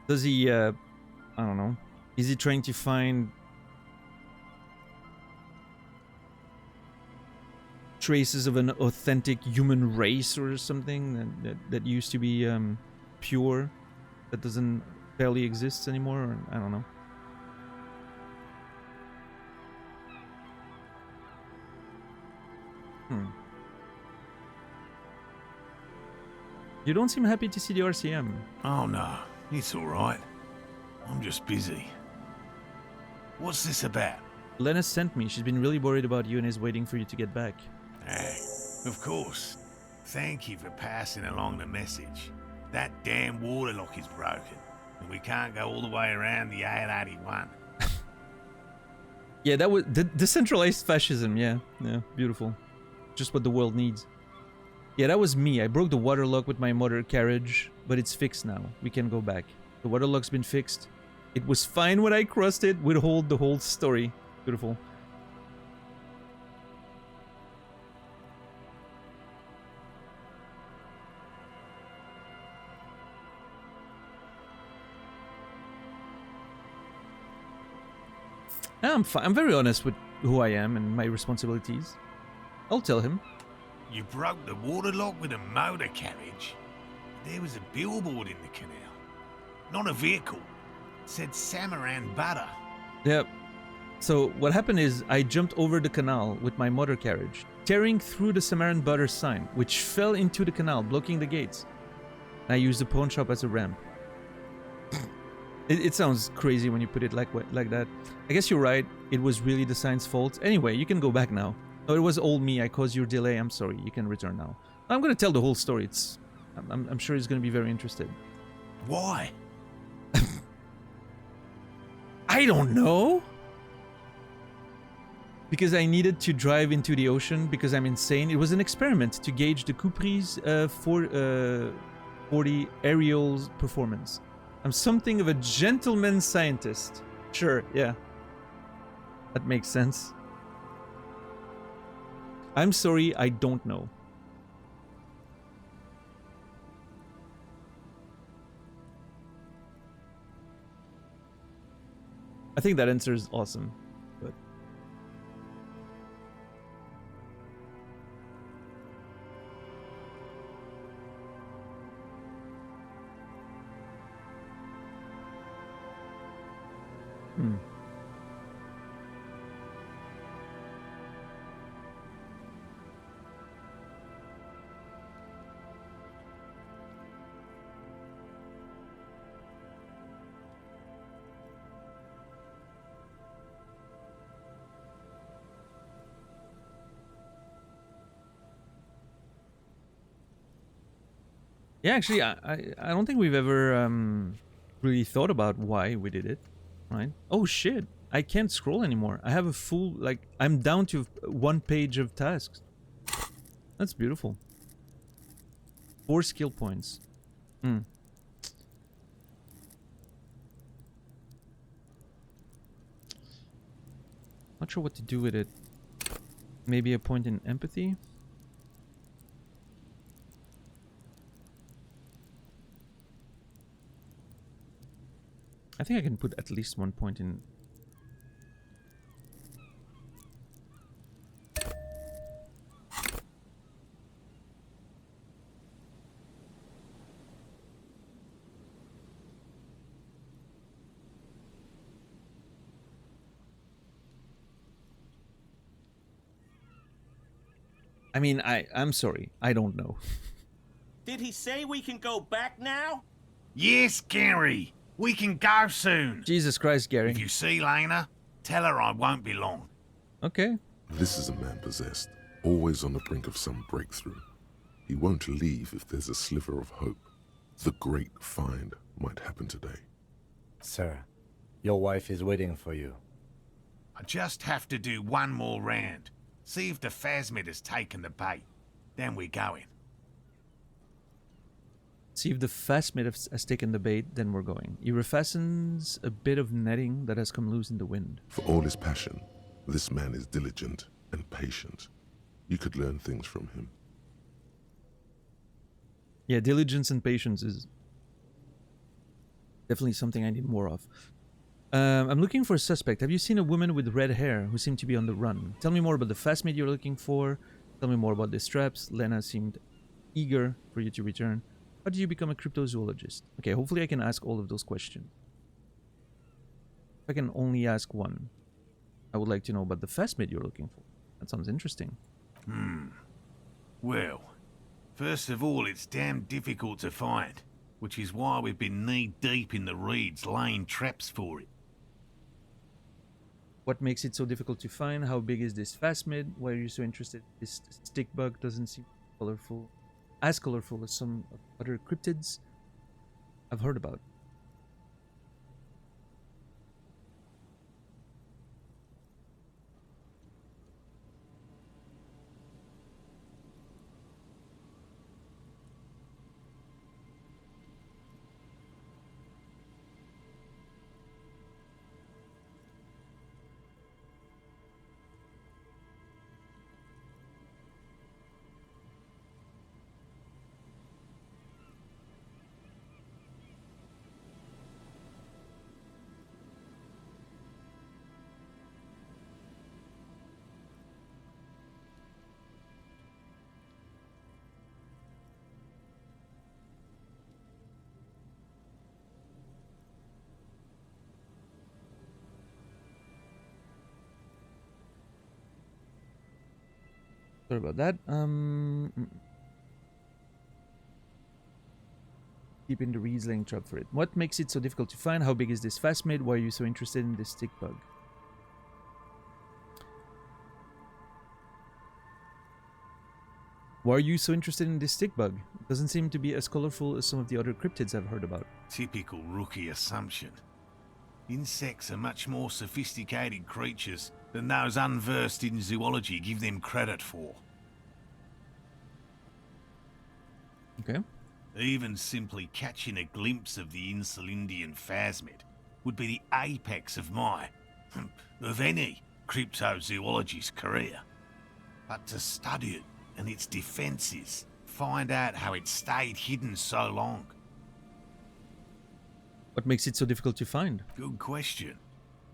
Does he, I don't know. Is he trying to find traces of an authentic human race or something that used to be pure, that doesn't barely exist anymore? Or, I don't know. You don't seem happy to see the RCM. Oh, no. It's all right. I'm just busy. What's this about? Lena sent me. She's been really worried about you and is waiting for you to get back. Of course. Thank you for passing along the message. That damn water lock is broken, and we can't go all the way around the 881. Yeah, that was decentralized fascism. Yeah, beautiful. Just what the world needs. Yeah, that was me. I broke the water lock with my motor carriage, but it's fixed now. We can go back. The water lock's been fixed. It was fine when I crossed it. Withhold the whole story. Beautiful. I'm fine. I'm very honest with who I am and my responsibilities. I'll tell him. You broke the water lock with a motor carriage? There was a billboard in the canal. Not a vehicle. It said Samaran Butter. Yep. So what happened is I jumped over the canal with my motor carriage, tearing through the Samaran Butter sign, which fell into the canal, blocking the gates. I used the pawn shop as a ramp. It sounds crazy when you put it like that. I guess you're right. It was really the sign's fault. Anyway, you can go back now. Oh, it was all me. I caused your delay. I'm sorry. You can return now. I'm gonna tell the whole story. I'm sure he's gonna be very interested. Why? I don't know. because I needed to drive into the ocean because I'm insane. It was an experiment to gauge the Cupri's 40 aerial performance. I'm something of a gentleman scientist. Sure, yeah. That makes sense. I'm sorry, I don't know. I think that answer is awesome, but yeah, actually, I don't think we've ever really thought about why we did it, right? Oh shit, I can't scroll anymore. I have a full, like, I'm down to 1 page of tasks. That's beautiful. 4 skill points. Not sure what to do with it. Maybe a point in empathy? I think I can put at least 1 point in. I mean, I'm sorry. I don't know. Did he say we can go back now? Yes, Gary. We can go soon. Jesus Christ, Gary. If you see Lena, tell her I won't be long. Okay. This is a man possessed, always on the brink of some breakthrough. He won't leave if there's a sliver of hope. The great find might happen today. Sir, your wife is waiting for you. I just have to do one more round. See if the phasmid has taken the bait. Then we're going. See if the phasmid has taken the bait, then we're going. He refastens a bit of netting that has come loose in the wind. For all his passion, this man is diligent and patient. You could learn things from him. Yeah, diligence and patience is definitely something I need more of. I'm looking for a suspect. Have you seen a woman with red hair who seemed to be on the run? Tell me more about the phasmid you're looking for. Tell me more about the straps. Lena seemed eager for you to return. How did you become a cryptozoologist? Okay, hopefully I can ask all of those questions. If I can only ask one, I would like to know about the phasmid you're looking for. That sounds interesting. Well, first of all, it's damn difficult to find, which is why we've been knee-deep in the reeds laying traps for it. What makes it so difficult to find? How big is this phasmid? Why are you so interested? This stick bug doesn't seem colorful. As colorful as some other cryptids I've heard about. Sorry about that. Keeping the reeds laying trap for it. What makes it so difficult to find? How big is this phasmid? Why are you so interested in this stick bug? Why are you so interested in this stick bug? It doesn't seem to be as colorful as some of the other cryptids I've heard about. Typical rookie assumption. Insects are much more sophisticated creatures than than those unversed in zoology give them credit for. Okay. Even simply catching a glimpse of the Insulindian phasmid would be the apex of my, of any, cryptozoologist's career. But to study it and its defences, find out how it stayed hidden so long. What makes it so difficult to find? Good question.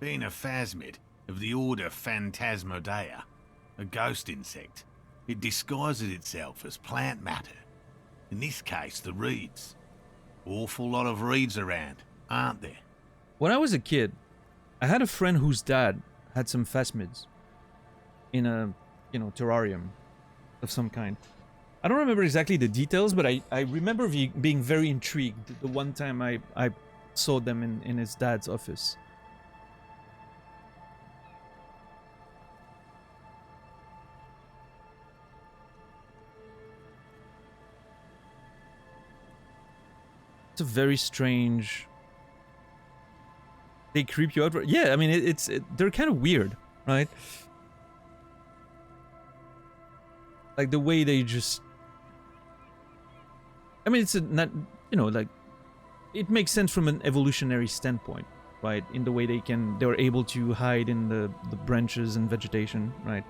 Being a phasmid of the order Phantasmodea, a ghost insect, it disguises itself as plant matter. In this case, the reeds. Awful lot of reeds around, aren't there? When I was a kid, I had a friend whose dad had some phasmids in a, terrarium of some kind. I don't remember exactly the details, but I remember being very intrigued the one time I saw them in his dad's office. It's a very strange. They creep you out. Yeah, I mean, they're kind of weird, right? Like the way they just. I mean, it's not, like, it makes sense from an evolutionary standpoint, right? In the way they're able to hide in the branches and vegetation, right?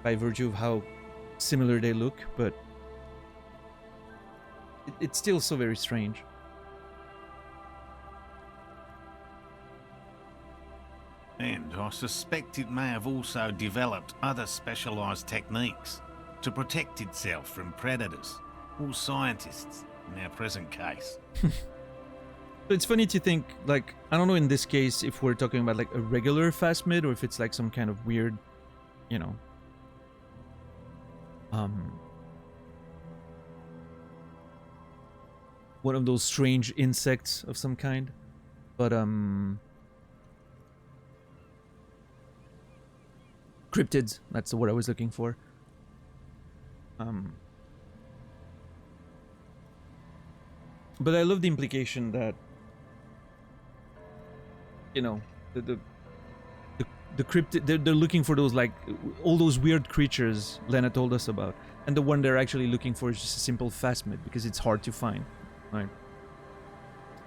By virtue of how similar they look, but it's still so very strange. And I suspect it may have also developed other specialised techniques to protect itself from predators or scientists in our present case. So it's funny to think, like, I don't know in this case if we're talking about like a regular phasmid or if it's like some kind of weird, one of those strange insects of some kind. But cryptids, that's the word I was looking for. But I love the implication that, the cryptid, they're looking for those, like, all those weird creatures Lena told us about, and the one they're actually looking for is just a simple phasmid because it's hard to find, right?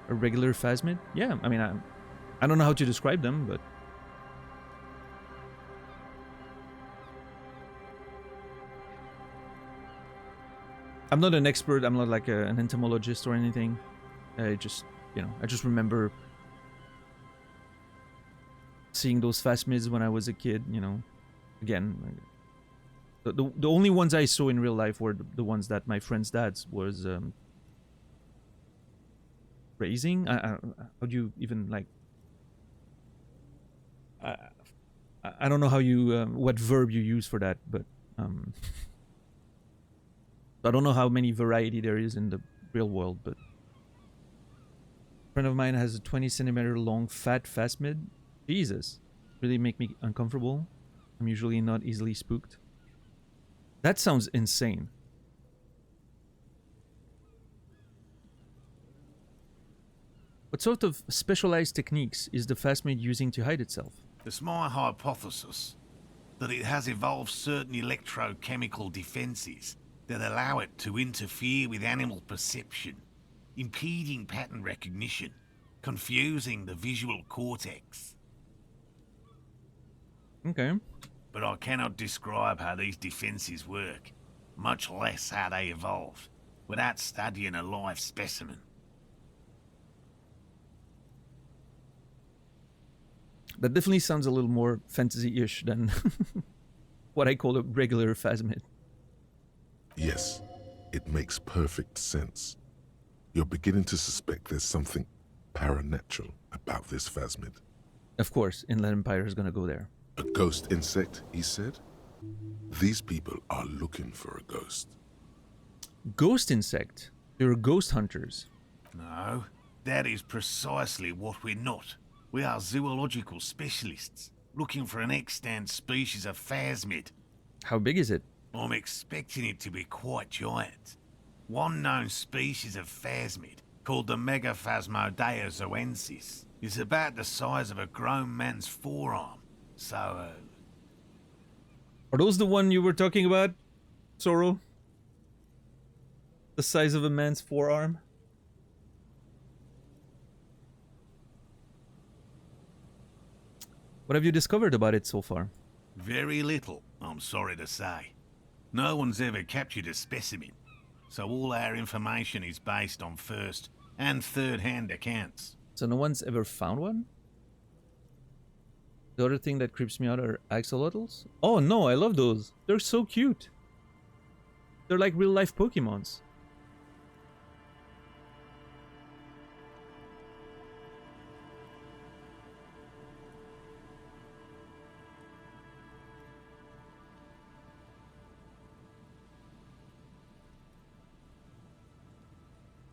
A regular phasmid? Yeah, I mean, I don't know how to describe them, but I'm not an expert. I'm not like an entomologist or anything. I just remember seeing those phasmids when I was a kid. Again, the only ones I saw in real life were the ones that my friend's dad's was raising. How do you even like? I don't know how you what verb you use for that, but. I don't know how many variety there is in the real world, but a friend of mine has a 20 centimeter long fat phasmid. Jesus, really make me uncomfortable. I'm usually not easily spooked. That sounds insane. What sort of specialized techniques is the phasmid using to hide itself? It's my hypothesis that it has evolved certain electrochemical defences that allow it to interfere with animal perception, impeding pattern recognition, confusing the visual cortex. Okay. But I cannot describe how these defences work, much less how they evolved, without studying a live specimen. That definitely sounds a little more fantasy-ish than what I call a regular phasmid. Yes, it makes perfect sense. You're beginning to suspect there's something paranatural about this phasmid. Of course, Inland Empire is gonna go there. A ghost insect, he said? These people are looking for a ghost. Ghost insect? You're ghost hunters. No, that is precisely what we're not. We are zoological specialists, looking for an extant species of phasmid. How big is it? I'm expecting it to be quite giant. One known species of phasmid, called the Megaphasmodea zoensis, is about the size of a grown man's forearm, So, Are those the one you were talking about, Sorrow? The size of a man's forearm? What have you discovered about it so far? very little, I'm sorry to say. No one's ever captured a specimen, so all our information is based on first and third-hand accounts. So no one's ever found one? The other thing that creeps me out are axolotls. Oh no, I love those. They're so cute. They're like real-life Pokemons.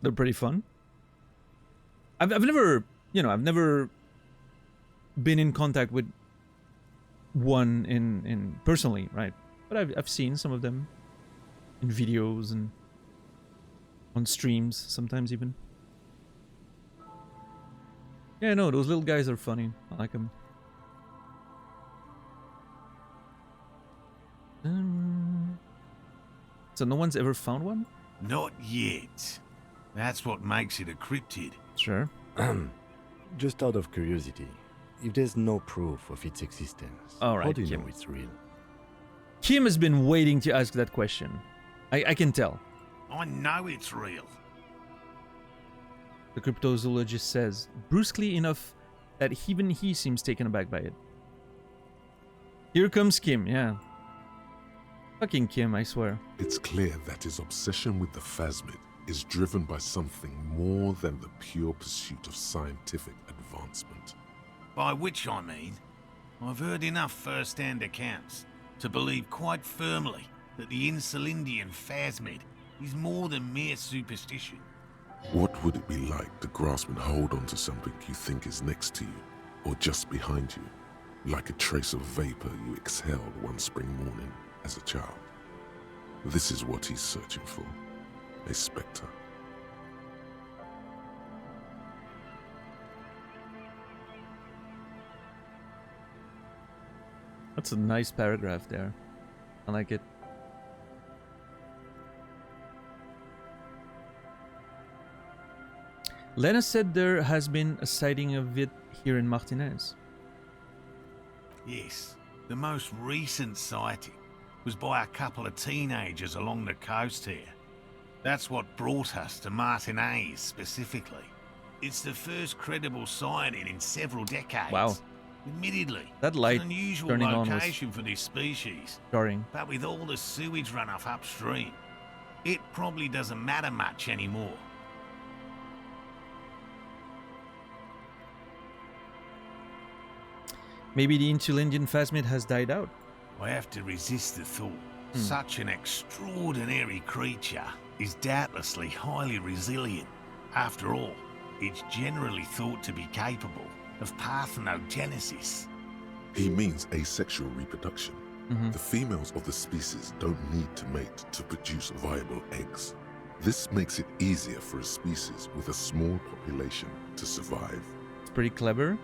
They're pretty fun. I've never, I've never been in contact with one in personally, right? But I've seen some of them in videos and on streams sometimes even. Yeah, no, those little guys are funny. I like them. So no one's ever found one? Not yet. That's what makes it a cryptid. Sure. Just out of curiosity, if there's no proof of its existence, All right, how do you Kim. know it's real? Kim has been waiting to ask that question. I can tell. I know it's real. The cryptozoologist says, brusquely enough that even he seems taken aback by it. Here comes Kim, yeah. Fucking Kim, I swear. It's clear that his obsession with the phasmid is driven by something more than the pure pursuit of scientific advancement. By which I mean, I've heard enough first-hand accounts to believe quite firmly that the Insulindian phasmid is more than mere superstition. What would it be like to grasp and hold onto something you think is next to you, or just behind you, like a trace of vapor you exhaled one spring morning as a child? This is what he's searching for, a spectre. That's a nice paragraph there. I like it. Lena said there has been a sighting of it here in Martinez. Yes, the most recent sighting was by a couple of teenagers along the coast here. That's what brought us to Martinez specifically. It's the first credible sighting in several decades. Wow. Admittedly, That light it's an unusual turning on was location for this species, jarring. but with all the sewage runoff upstream, it probably doesn't matter much anymore. Maybe the Insulindian phasmid has died out. I have to resist the thought. Such an extraordinary creature is doubtlessly highly resilient. After all, it's generally thought to be capable of parthenogenesis. He means asexual reproduction. The females of the species don't need to mate to produce viable eggs. This makes it easier for a species with a small population to survive. It's pretty clever.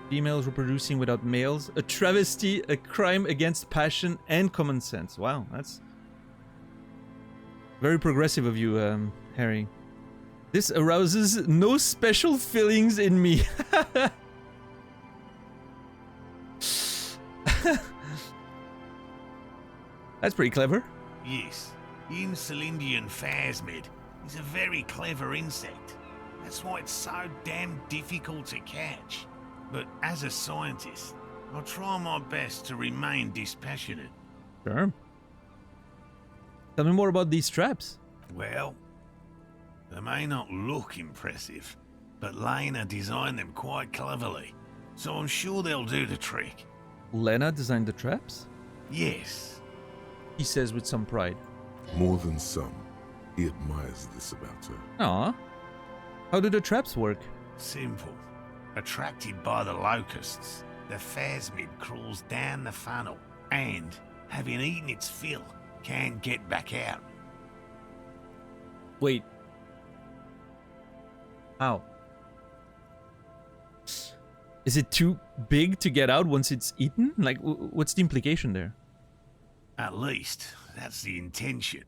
Females reproducing without males. A travesty, a crime against passion and common sense. Wow, that's very progressive of you, Harry. This arouses no special feelings in me. That's pretty clever. Yes, the Insulindian phasmid is a very clever insect. That's why it's so damn difficult to catch. But as a scientist, I'll try my best to remain dispassionate. Sure. Tell me more about these traps. Well, they may not look impressive, but Lena designed them quite cleverly, so I'm sure they'll do the trick. Lena designed the traps? Yes. He says with some pride. More than some, he admires this about her. Aw. How do the traps work? Simple. Attracted by the locusts, the phasmid crawls down the funnel and, having eaten its fill, can get back out. Wait. How? Is it too big to get out once it's eaten? Like, what's the implication there? At least, that's the intention.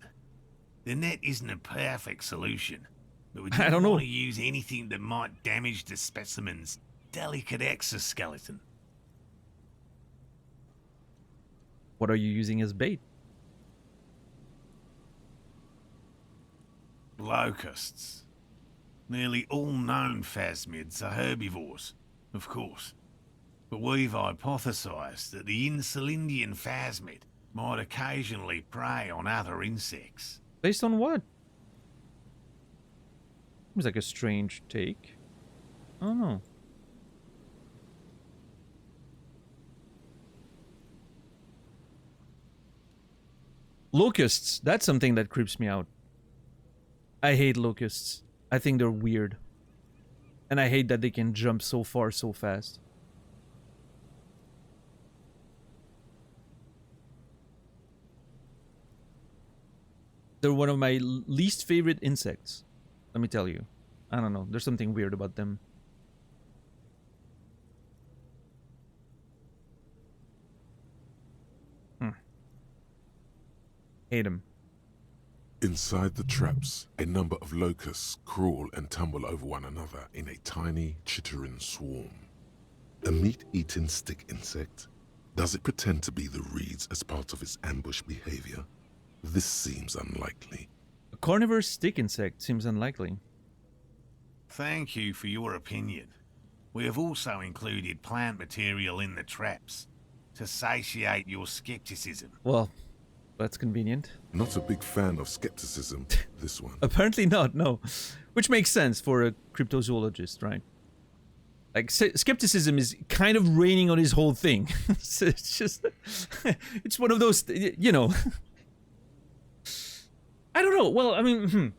The net isn't a perfect solution, but we I don't don't know. want to use anything that might damage the specimen's delicate exoskeleton. What are you using as bait? Locusts. Nearly all known phasmids are herbivores, of course. But we've hypothesized that the Insulindian phasmid might occasionally prey on other insects. Based on what? Seems like a strange take. I don't know. Locusts, that's something that creeps me out. I hate locusts. I think they're weird. And I hate that they can jump so far so fast. They're one of my least favorite insects. Let me tell you. I don't know. There's something weird about them. Hate them. Inside the traps, a number of locusts crawl and tumble over one another in a tiny, chittering swarm. A meat-eating stick insect? Does it pretend to be the reeds as part of its ambush behavior? This seems unlikely. A carnivore stick insect seems unlikely. Thank you for your opinion. We have also included plant material in the traps to satiate your skepticism. Well, that's convenient. Not a big fan of skepticism, this one. Apparently not, no. Which makes sense for a cryptozoologist, right? Like, skepticism is kind of raining on his whole thing. It's just... it's one of those, you know... I don't know. Well, I mean,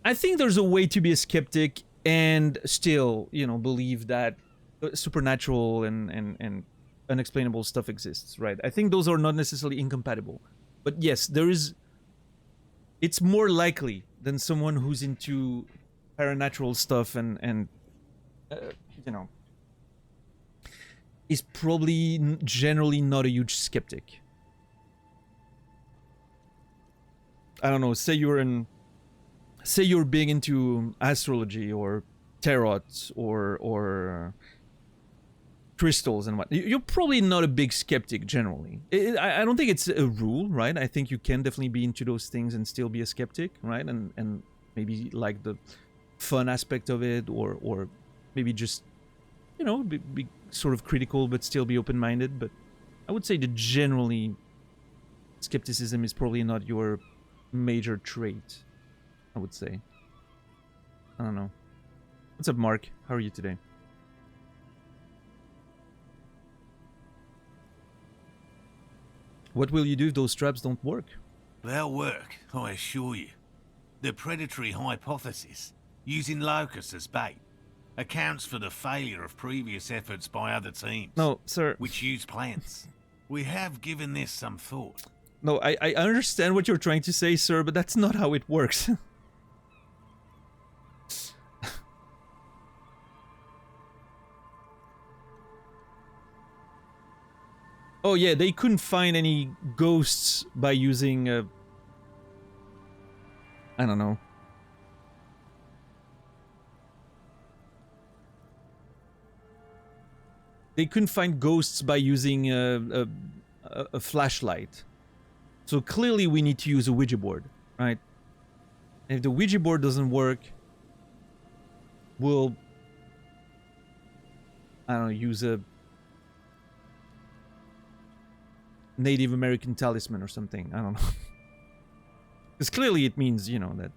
I think there's a way to be a skeptic and still, you know, believe that supernatural and unexplainable stuff exists, right? I think those are not necessarily incompatible. But yes, there is... It's more likely than someone who's into paranatural stuff and you know, is probably generally not a huge skeptic. I don't know, say you're big into astrology or tarot or crystals and what. You're probably not a big skeptic generally. I don't think it's a rule, right? I think you can definitely be into those things and still be a skeptic, right? And maybe like the fun aspect of it or maybe just, you know, be sort of critical but still be open-minded. But I would say that generally skepticism is probably not your major trait, I would say. I don't know. What's up, Mark? How are you today? What will you do if those traps don't work? They'll work, I assure you. The predatory hypothesis, using locusts as bait, accounts for the failure of previous efforts by other teams. No, sir. Which use plants. We have given this some thought. No, I understand what you're trying to say, sir, but that's not how it works. Oh yeah, they couldn't find any ghosts by using I don't know. They couldn't find ghosts by using a flashlight. So clearly we need to use a Ouija board, right? And if the Ouija board doesn't work, we'll, I don't know, use a Native American talisman or something. I don't know. Because clearly it means, you know, that...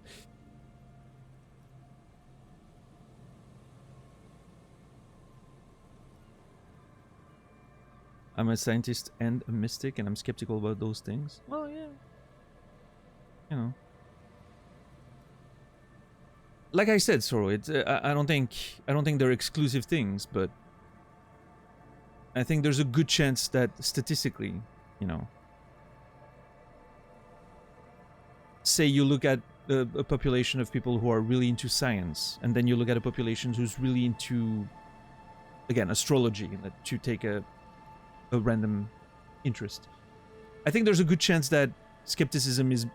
I'm a scientist and a mystic, and I'm skeptical about those things. Well, yeah. You know. Like I said, Soro, it's I don't think they're exclusive things, but I think there's a good chance that statistically, you know, say you look at a population of people who are really into science, and then you look at a population who's really into again, astrology, that you take a random interest. I think there's a good chance that skepticism is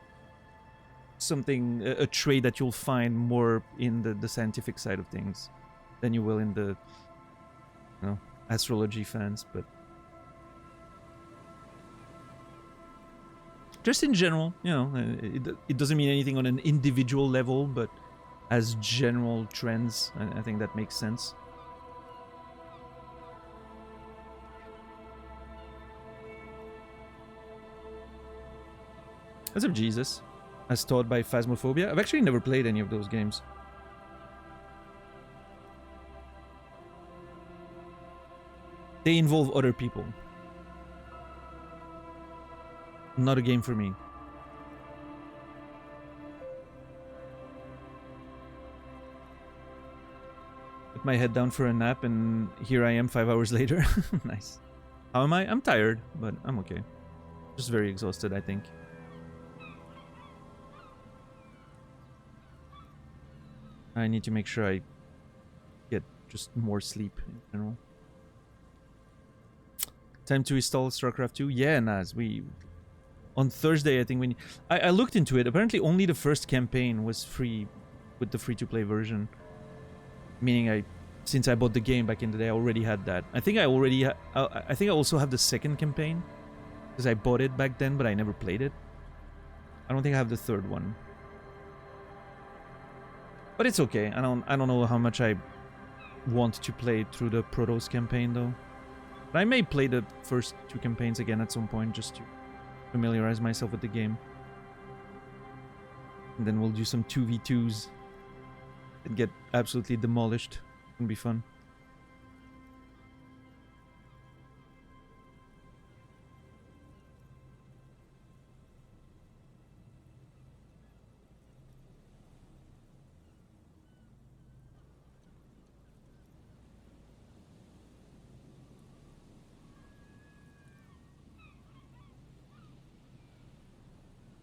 something, a trait that you'll find more in the scientific side of things than you will in the, astrology fans. But just in general, it doesn't mean anything on an individual level, but as general trends, I think that makes sense. As of Jesus, as taught by Phasmophobia. I've actually never played any of those games. They involve other people. Not a game for me. Put my head down for a nap and here I am 5 hours later. Nice. How am I? I'm tired, but I'm okay. Just very exhausted, I think. I need to make sure I get just more sleep in general. Time to install StarCraft 2? Yeah, Naz, on Thursday, I think I looked into it. Apparently only the first campaign was free with the free-to-play version. Meaning since I bought the game back in the day, I already had that. I think I also have the second campaign. Because I bought it back then, but I never played it. I don't think I have the third one. But it's okay. I don't know how much I want to play through the Protoss campaign though. But I may play the first 2 campaigns again at some point just to familiarize myself with the game. And then we'll do some 2v2s and get absolutely demolished. It'll be fun.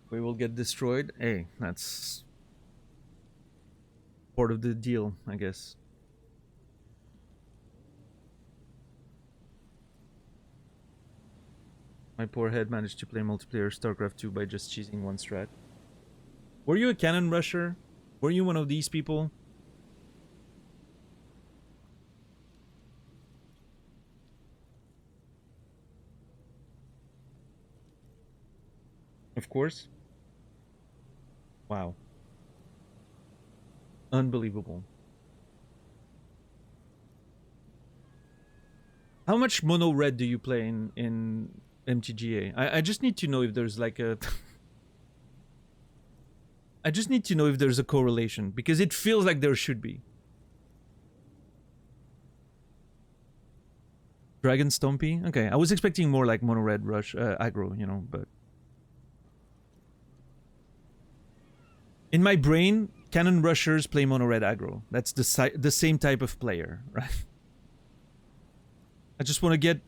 We will get destroyed. Hey, that's part of the deal, I guess. My poor head managed to play multiplayer StarCraft 2 by just cheesing one strat. Were you a cannon rusher? Were you one of these people? Of course. Wow. Unbelievable. How much mono red do you play in MTGA? I just need to know if there's like a... I just need to know if there's a correlation, because it feels like there should be. Dragon Stompy? Okay, I was expecting more like mono red rush, aggro, but... In my brain, cannon rushers play mono red aggro. That's the same type of player, right? I just want to get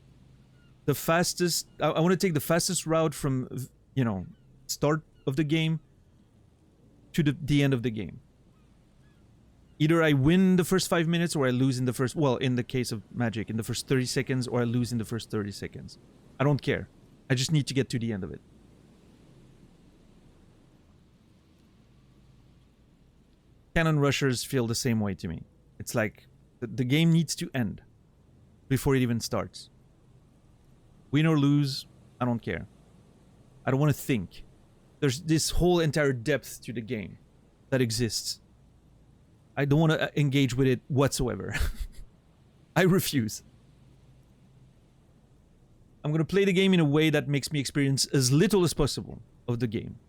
the fastest... I want to take the fastest route from, start of the game to the end of the game. Either I win the first 5 minutes or I lose in the first... Well, in the case of Magic, in the first 30 seconds, or I lose in the first 30 seconds. I don't care. I just need to get to the end of it. Cannon rushers feel the same way to me. It's like the game needs to end before it even starts. Win or lose, I don't care. I don't want to think. There's this whole entire depth to the game that exists. I don't want to engage with it whatsoever. I refuse. I'm going to play the game in a way that makes me experience as little as possible of the game.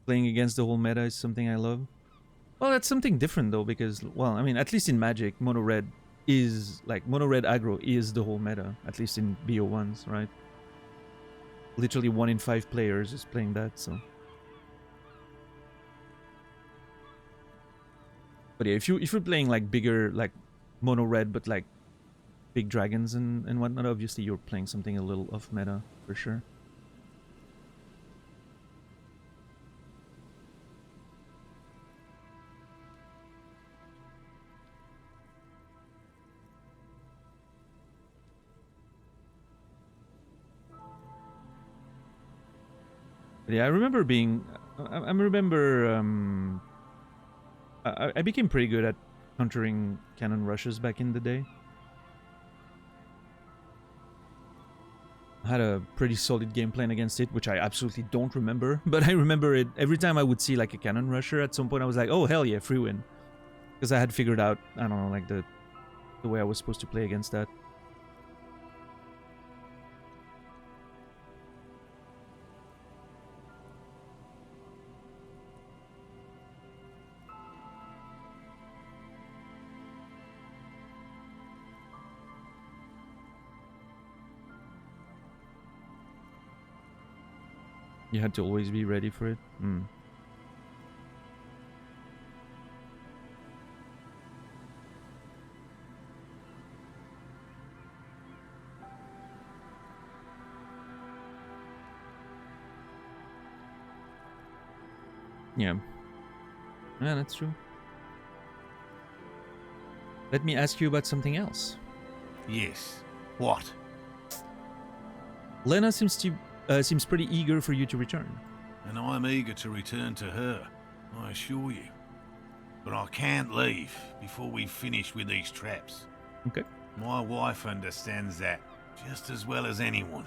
Playing against the whole meta is something I love. Well, that's something different though, because, well, I mean, at least in Magic, mono red aggro is the whole meta, at least in BO1s, right? Literally 1 in 5 players is playing that, so. But yeah, if you're playing like bigger, like mono red, but like big dragons and whatnot, obviously you're playing something a little off meta for sure. Yeah, I remember being. I remember. I became pretty good at countering cannon rushes back in the day. I had a pretty solid game plan against it, which I absolutely don't remember. But I remember it every time I would see like a cannon rusher. At some point, I was like, "Oh hell yeah, free win," because I had figured out, I don't know, like the way I was supposed to play against that. You had to always be ready for it. Hmm. Yeah. Yeah, that's true. Let me ask you about something else. Yes. What? Lena seems pretty eager for you to return. And I'm eager to return to her, I assure you. But I can't leave before we've finished with these traps. Okay. My wife understands that just as well as anyone.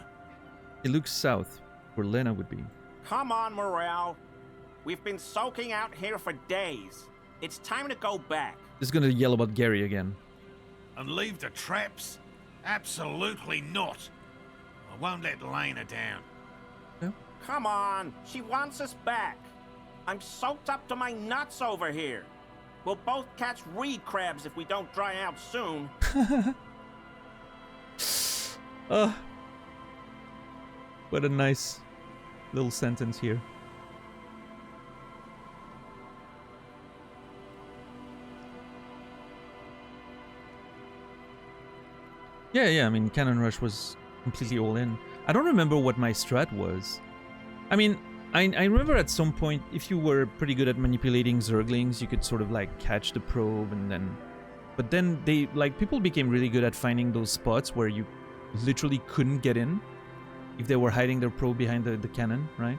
It looks south, where Lena would be. Come on, Morale. We've been soaking out here for days. It's time to go back. Just gonna yell about Gary again. And leave the traps? Absolutely not. I won't let Lena down. Come on, she wants us back. I'm soaked up to my nuts over here. We'll both catch reed crabs if we don't dry out soon. Oh, what a nice little sentence here. Yeah, I mean, Cannon Rush was completely all in. I don't remember what my strat was. I mean, I remember at some point, if you were pretty good at manipulating Zerglings, you could sort of like catch the probe and then... But then they, like, people became really good at finding those spots where you literally couldn't get in if they were hiding their probe behind the cannon, right?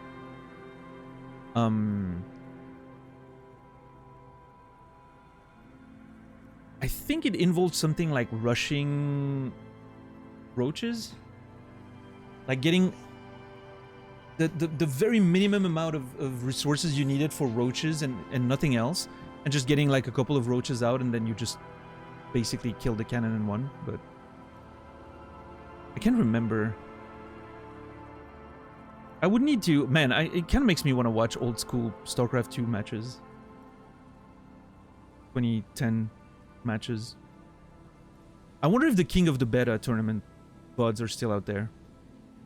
I think it involved something like rushing roaches, like getting the very minimum amount of resources you needed for roaches and nothing else, and just getting like a couple of roaches out, and then you just basically kill the cannon in one. But I can't remember. I would need to, man, it kind of makes me want to watch old school StarCraft 2 matches. 2010 matches. I wonder if the King of the Beta tournament VODs are still out there.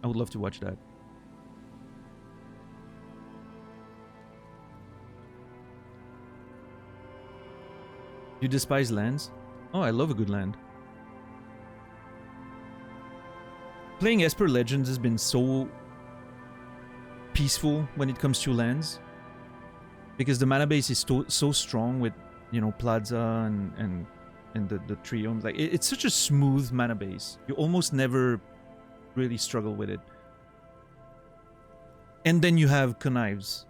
I would love to watch that. You despise lands? Oh, I love a good land. Playing Esper Legends has been so peaceful when it comes to lands, because the mana base is so strong with, you know, Plaza and the Triomes. Like, it's such a smooth mana base. You almost never really struggle with it. And then you have Connives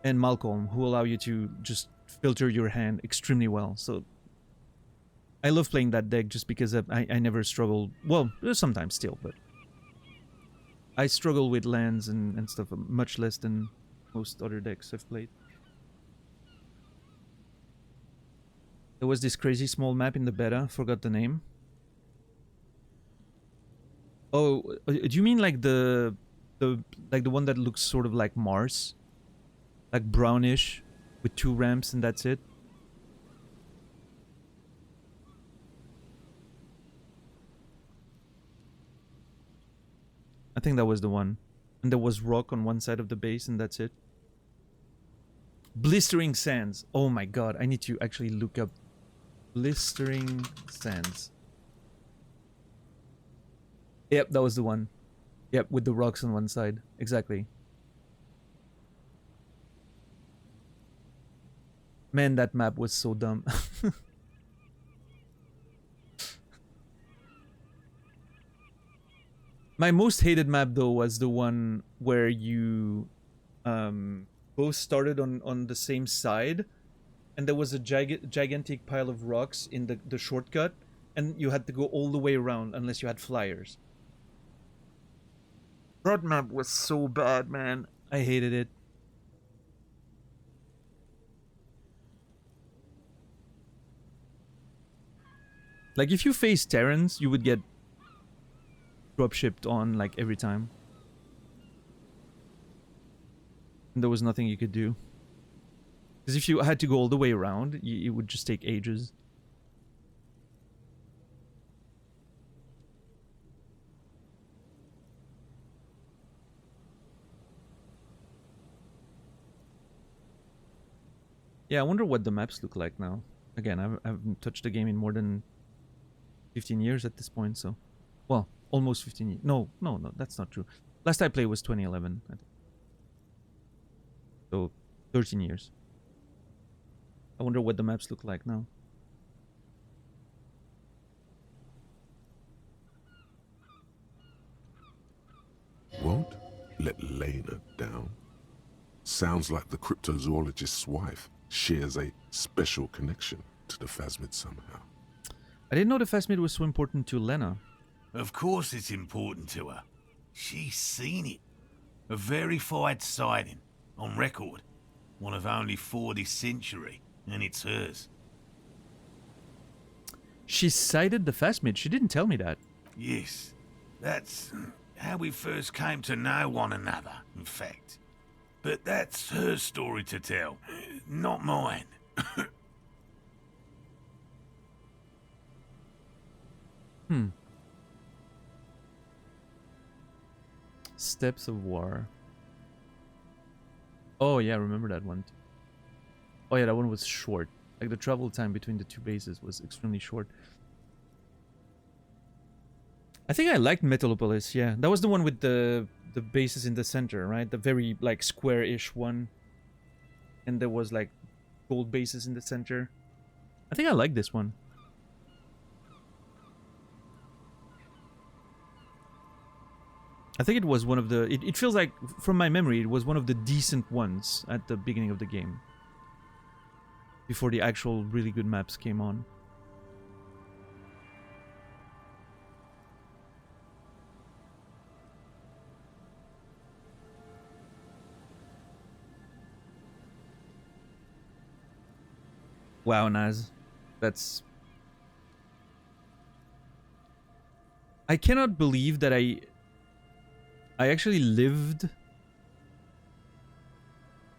and Malcolm, who allow you to just filter your hand extremely well. So I love playing that deck just because I never struggled. Well, sometimes still, but I struggle with lands and stuff much less than most other decks I've played. There was this crazy small map in the beta, forgot the name. Oh, do you mean like the one that looks sort of like Mars? Like brownish with 2 ramps and that's it? I think that was the one. And there was rock on one side of the base and that's it. Blistering Sands. Oh my god, I need to actually look up Blistering Sands. Yep, that was the one. Yep, with the rocks on one side. Exactly. Man, that map was so dumb. My most hated map though was the one where you both started on the same side, and there was a gigantic pile of rocks in the shortcut, and you had to go all the way around unless you had flyers. That map was so bad, man. I hated it. Like, if you face Terrans, you would get dropshipped on, like, every time. And there was nothing you could do. Because if you had to go all the way around, it would just take ages. Yeah, I wonder what the maps look like now. Again, I haven't touched the game in more than 15 years at this point, so... Well, almost 15 years. No, that's not true. Last I played was 2011, I think. So, 13 years. I wonder what the maps look like now. Won't let Lena down. Sounds like the cryptozoologist's wife shares a special connection to the Phasmid somehow. I didn't know the Phasmid was so important to Lena. Of course it's important to her. She's seen it. A verified sighting, on record. One of only 4 this century, and it's hers. She sighted the Phasmid. She didn't tell me that. Yes, that's how we first came to know one another, in fact. But that's her story to tell, not mine. Steps of War. Oh yeah, I remember that one. Oh yeah, that one was short. Like, the travel time between the two bases was extremely short. I think I liked Metalopolis, yeah. That was the one with the bases in the center, right? The very, like, square-ish one. And there was, like, gold bases in the center. I think I like this one. I think it was one of the... It feels like, from my memory, it was one of the decent ones at the beginning of the game. Before the actual really good maps came on. Wow, Naz. That's... I cannot believe that I actually lived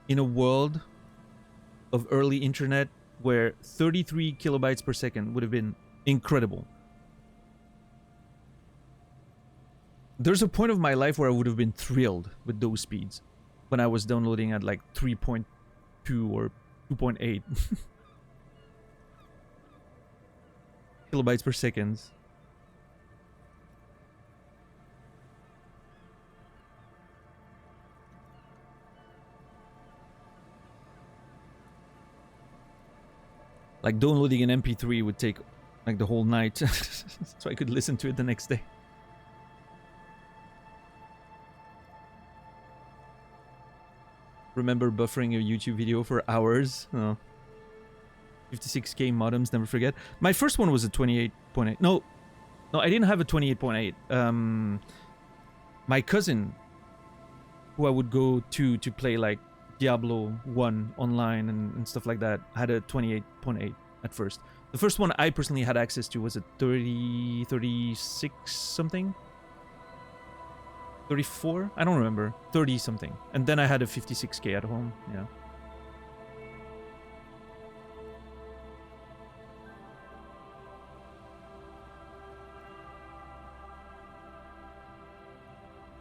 in a world of early internet where 33 kilobytes per second would have been incredible. There's a point of my life where I would have been thrilled with those speeds when I was downloading at like 3.2 or 2.8 kilobytes per second. Like, downloading an MP3 would take like the whole night so I could listen to it the next day. Remember buffering a YouTube video for hours? Oh. 56k modems, never forget. My first one was a 28.8. No, I didn't have a 28.8. My cousin, who I would go to play like Diablo 1 online and stuff like that, had a 28.8 at first. The first one I personally had access to was a 36 something? 34? I don't remember. 30 something. And then I had a 56k at home, yeah.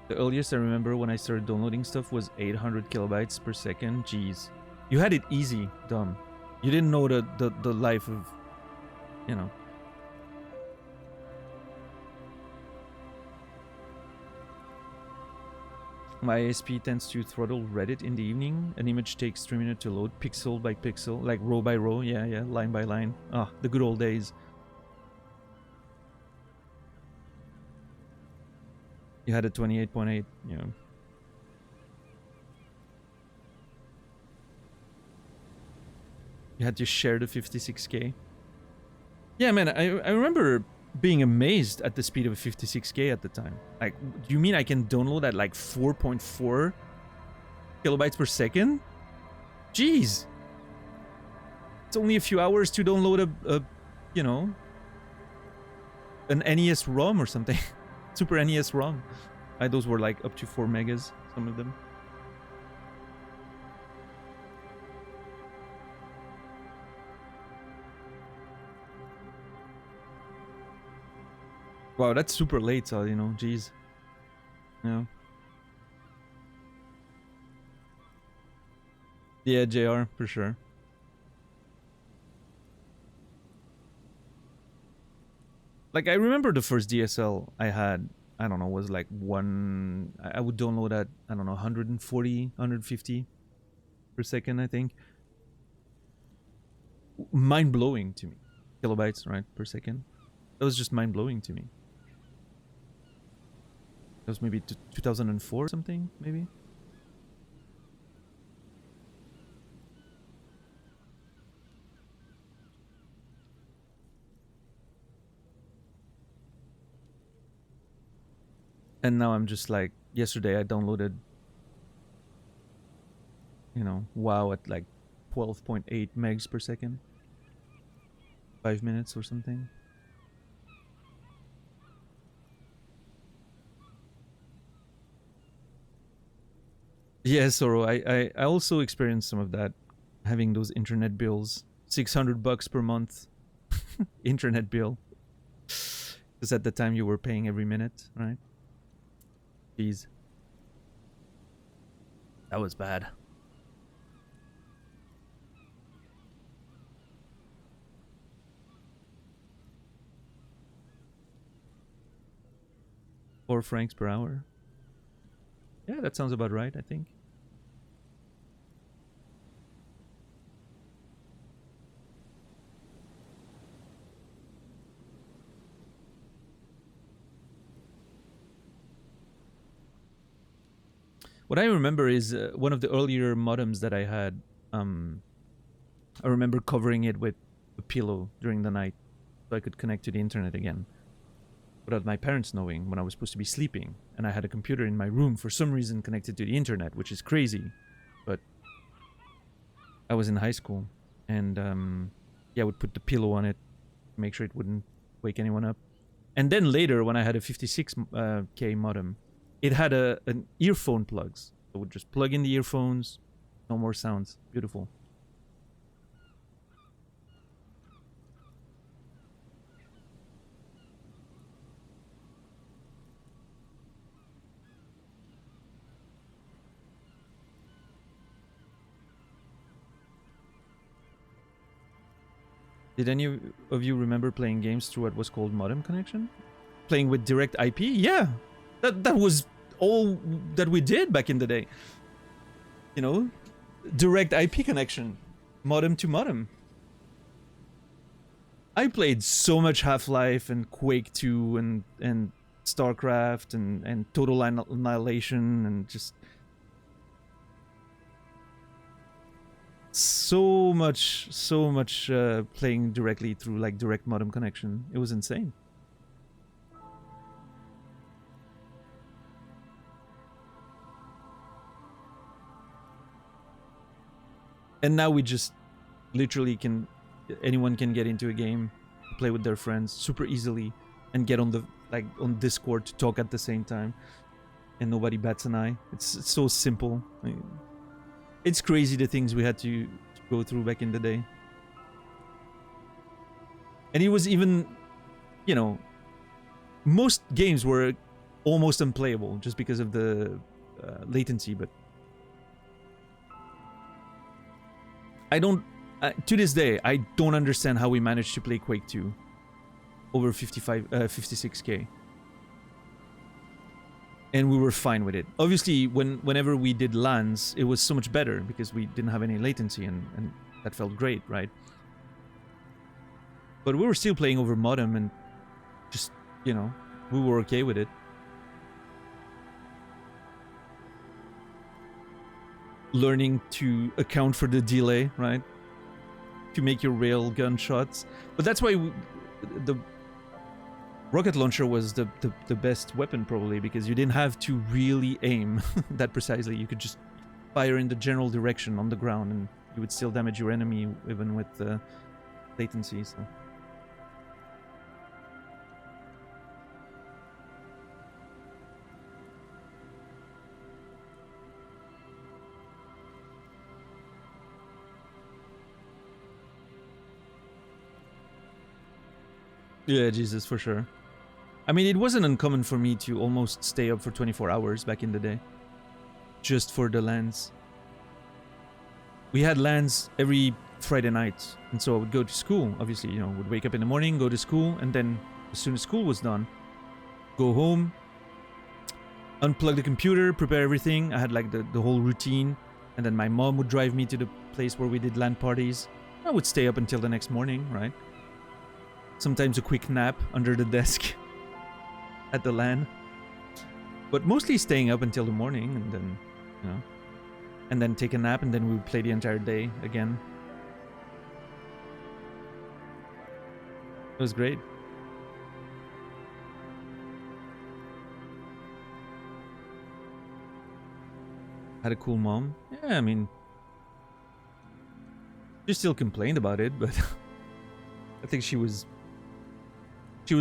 The earliest I remember when I started downloading stuff was 800 kilobytes per second. Jeez. You had it easy, dumb. You didn't know the life of, you know. My ISP tends to throttle Reddit in the evening. An image takes 3 minutes to load, pixel by pixel, like row by row. Yeah, line by line. Ah, the good old days. You had a 28.8, you know. You had to share the 56k. Yeah, man, I remember being amazed at the speed of a 56k at the time. Like, do you mean I can download at like 4.4 kilobytes per second? Jeez. It's only a few hours to download a you know, an NES ROM or something. Super NES ROM. Those were like up to 4 megas, some of them. Wow, that's super late, so, you know, jeez. Yeah. Yeah, JR, for sure. Like, I remember the first DSL I had, I don't know, was like I would download at, I don't know, 140, 150 per second, I think. Mind-blowing to me. Kilobytes, right, per second. That was just mind-blowing to me. That was maybe 2004 or something, maybe? And now I'm just like, yesterday I downloaded, you know, WoW at like 12.8 megs per second. 5 minutes or something. Yeah, Soro, I also experienced some of that, having those internet bills. $600 per month internet bill. Because at the time you were paying every minute, right? Jeez. That was bad. £4 per hour. Yeah, that sounds about right, I think. What I remember is one of the earlier modems that I had. I remember covering it with a pillow during the night so I could connect to the internet again, without my parents knowing, when I was supposed to be sleeping. And I had a computer in my room for some reason connected to the internet, which is crazy. But I was in high school, and yeah, I would put the pillow on it, make sure it wouldn't wake anyone up. And then later, when I had a 56k modem, it had an earphone plugs. I would just plug in the earphones, no more sounds. Beautiful. Did any of you remember playing games through what was called modem connection? Playing with direct IP? Yeah, that was all that we did back in the day. You know, direct IP connection, modem to modem. I played so much Half-Life and Quake 2 and StarCraft and Total Annihilation and just so much playing directly through like direct modem connection. It was insane. And now we just literally anyone can get into a game, play with their friends super easily, and get on on Discord to talk at the same time, and nobody bats an eye. It's so simple. I mean, it's crazy the things we had to go through back in the day. And it was even, you know, most games were almost unplayable just because of the latency, but to this day, I don't understand how we managed to play Quake 2 over 56k. And we were fine with it. Obviously, whenever we did LANs, it was so much better because we didn't have any latency and that felt great, right? But we were still playing over modem and just, you know, we were okay with it. Learning to account for the delay, right? to make your rail gun shots. But that's why the rocket launcher was the best weapon, probably, because you didn't have to really aim that precisely. You could just fire in the general direction on the ground, and you would still damage your enemy even with latency. So. Yeah, Jesus, for sure. I mean, it wasn't uncommon for me to almost stay up for 24 hours back in the day. Just for the LANs. We had LANs every Friday night. And so I would go to school, obviously, you know, would wake up in the morning, go to school, and then as soon as school was done, go home, unplug the computer, prepare everything. I had like the whole routine. And then my mom would drive me to the place where we did LAN parties. I would stay up until the next morning, right? Sometimes a quick nap under the desk at the LAN. But mostly staying up until the morning, and then, you know, and then take a nap, and then we would play the entire day again. It was great. Had a cool mom. Yeah, I mean, she still complained about it, but I think she was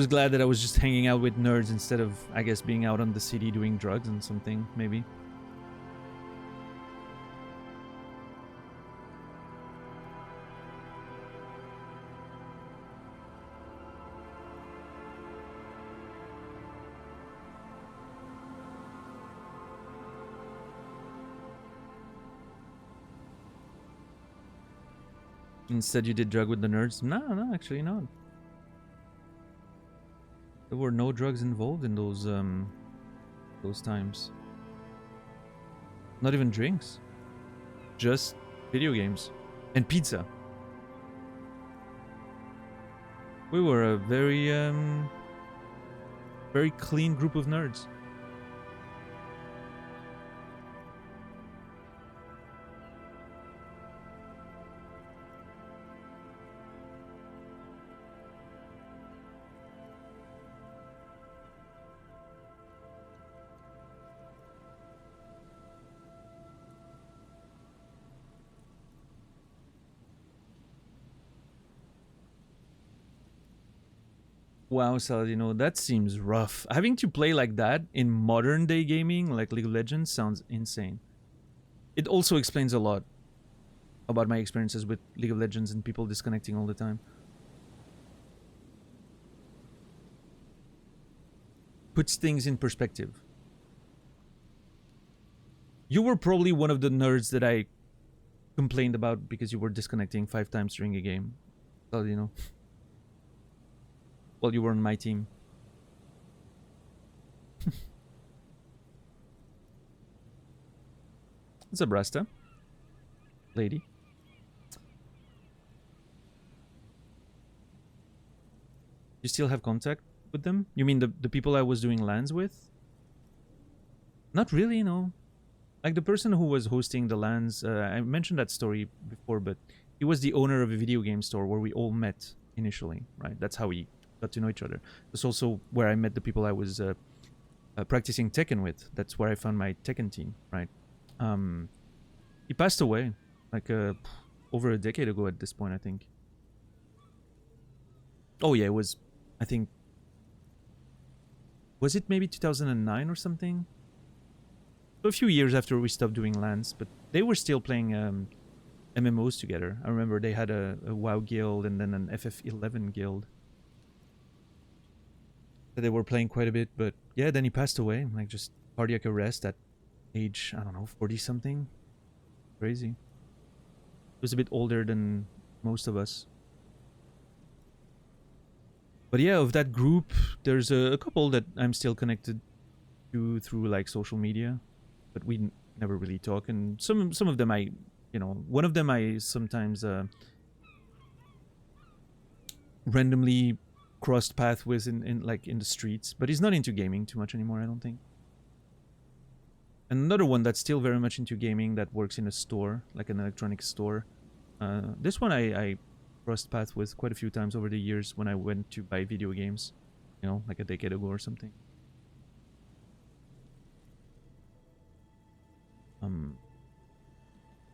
glad that I was just hanging out with nerds instead of, I guess, being out on the city doing drugs and something, maybe. Instead you did drug with the nerds? No, actually not. There were no drugs involved in those times. Not even drinks. Just video games. And pizza. We were a very clean group of nerds. Wow, Saladino, that seems rough. Having to play like that in modern day gaming, like League of Legends, sounds insane. It also explains a lot about my experiences with League of Legends and people disconnecting all the time. Puts things in perspective. You were probably one of the nerds that I complained about because you were disconnecting 5 times during a game. Saladino. Well, you were on my team. It's a Brasta. Lady. You still have contact with them? You mean the people I was doing LANs with? Not really, no. Like the person who was hosting the LANs, I mentioned that story before, but he was the owner of a video game store where we all met initially, right? That's how we got to know each other. That's also where I met the people I was practicing Tekken with. That's where I found my Tekken team, right? He passed away like over a decade ago at this point, I think. Oh yeah, it was, I think, was it maybe 2009 or something? So a few years after we stopped doing LANs, but they were still playing MMOs together. I remember they had a WoW guild and then an FF11 guild. They were playing quite a bit, but yeah, then he passed away, like just cardiac arrest at age, I don't know, 40 something. Crazy. He was a bit older than most of us. But yeah, of that group, there's a couple that I'm still connected to through like social media, but we never really talk. And some of them I, you know, one of them I sometimes randomly crossed path with in the streets, but he's not into gaming too much anymore, I don't think. And another one that's still very much into gaming that works in a store, like an electronics store. This one I crossed paths with quite a few times over the years when I went to buy video games, you know, like a decade ago or something.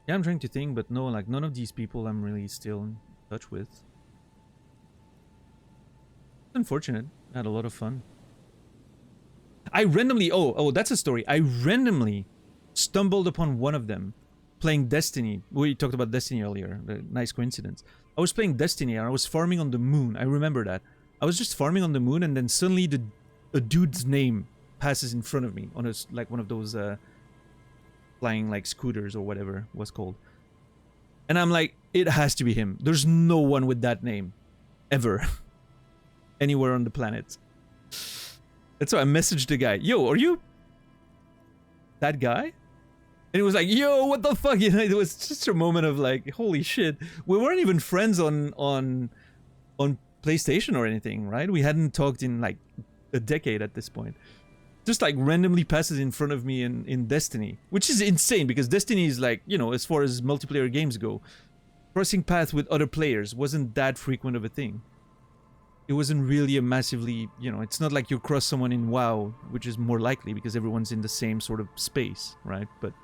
Yeah, I'm trying to think, but no, like none of these people I'm really still in touch with. It's unfortunate. I had a lot of fun. I randomly, oh, that's a story. I randomly stumbled upon one of them playing Destiny. We talked about Destiny earlier. Nice coincidence. I was playing Destiny and I was farming on the moon. I remember that. I was just farming on the moon and then suddenly a dude's name passes in front of me on like one of those flying like scooters or whatever it was called. And I'm like, it has to be him. There's no one with that name ever anywhere on the planet. And so I messaged the guy, yo, are you that guy? And he was like, yo, what the fuck? You know, it was just a moment of like, holy shit. We weren't even friends on PlayStation or anything, right? We hadn't talked in like a decade at this point. Just like randomly passes in front of me in Destiny, which is insane because Destiny is like, you know, as far as multiplayer games go, crossing paths with other players wasn't that frequent of a thing. It wasn't really a massively, you know, it's not like you cross someone in WoW, which is more likely because everyone's in the same sort of space, right? But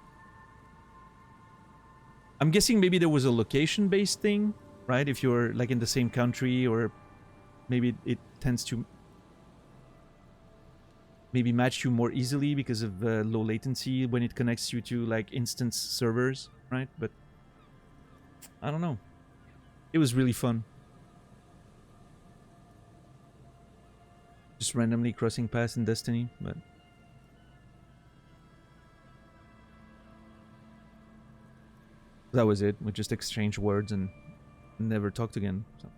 I'm guessing maybe there was a location-based thing, right? If you're like in the same country, or maybe it tends to maybe match you more easily because of low latency when it connects you to like instance servers, right? But I don't know. It was really fun. Just randomly crossing paths in Destiny, but that was it. We just exchanged words and never talked again. So.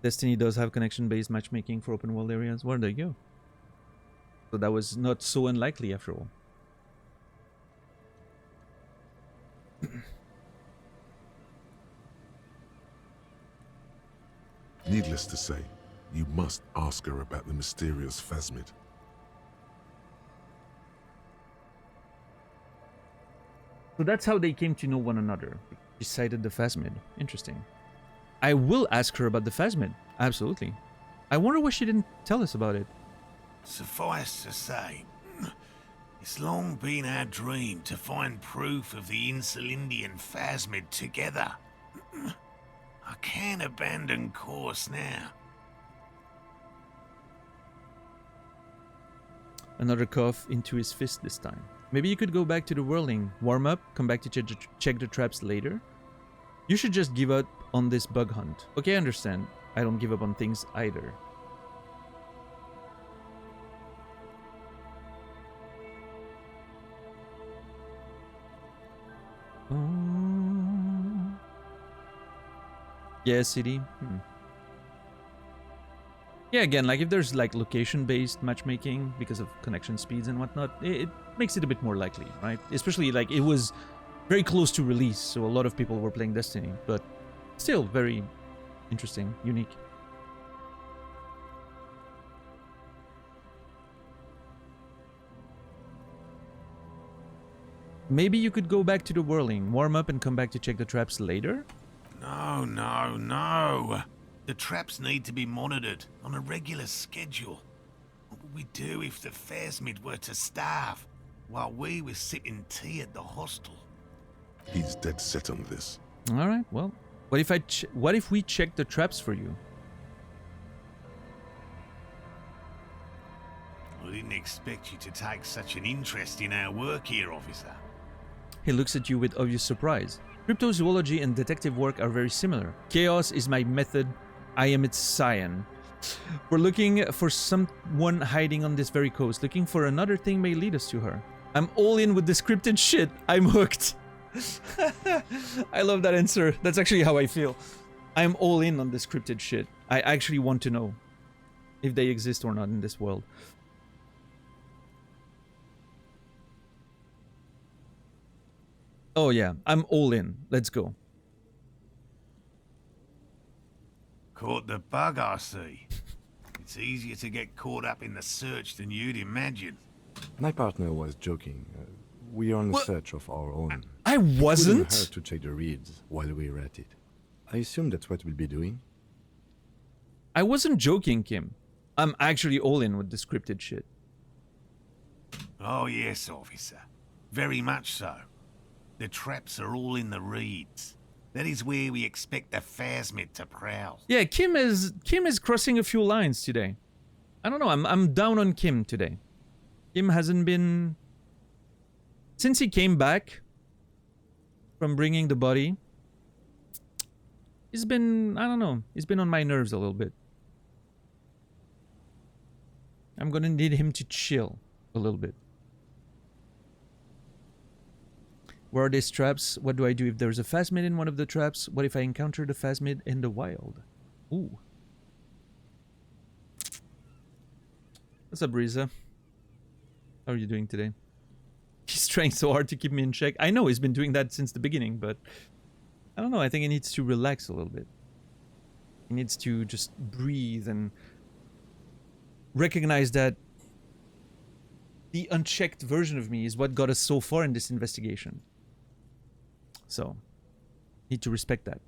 Destiny does have connection-based matchmaking for open world areas. Well, there you go. So that was not so unlikely after all. Needless to say, you must ask her about the mysterious phasmid. So that's how they came to know one another. She cited the phasmid. Interesting. I will ask her about the phasmid. Absolutely. I wonder why she didn't tell us about it. Suffice to say, it's long been our dream to find proof of the Insulindian phasmid together. I can't abandon course now. Another cough into his fist this time. Maybe you could go back to the whirling, warm up, come back to check the traps later. You should just give up on this bug hunt. Okay, I understand. I don't give up on things either. Yeah, city. Yeah, again, like if there's like location-based matchmaking because of connection speeds and whatnot, it makes it a bit more likely, right? Especially like it was very close to release, so a lot of people were playing Destiny, but still very interesting, unique. Maybe you could go back to the whirling, warm up and come back to check the traps later? No, no, no. The traps need to be monitored on a regular schedule. What would we do if the phasmid were to starve while we were sipping tea at the hostel? He's dead set on this. All right, well, what if we check the traps for you? I didn't expect you to take such an interest in our work here, officer. He looks at you with obvious surprise. Cryptozoology and detective work are very similar. Chaos is my method. I am its scion. We're looking for someone hiding on this very coast. Looking for another thing may lead us to her. I'm all in with the scripted shit. I'm hooked. I love that answer. That's actually how I feel. I'm all in on the scripted shit. I actually want to know if they exist or not in this world. Oh yeah, I'm all in. Let's go. Caught the bug, I see. It's easier to get caught up in the search than you'd imagine. My partner was joking. We are on the search of our own. I It wouldn't wasn't. hurt to check the reads while we're at it. I assume that's what we'll be doing. I wasn't joking, Kim. I'm actually all in with the scripted shit. Oh, yes, officer. Very much so. The traps are all in the reeds. That is where we expect the phasmid to prowl. Yeah, Kim is crossing a few lines today. I don't know. I'm down on Kim today. Kim hasn't been since he came back from bringing the body. He's been, I don't know. He's been on my nerves a little bit. I'm gonna need him to chill a little bit. Where are these traps? What do I do if there's a phasmid in one of the traps? What if I encounter the phasmid in the wild? Ooh. What's up, Riza? How are you doing today? He's trying so hard to keep me in check. I know he's been doing that since the beginning, but I don't know. I think he needs to relax a little bit. He needs to just breathe and recognize that the unchecked version of me is what got us so far in this investigation. So, need to respect that.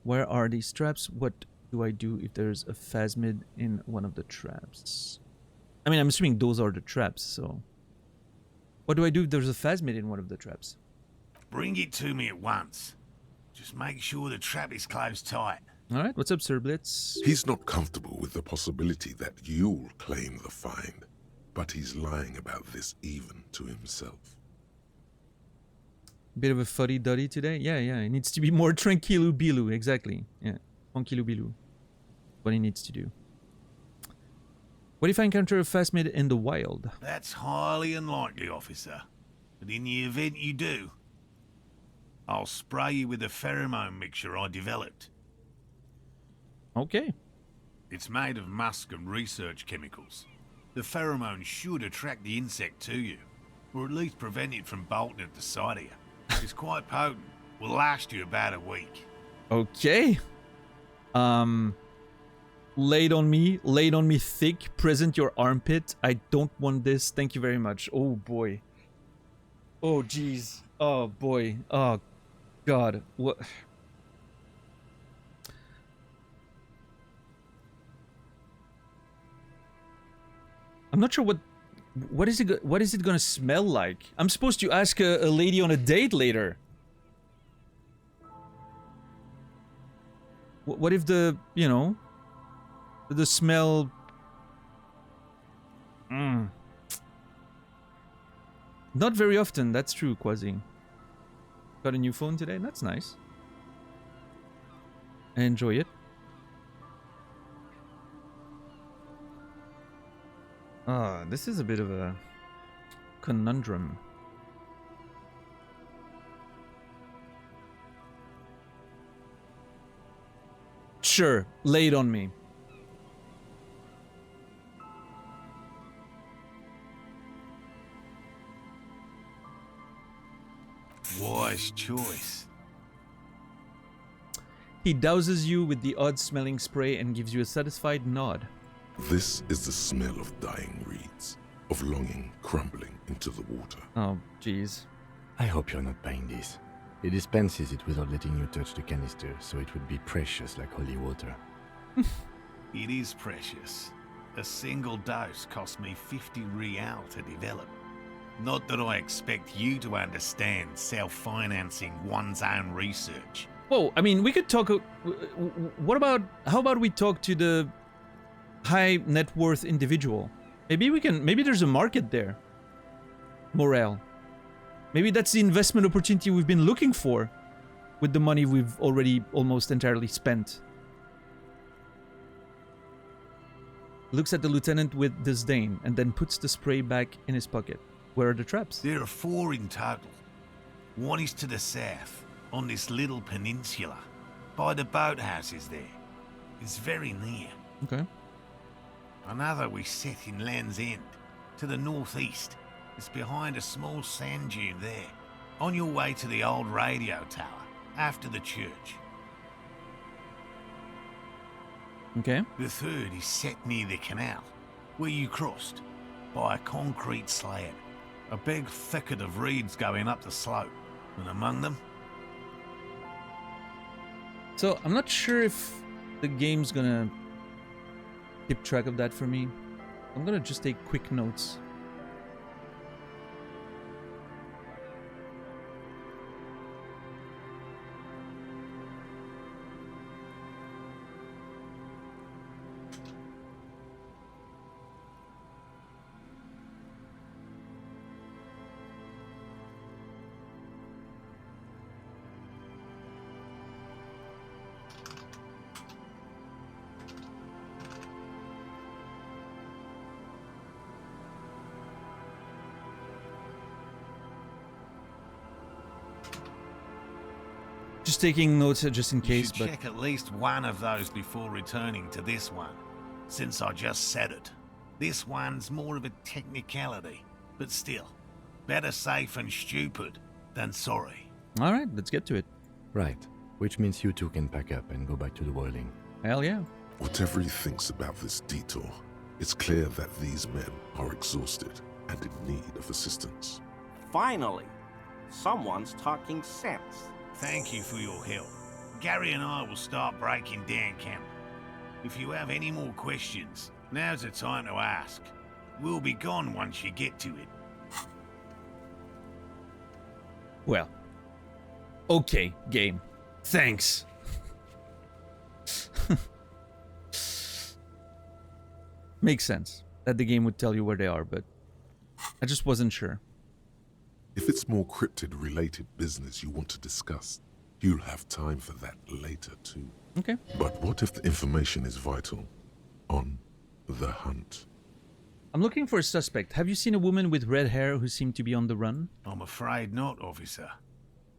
Where are these traps? What do I do if there's a phasmid in one of the traps? I mean, I'm assuming those are the traps, so... What do I do if there's a phasmid in one of the traps? Bring it to me at once. Just make sure the trap is closed tight. Alright, what's up, Sir Blitz? He's not comfortable with the possibility that you'll claim the find, but he's lying about this even to himself. Bit of a fuddy-duddy today? Yeah, it needs to be more tranquilo-bilo, exactly. Yeah, tranquilo-bilo. What he needs to do. What if I encounter a phasmid in the wild? That's highly unlikely, officer. But in the event you do, I'll spray you with a pheromone mixture I developed. Okay. It's made of musk and research chemicals. The pheromone should attract the insect to you, or at least prevent it from bolting at the sight of you. It's quite potent. Will last you about a week. Okay. Laid on me thick, present your armpit. I don't want this. Thank you very much. Oh boy. Oh jeez. Oh boy. Oh god. What? I'm not sure what is it gonna smell like? I'm supposed to ask a lady on a date later. What if the, you know, the smell... Not very often, that's true, Quasi. Got a new phone today? That's nice. I enjoy it. This is a bit of a conundrum. Sure, lay it on me. Wise choice. He douses you with the odd-smelling spray and gives you a satisfied nod. This is the smell of dying reeds, of longing crumbling into the water. Oh, jeez. I hope you're not buying this. He dispenses it without letting you touch the canister, so it would be precious like holy water. It is precious. A single dose cost me 50 real to develop. Not that I expect you to understand self-financing one's own research. Whoa, I mean, we could talk... How about we talk to the high net worth individual? Maybe there's a market there. Morale. Maybe that's the investment opportunity we've been looking for with the money we've already almost entirely spent. Looks at the lieutenant with disdain and then puts the spray back in his pocket. Where are the traps? There are 4 in total. One is to the south, on this little peninsula, by the boathouses there. It's very near. Okay. Another we set in Land's End, to the northeast. It's behind a small sand dune there, on your way to the old radio tower, after the church. Okay. The third is set near the canal, where you crossed, by a concrete slab. A big thicket of reeds going up the slope, and among them, So I'm not sure if the game's gonna keep track of that for me. I'm gonna just take quick notes. Just taking notes just in you case, should but check at least one of those before returning to this one. Since I just said it, this one's more of a technicality, but still, better safe and stupid than sorry. all right, let's get to it. Right. Which means you two can pack up and go back to the boiling. Hell yeah. Whatever he thinks about this detour, it's clear that these men are exhausted and in need of assistance. Finally, someone's talking sense. Thank you for your help. Gary and I will start breaking down camp. If you have any more questions, now's the time to ask. We'll be gone once you get to it. Well, okay, game. Thanks. Makes sense that the game would tell you where they are, but I just wasn't sure. If it's more cryptid-related business you want to discuss, you'll have time for that later too. Okay. But what if the information is vital? On the hunt. I'm looking for a suspect. Have you seen a woman with red hair who seemed to be on the run? I'm afraid not, officer.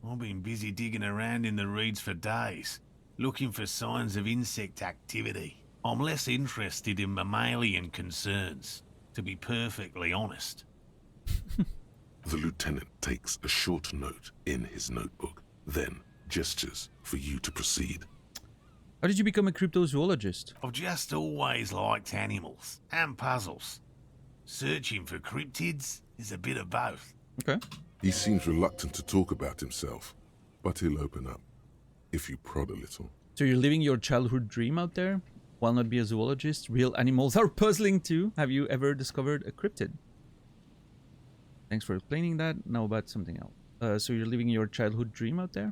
I've been busy digging around in the reeds for days, looking for signs of insect activity. I'm less interested in mammalian concerns, to be perfectly honest. The lieutenant takes a short note in his notebook, then gestures for you to proceed. How did you become a cryptozoologist? I've just always liked animals and puzzles. Searching for cryptids is a bit of both. Okay. He seems reluctant to talk about himself, but he'll open up, if you prod a little. So you're living your childhood dream out there? While not be a zoologist, real animals are puzzling too. Have you ever discovered a cryptid? Thanks for explaining that. Now about something else. So you're living your childhood dream out there?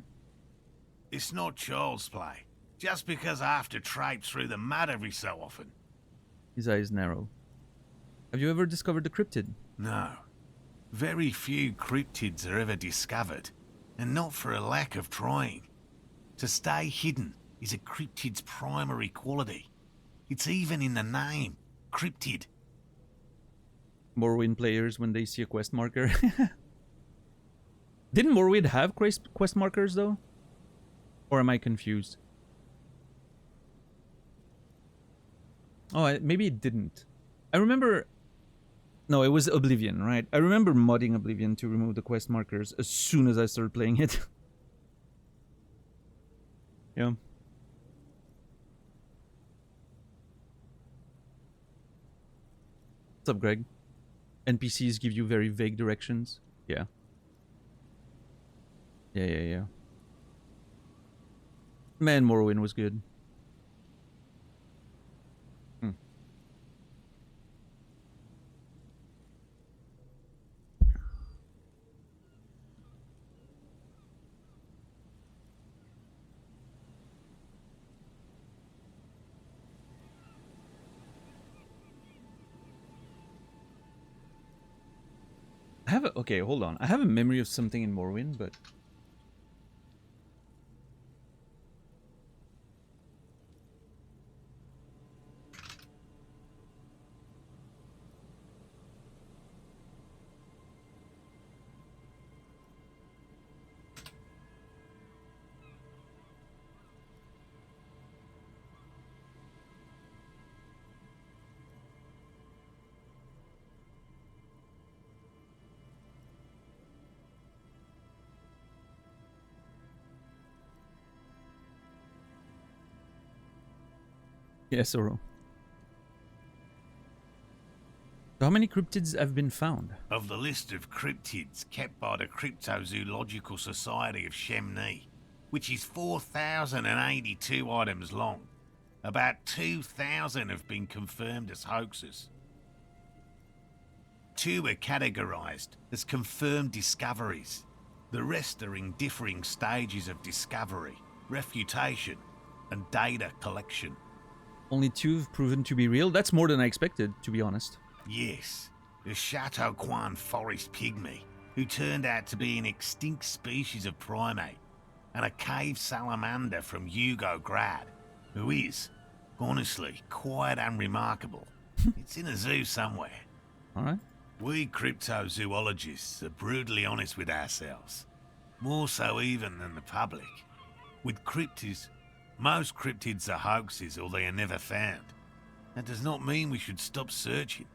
It's not child's play, just because I have to traipse through the mud every so often. His eyes narrow. Have you ever discovered a cryptid? No. Very few cryptids are ever discovered, and not for a lack of trying. To stay hidden is a cryptid's primary quality. It's even in the name, cryptid. Morrowind players when they see a quest marker. Didn't Morrowind have quest markers though? Or am I confused? Oh, maybe it didn't. I remember... No, it was Oblivion, right? I remember modding Oblivion to remove the quest markers as soon as I started playing it. Yeah. What's up, Greg? NPCs give you very vague directions. Yeah. Yeah. Man, Morrowind was good. Okay, hold on. I have a memory of something in Morrowind, but... Yeah, Soro. How many cryptids have been found? Of the list of cryptids kept by the Cryptozoological Society of Chemney, which is 4,082 items long, about 2,000 have been confirmed as hoaxes. 2 are categorized as confirmed discoveries. The rest are in differing stages of discovery, refutation, and data collection. Only 2 have proven to be real? That's more than I expected, to be honest. Yes, the Chateau Quan forest pygmy, who turned out to be an extinct species of primate, and a cave salamander from Hugo Grad, who is, honestly, quite unremarkable. It's in a zoo somewhere. Alright. We cryptozoologists are brutally honest with ourselves, more so even than the public. With cryptids, most cryptids are hoaxes or they are never found. That does not mean we should stop searching.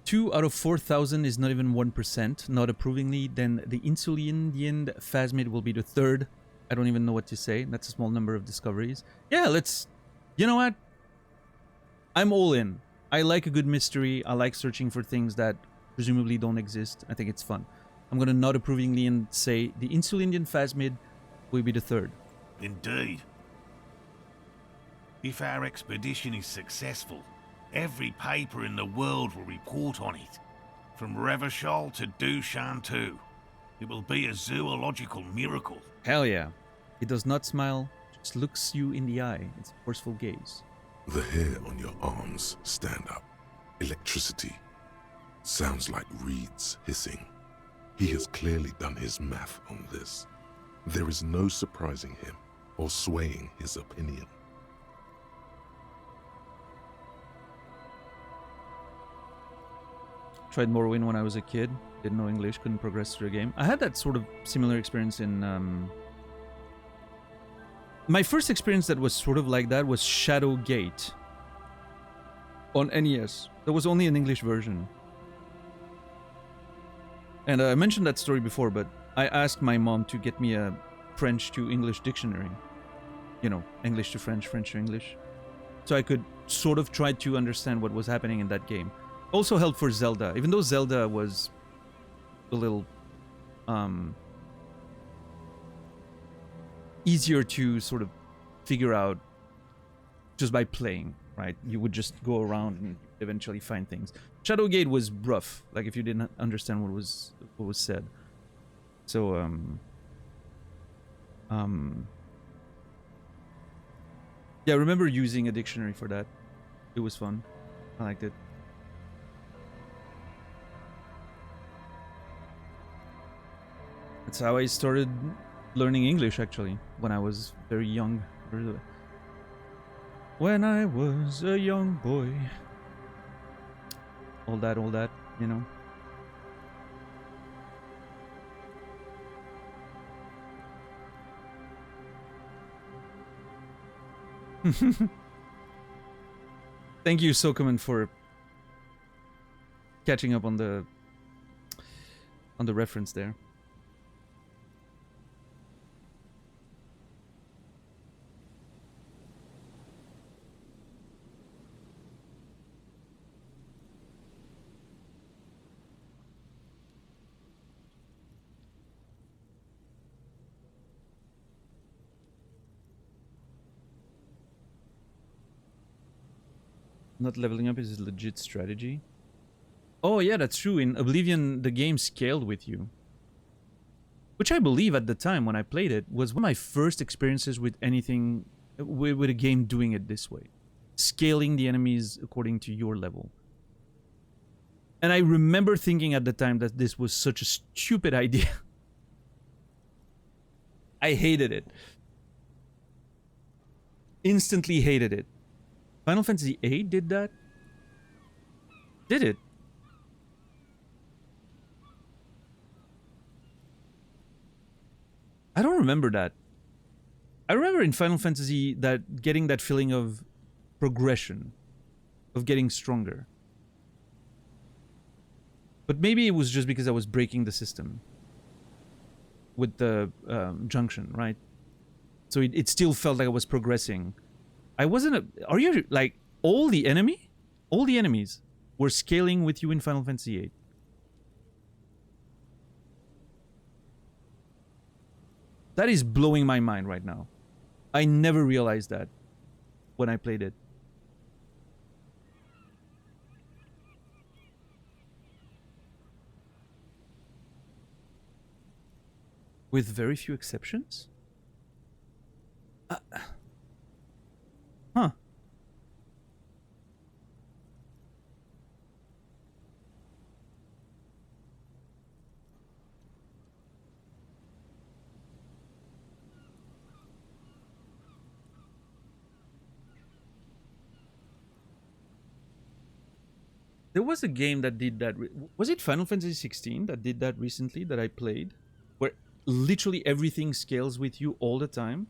2 out of 4,000 is not even 1%. Not approvingly, then the Insulindian phasmid will be the 3rd. I don't even know what to say. That's a small number of discoveries. Yeah, let's... You know what? I'm all in. I like a good mystery. I like searching for things that presumably don't exist. I think it's fun. I'm gonna nod approvingly and say the Insulindian phasmid will be the 3rd. Indeed. If our expedition is successful, every paper in the world will report on it. From Revachol to Dushantu. It will be a zoological miracle. Hell yeah. It does not smile, just looks you in the eye. It's a forceful gaze. The hair on your arms stand up. Electricity. Sounds like reeds hissing. He has clearly done his math on this. There is no surprising him or swaying his opinion. Tried Morrowind when I was a kid. Didn't know English, couldn't progress through the game. I had that sort of similar experience in... My first experience that was sort of like that was Shadowgate on NES. There was only an English version. And I mentioned that story before, but I asked my mom to get me a French to English dictionary. You know, English to French, French to English. So I could sort of try to understand what was happening in that game. Also helped for Zelda, even though Zelda was a little easier to sort of figure out just by playing, right? You would just go around and eventually find things. Shadowgate was rough, like if you didn't understand what was said. So yeah, I remember using a dictionary for that. It was fun. I liked it. That's how I started learning English, actually, when I was very young. When I was a young boy. All that, you know. Thank you, Sokoman, for catching up on the reference there. Not leveling up is a legit strategy. Oh yeah, that's true. In Oblivion, the game scaled with you. Which I believe at the time when I played it was one of my first experiences with anything, with a game doing it this way. Scaling the enemies according to your level. And I remember thinking at the time that this was such a stupid idea. I hated it. Instantly hated it. Final Fantasy VIII did that? Did it? I don't remember that. I remember in Final Fantasy that getting that feeling of progression, of getting stronger. But maybe it was just because I was breaking the system. with the junction, right? So it still felt like I was progressing. I wasn't. Are you like all the enemies were scaling with you in Final Fantasy VIII? That is blowing my mind right now. I never realized that when I played it. With very few exceptions? Huh. There was a game that did that. Was it Final Fantasy 16 that did that recently that I played? Where literally everything scales with you all the time?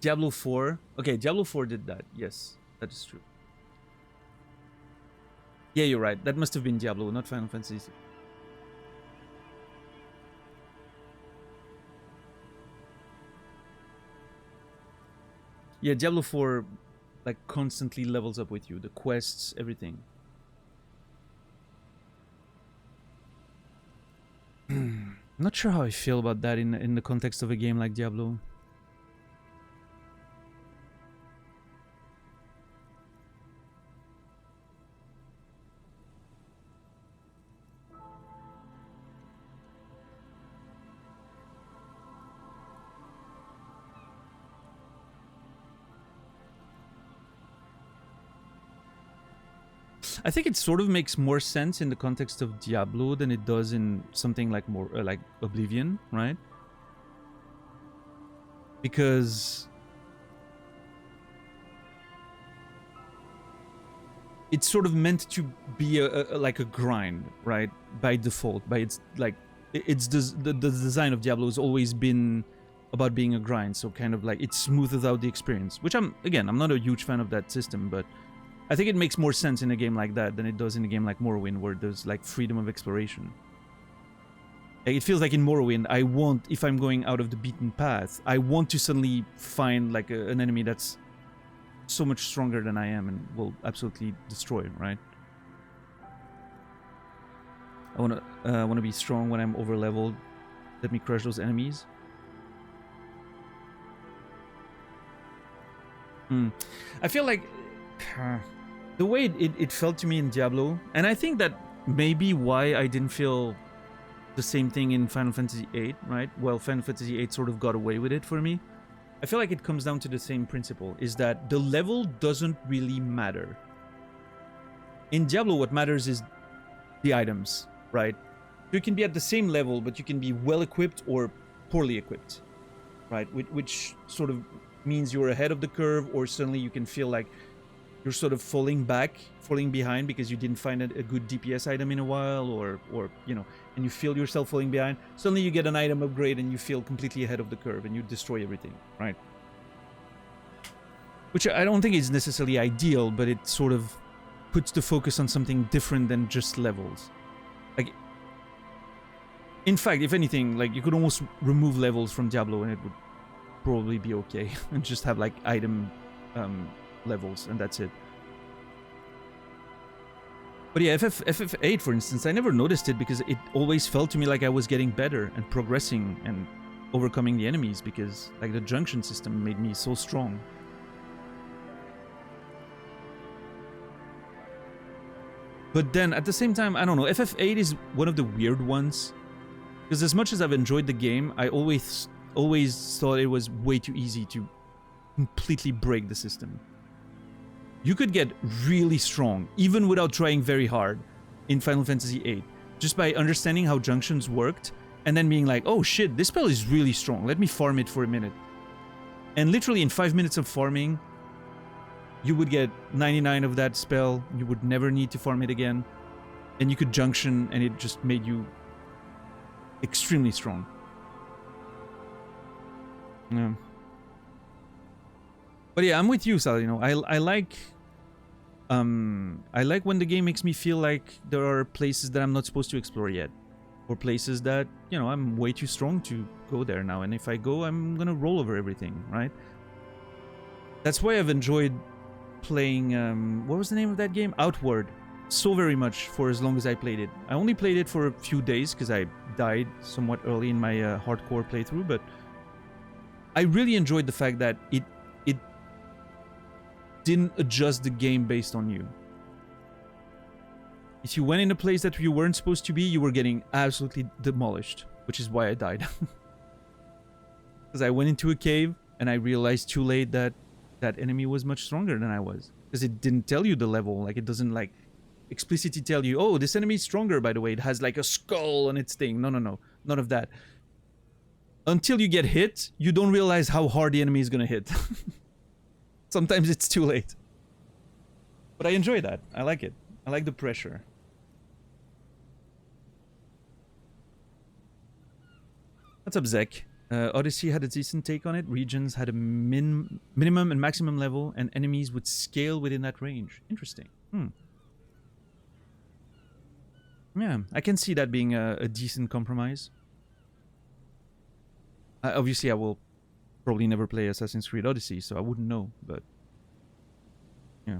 Diablo 4. Okay, Diablo 4 did that. Yes, that is true. Yeah, you're right. That must have been Diablo, not Final Fantasy. Yeah, Diablo 4 like constantly levels up with you. The quests, everything. I'm not sure how I feel about that in the context of a game like Diablo. I think it sort of makes more sense in the context of Diablo than it does in something like more like Oblivion, right? Because it's sort of meant to be like a grind, right? By default, by its like it's the design of Diablo has always been about being a grind, so kind of like it smoothes out the experience. Which I'm not a huge fan of that system, but I think it makes more sense in a game like that than it does in a game like Morrowind, where there's like freedom of exploration. Like, it feels like in Morrowind, I want, if I'm going out of the beaten path, I want to suddenly find like an enemy that's so much stronger than I am and will absolutely destroy, right? I wanna be strong when I'm over leveled. Let me crush those enemies. I feel like the way it felt to me in Diablo, and I think that maybe why I didn't feel the same thing in Final Fantasy VIII, right? Well, Final Fantasy VIII sort of got away with it for me. I feel like it comes down to the same principle, is that the level doesn't really matter. In Diablo, what matters is the items, right? You can be at the same level, but you can be well equipped or poorly equipped, right? Which sort of means you're ahead of the curve, or suddenly you can feel like you're sort of falling behind because you didn't find a good DPS item in a while, or you know, and you feel yourself falling behind. Suddenly you get an item upgrade and you feel completely ahead of the curve and you destroy everything, right? Which I don't think is necessarily ideal, but it sort of puts the focus on something different than just levels. Like, in fact, if anything, like you could almost remove levels from Diablo and it would probably be okay, and just have like item levels, and that's it. But yeah, FF8, for instance, I never noticed it because it always felt to me like I was getting better and progressing and overcoming the enemies, because like the junction system made me so strong. But then at the same time, I don't know, FF8 is one of the weird ones, because as much as I've enjoyed the game, I always thought it was way too easy to completely break the system. You could get really strong, even without trying very hard, in Final Fantasy VIII, just by understanding how junctions worked, and then being like, oh shit, this spell is really strong, let me farm it for a minute. And literally in 5 minutes of farming, you would get 99 of that spell, you would never need to farm it again, and you could junction, and it just made you extremely strong. Yeah. But yeah, I'm with you, Sal. You know, I like when the game makes me feel like there are places that I'm not supposed to explore yet, or places that, you know, I'm way too strong to go there now, and if I go, I'm gonna roll over everything, right? That's why I've enjoyed playing what was the name of that game? Outward, so very much for as long as I played it. I only played it for a few days because I died somewhat early in my hardcore playthrough, but I really enjoyed the fact that it didn't adjust the game based on you. If you went in a place that you weren't supposed to be, you were getting absolutely demolished, which is why I died. Because I went into a cave and I realized too late that that enemy was much stronger than I was. Because it didn't tell you the level. Like, it doesn't, like, explicitly tell you, oh, this enemy is stronger, by the way. It has, like, a skull on its thing. No, no, no. None of that. Until you get hit, you don't realize how hard the enemy is going to hit. Sometimes it's too late. But I enjoy that. I like it. I like the pressure. What's up, Zek? Odyssey had a decent take on it. Regions had a minimum and maximum level, and enemies would scale within that range. Interesting. Yeah, I can see that being a decent compromise. Obviously, I will probably never play Assassin's Creed Odyssey, so I wouldn't know, but yeah.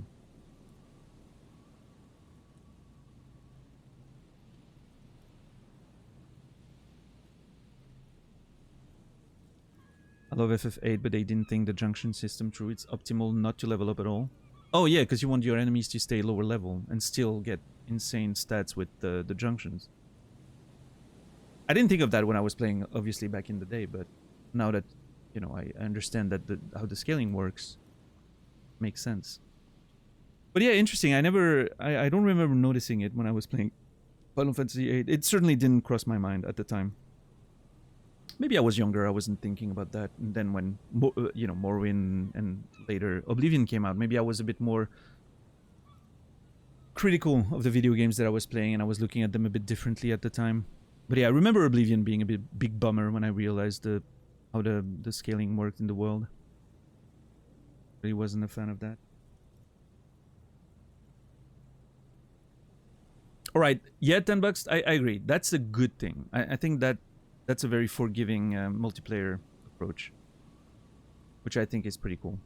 I love FF8, but they didn't think the junction system through. It's optimal not to level up at all. Oh yeah, because you want your enemies to stay lower level and still get insane stats with the junctions. I didn't think of that when I was playing, obviously, back in the day, but now that, you know, I understand that how the scaling works, makes sense. But yeah, interesting. I don't remember noticing it when I was playing Final Fantasy VIII. It certainly didn't cross my mind at the time. Maybe I was younger, I wasn't thinking about that. And then when, you know, Morrowind and later Oblivion came out, maybe I was a bit more critical of the video games that I was playing, and I was looking at them a bit differently at the time. But yeah, I remember Oblivion being a big bummer when I realized how the scaling worked in the world. Really wasn't a fan of that. Alright, yeah, $10, I agree. That's a good thing. I think that's a very forgiving multiplayer approach, which I think is pretty cool.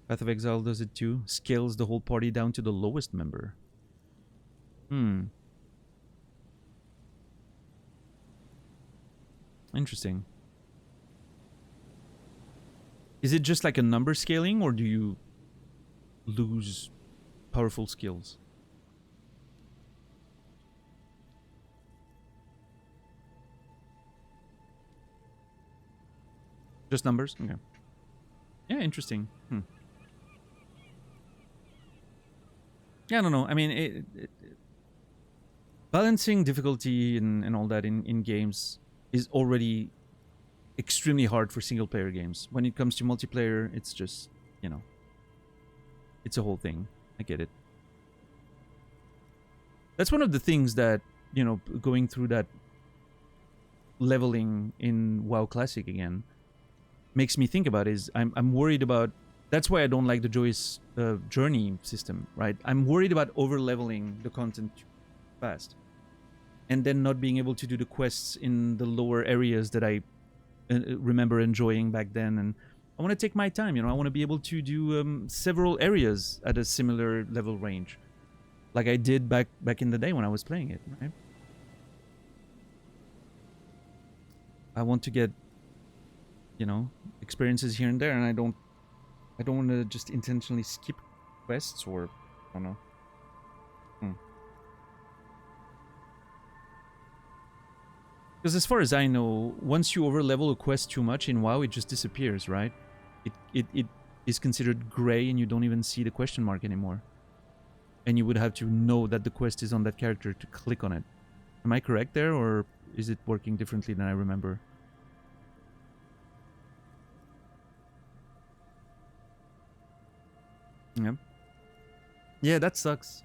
Path of Exile does it too. Scales the whole party down to the lowest member. Interesting. Is it just like a number scaling, or do you lose powerful skills? Just numbers? Okay. Yeah, interesting. Yeah, I don't know. I mean, balancing difficulty and all that in games is already extremely hard for single-player games. When it comes to multiplayer, it's just, you know, it's a whole thing. I get it. That's one of the things that, you know, going through that leveling in WoW Classic again makes me think about is I'm worried about. That's why I don't like the Joyous journey system, right? I'm worried about over-leveling the content fast, and then not being able to do the quests in the lower areas that I remember enjoying back then. And I want to take my time, you know. I want to be able to do several areas at a similar level range, like I did back in the day when I was playing it, right? I want to get, you know, experiences here and there, and I don't want to just intentionally skip quests, or I don't know. Because as far as I know, once you overlevel a quest too much in WoW, it just disappears, right? It is considered gray, and you don't even see the question mark anymore. And you would have to know that the quest is on that character to click on it. Am I correct there, or is it working differently than I remember? Yeah. Yeah, that sucks.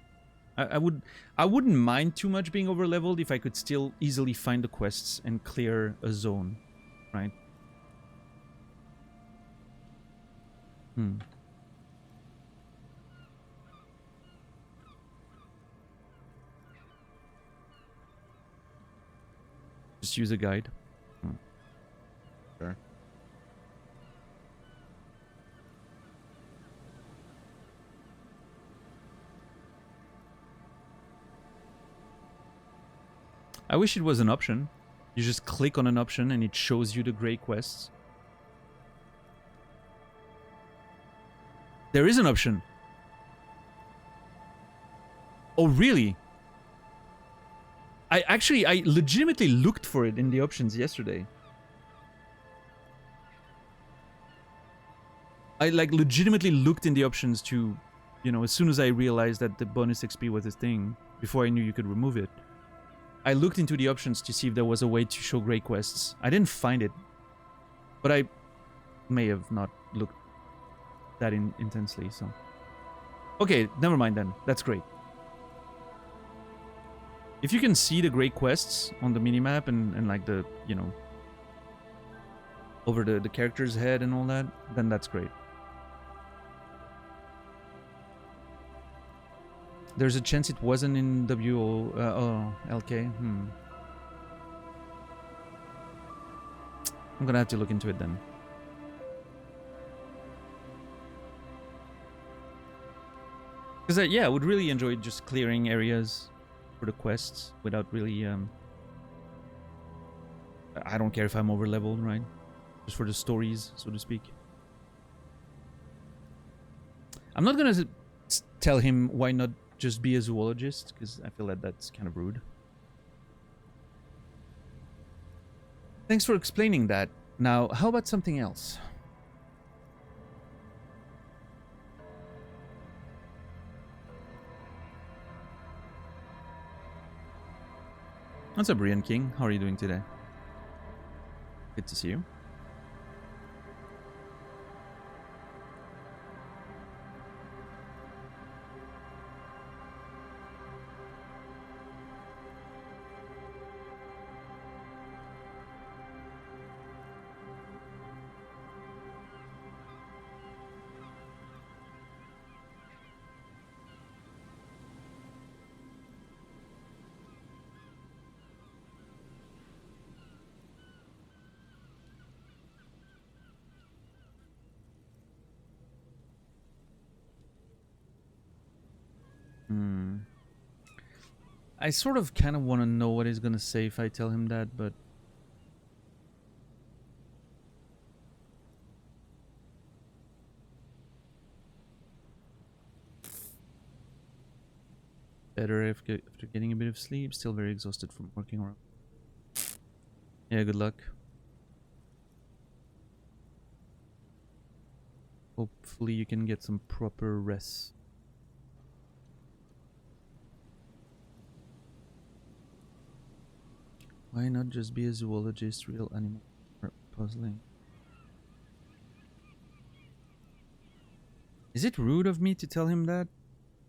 I wouldn't mind too much being over leveled if I could still easily find the quests and clear a zone, right? Just use a guide. Sure. I wish it was an option. You just click on an option and it shows you the grey quests. There is an option. Oh, really? I legitimately looked for it in the options yesterday. I like legitimately looked in the options to, you know, as soon as I realized that the bonus XP was a thing, before I knew you could remove it. I looked into the options to see if there was a way to show grey quests. I didn't find it, but I may have not looked that intensely, so... Okay, never mind then. That's great. If you can see the grey quests on the minimap and like the, you know, over the character's head and all that, then that's great. There's a chance it wasn't in LK. I'm gonna have to look into it then. Because yeah, I would really enjoy just clearing areas for the quests without really... I don't care if I'm over leveled, right? Just for the stories, so to speak. I'm not gonna tell him why not just be a zoologist, because I feel that that's kind of rude. Thanks for explaining that. Now, how about something else? What's up, Brian King? How are you doing today? Good to see you. I sort of kind of want to know what he's gonna say if I tell him that, but... Better after getting a bit of sleep, still very exhausted from working around. Yeah, good luck. Hopefully you can get some proper rest. Why not just be a zoologist? Real animals are puzzling. Is it rude of me to tell him that?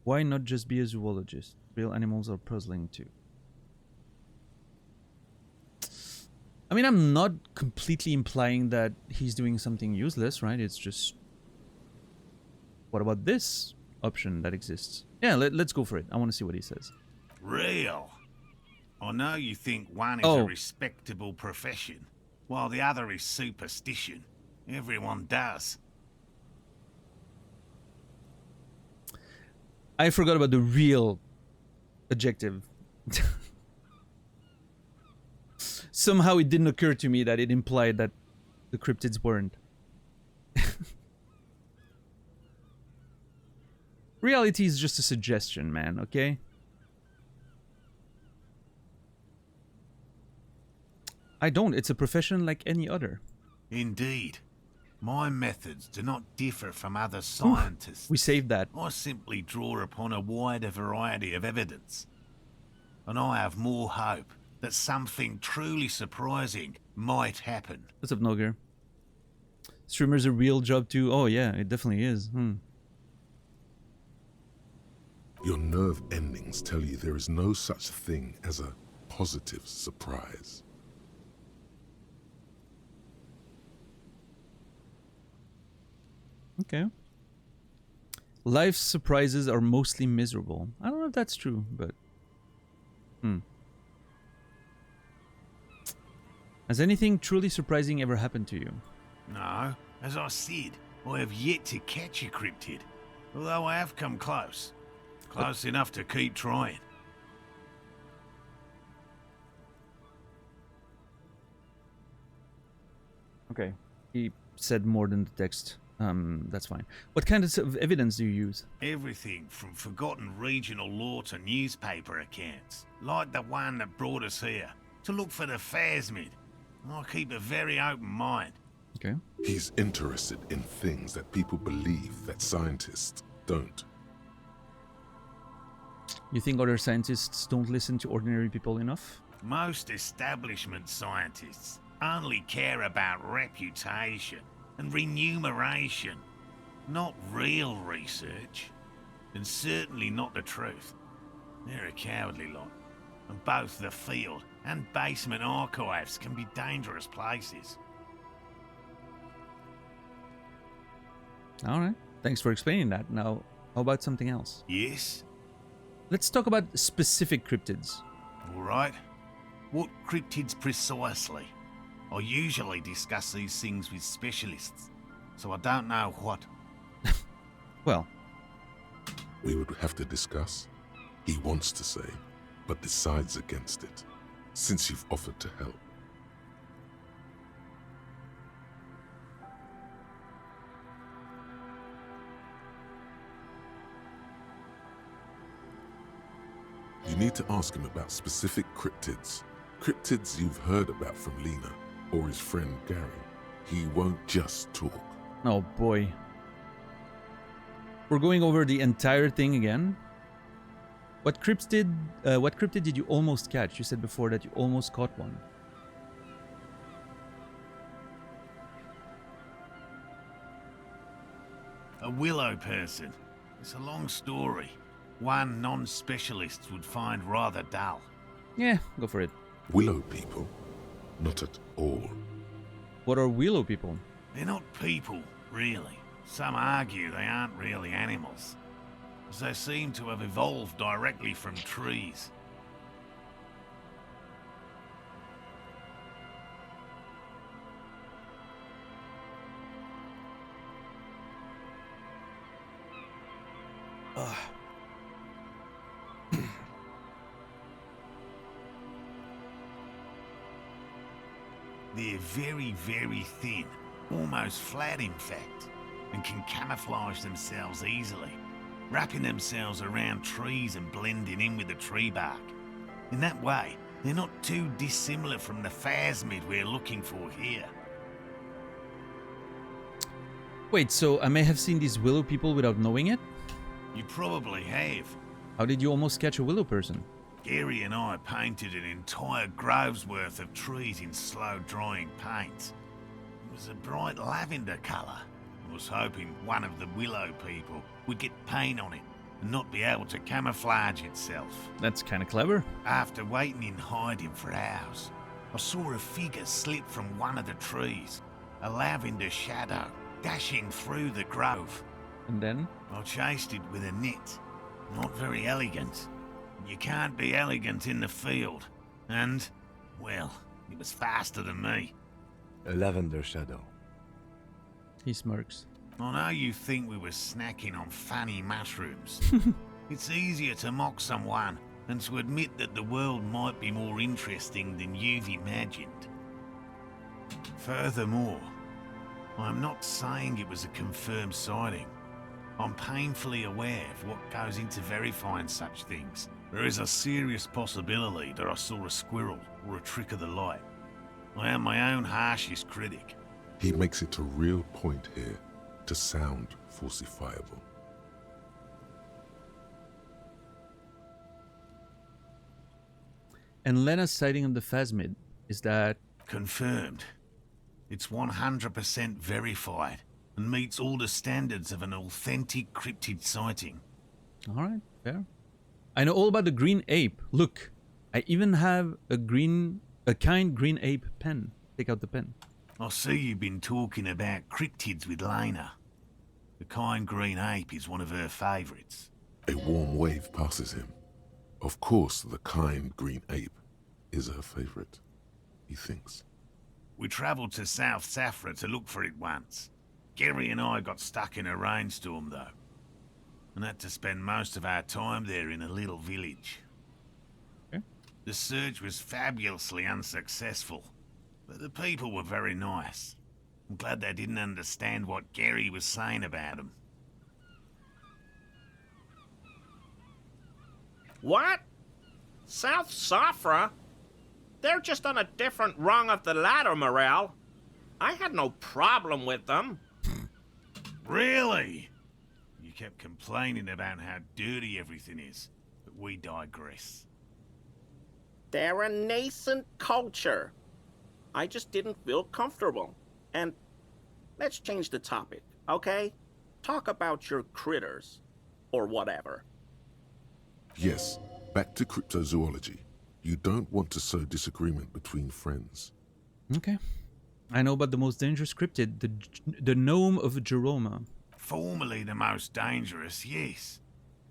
Why not just be a zoologist? Real animals are puzzling too. I mean, I'm not completely implying that he's doing something useless, right? It's just... What about this option that exists? Yeah, let's go for it. I want to see what he says. Real? I know you think one is a respectable profession, while the other is superstition. Everyone does. I forgot about the real adjective. Somehow it didn't occur to me that it implied that the cryptids weren't. Reality is just a suggestion, man, okay? I don't. It's a profession like any other. Indeed. My methods do not differ from other scientists. We saved that. I simply draw upon a wider variety of evidence. And I have more hope that something truly surprising might happen. What's up, Noger? Streamer's a real job too. Oh yeah, it definitely is. Your nerve endings tell you there is no such thing as a positive surprise. Okay. Life's surprises are mostly miserable. I don't know if that's true, but... Has anything truly surprising ever happened to you? No, as I said, I have yet to catch a cryptid, although I have come close. Close enough to keep trying. Okay. He said more than the text. That's fine. What kind of evidence do you use? Everything from forgotten regional lore to newspaper accounts, like the one that brought us here, to look for the phasmid. I keep a very open mind. Okay. He's interested in things that people believe that scientists don't. You think other scientists don't listen to ordinary people enough? Most establishment scientists only care about reputation and remuneration, not real research, and certainly not the truth. They're a cowardly lot, and both the field and basement archives can be dangerous places. All right. Thanks for explaining that. Now, how about something else? Yes? Let's talk about specific cryptids. All right. What cryptids precisely? I usually discuss these things with specialists, so I don't know what. Well, We would have to discuss. He wants to say, but decides against it, since you've offered to help. You need to ask him about specific cryptids. Cryptids you've heard about from Lena or his friend Gary. He won't just talk. oh boy. We're going over the entire thing again. What cryptid did you almost catch? You said before that you almost caught one. A willow person. It's a long story. One non-specialist would find rather dull. Yeah, go for it. Willow people? Not at all. What are willow people? They're not people, really. Some argue they aren't really animals, as they seem to have evolved directly from trees. They're very, very thin, almost flat in fact, and can camouflage themselves easily, wrapping themselves around trees and blending in with the tree bark. In that way, they're not too dissimilar from the phasmid we're looking for here. Wait, so I may have seen these willow people without knowing it? You probably have. How did you almost catch a willow person? Gary and I painted an entire grove's worth of trees in slow-drying paint. It was a bright lavender colour. I was hoping one of the willow people would get paint on it and not be able to camouflage itself. That's kind of clever. After waiting in hiding for hours, I saw a figure slip from one of the trees, a lavender shadow dashing through the grove. And then? I chased it with a net. Not very elegant. You can't be elegant in the field. And, well, it was faster than me. A lavender shadow. He smirks. I know you think we were snacking on funny mushrooms. It's easier to mock someone than to admit that the world might be more interesting than you've imagined. Furthermore, I'm not saying it was a confirmed sighting. I'm painfully aware of what goes into verifying such things. There is a serious possibility that I saw a squirrel or a trick of the light. I am my own harshest critic. He makes it a real point here to sound falsifiable. And Lena's sighting of the phasmid, is that... Confirmed. It's 100% verified and meets all the standards of an authentic cryptid sighting. Alright, fair. I know all about the green ape. Look, I even have a kind green ape pen. Take out the pen. I see you've been talking about cryptids with Lena. The kind green ape is one of her favourites. A warm wave passes him. Of course, the kind green ape is her favorite, he thinks. We travelled to South Safra to look for it once. Gary and I got stuck in a rainstorm, though, and had to spend most of our time there in a little village. Okay. The search was fabulously unsuccessful, but the people were very nice. I'm glad they didn't understand what Gary was saying about them. What? South Safra? They're just on a different rung of the ladder, Morel. I had no problem with them. Really? You kept complaining about how dirty everything is, but we digress. They're a nascent culture. I just didn't feel comfortable. And let's change the topic, okay? Talk about your critters, or whatever. Yes, back to cryptozoology. You don't want to sow disagreement between friends. Okay. I know about the most dangerous cryptid, the gnome of Jeroma. Formerly the most dangerous, yes.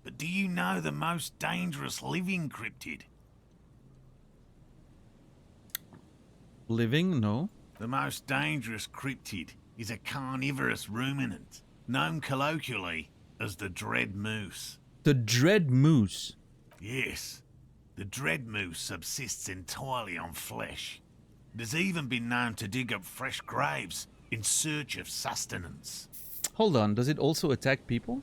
But do you know the most dangerous living cryptid? Living? No. The most dangerous cryptid is a carnivorous ruminant, known colloquially as the dread moose. The dread moose. Yes, the dread moose subsists entirely on flesh. It has even been known to dig up fresh graves in search of sustenance. Hold on, does it also attack people?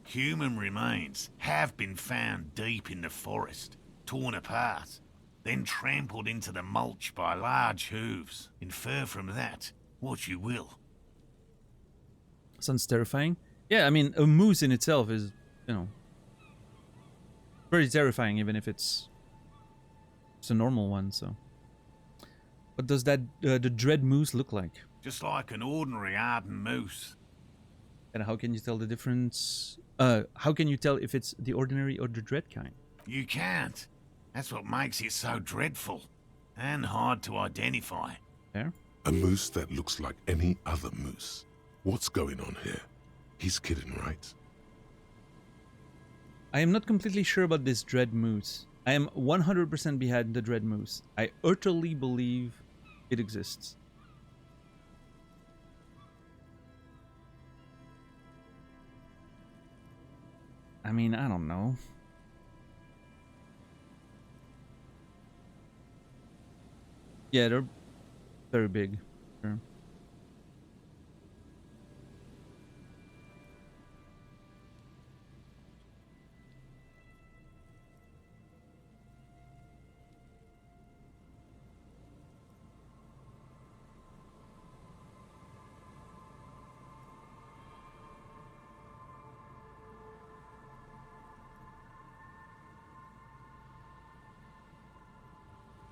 Human remains have been found deep in the forest, torn apart, then trampled into the mulch by large hooves. Infer from that what you will. Sounds terrifying. Yeah, I mean, a moose in itself is, very terrifying, even if it's a normal one, so. What does that, the dread moose look like? Just like an ordinary Arden moose. And how can you tell the difference? How can you tell if it's the ordinary or the dread kind? You can't. That's what makes it so dreadful and hard to identify. Fair? A moose that looks like any other moose. What's going on here? He's kidding, right? I am not completely sure about this dread moose. I am 100% behind the dread moose. I utterly believe it exists. I mean, I don't know. Yeah, they're very big. Sure.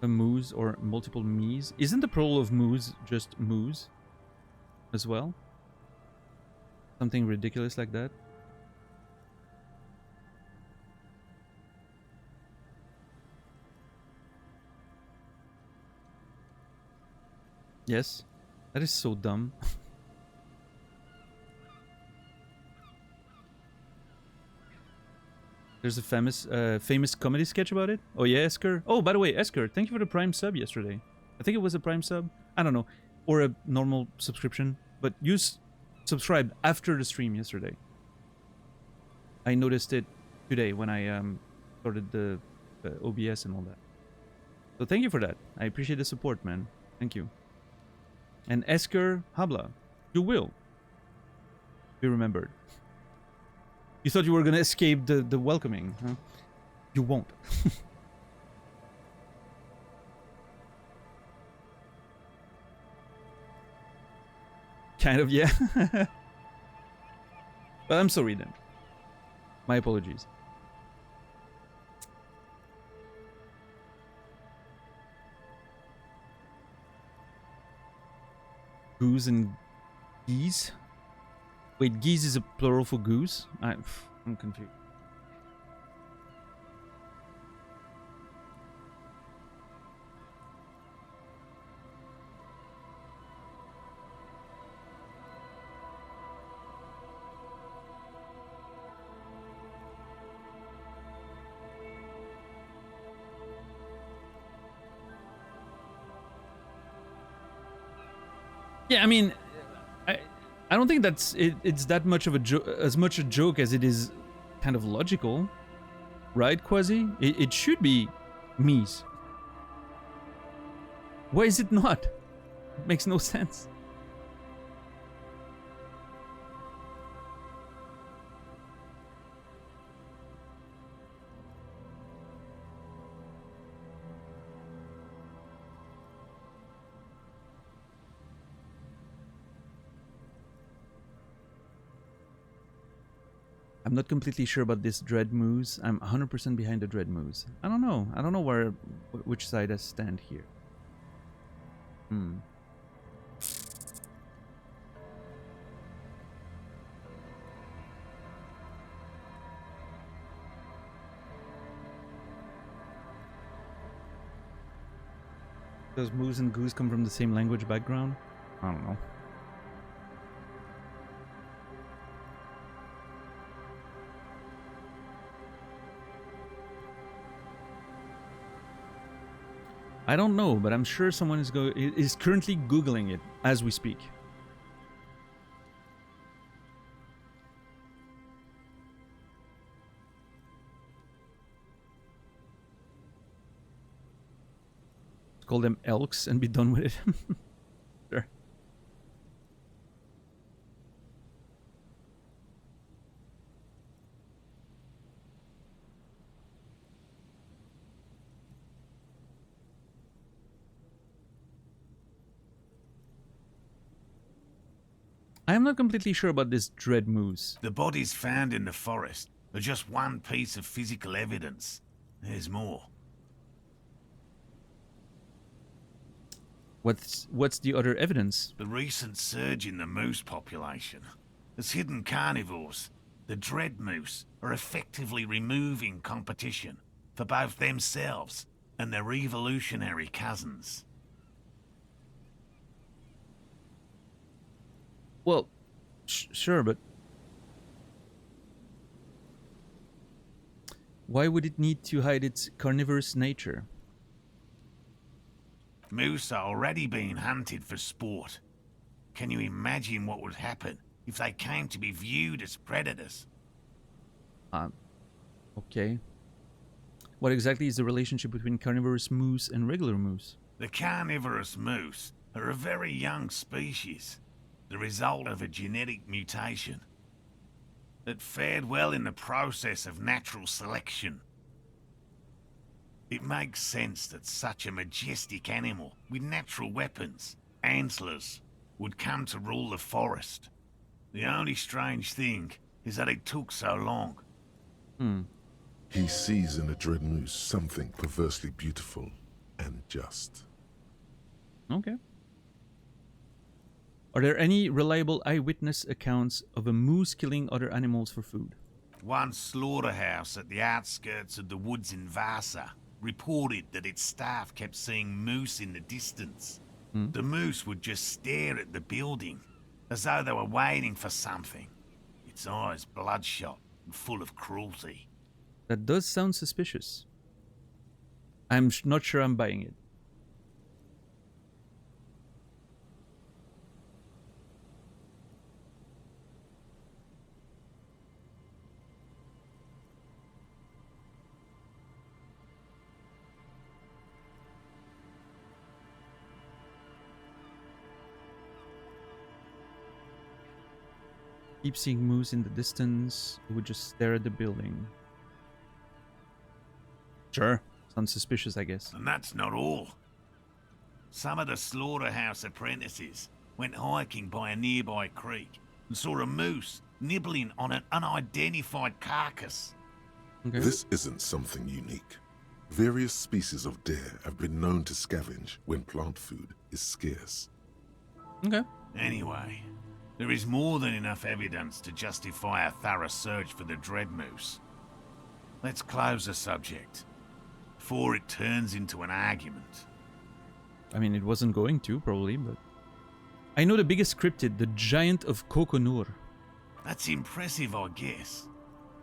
A moose or multiple me's? Isn't the plural of moose just moose as well? Something ridiculous like that? Yes, that is so dumb. There's a famous comedy sketch about it. Oh yeah, Esker. Oh, by the way, Esker, thank you for the Prime sub yesterday. I think it was a Prime sub. I don't know, or a normal subscription. But you subscribed after the stream yesterday. I noticed it today when I started the OBS and all that. So thank you for that. I appreciate the support, man. Thank you. And Esker Habla, you will be remembered. You thought you were gonna escape the welcoming, huh? You won't. Kind of, yeah. But I'm sorry then. My apologies. Goose and geese? Wait, geese is a plural for goose? I'm confused. Yeah, I mean, I I don't think it's that much of a as much a joke as it is kind of logical, right, Quasi? It should be Mies. Why is it not? It makes no sense. I'm not completely sure about this Dread Moose. I'm 100% behind the Dread Moose. I don't know. I don't know which side I stand here. Hmm. Does moose and goose come from the same language background? I don't know. I don't know, but I'm sure someone is currently Googling it as we speak. Call them elks and be done with it. Sure. I am not completely sure about this Dread Moose. The bodies found in the forest are just one piece of physical evidence. There's more. What's the other evidence? The recent surge in the moose population. As hidden carnivores, the dread moose are effectively removing competition for both themselves and their evolutionary cousins. Well, sure, but why would it need to hide its carnivorous nature? Moose are already being hunted for sport. Can you imagine what would happen if they came to be viewed as predators? Okay. What exactly is the relationship between carnivorous moose and regular moose? The carnivorous moose are a very young species, the result of a genetic mutation that fared well in the process of natural selection. It makes sense that such a majestic animal with natural weapons, antlers, would come to rule the forest. The only strange thing is that it took so long. He sees in a dread moose something perversely beautiful and just. Okay. Are there any reliable eyewitness accounts of a moose killing other animals for food? One slaughterhouse at the outskirts of the woods in Vasa reported that its staff kept seeing moose in the distance. The moose would just stare at the building, as though they were waiting for something, its eyes bloodshot and full of cruelty. That does sound suspicious. I'm not sure I'm buying it. Keep seeing moose in the distance. It would just stare at the building. Sure. Sounds suspicious, I guess. And that's not all. Some of the slaughterhouse apprentices went hiking by a nearby creek and saw a moose nibbling on an unidentified carcass. Okay. This isn't something unique. Various species of deer have been known to scavenge when plant food is scarce. Okay. Anyway, there is more than enough evidence to justify a thorough search for the dread moose. Let's close the subject before it turns into an argument. I mean, it wasn't going to, probably, but... I know the biggest cryptid, the Giant of Kokonur. That's impressive, I guess.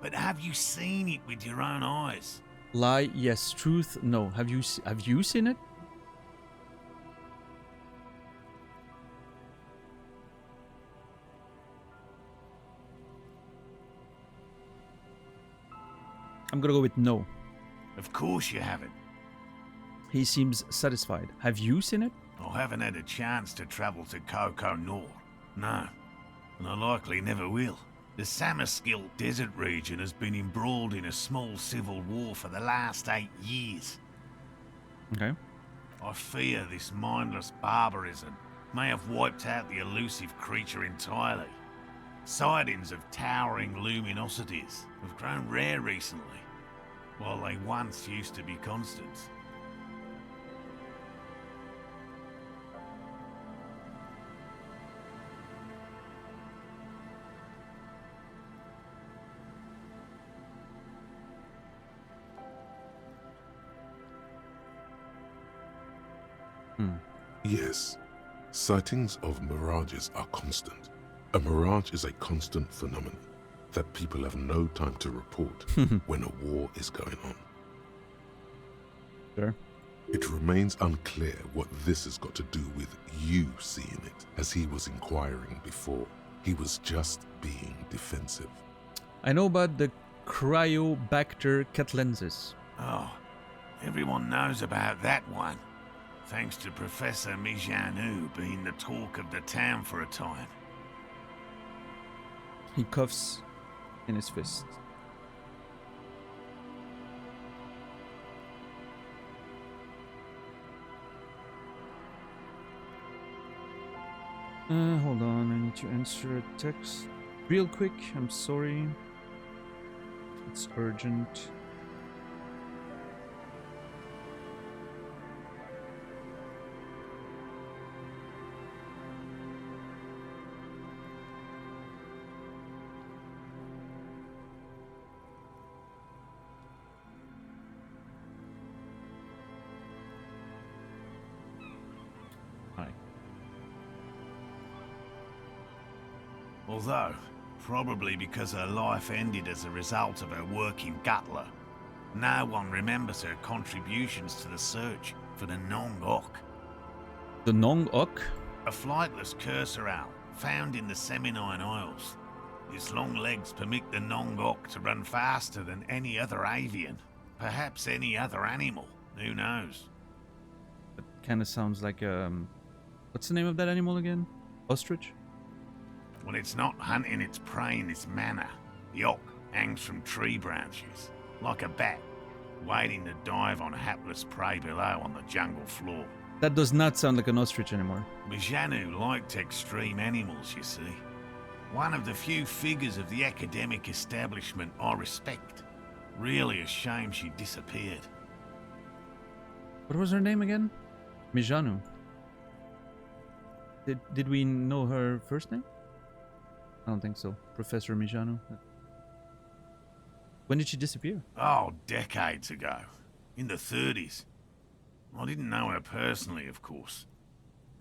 But have you seen it with your own eyes? Lie, yes. Truth, no. Have you seen it? I'm gonna go with no. Of course you haven't. He seems satisfied. Have you seen it? I haven't had a chance to travel to Coco Nord. No. And I likely never will. The Samaskill desert region has been embroiled in a small civil war for the last 8 years. Okay. I fear this mindless barbarism may have wiped out the elusive creature entirely. Sightings of towering luminosities have grown rare recently, while they once used to be constants. Yes, sightings of mirages are constant. A mirage is a constant phenomenon that people have no time to report when a war is going on. Sure. It remains unclear what this has got to do with you seeing it, as he was inquiring before. He was just being defensive. I know about the Cryobacter catlensis. Oh, everyone knows about that one. Thanks to Professor Mijanu being the talk of the town for a time. He cuffs in his fist. Hold on, I need to answer a text real quick. I'm sorry. It's urgent. Hi. Although, probably because her life ended as a result of her work in Gutler, no one remembers her contributions to the search for the Nong-Ok, The Nong-Ok? a flightless cursor owl found in the Seminine Isles. Its long legs permit the Nong-Ok to run faster than any other avian, perhaps any other animal, who knows. That kind of sounds like what's the name of that animal again? Ostrich? When it's not hunting its prey in this manner, the ok hangs from tree branches, like a bat, waiting to dive on hapless prey below on the jungle floor. That does not sound like an ostrich anymore. Mijanu liked extreme animals, you see. One of the few figures of the academic establishment I respect. Really a shame she disappeared. What was her name again? Mijanu. Did we know her first name? I don't think so. Professor Mijanu. When did she disappear? Oh, decades ago. In the 30s. I didn't know her personally, of course.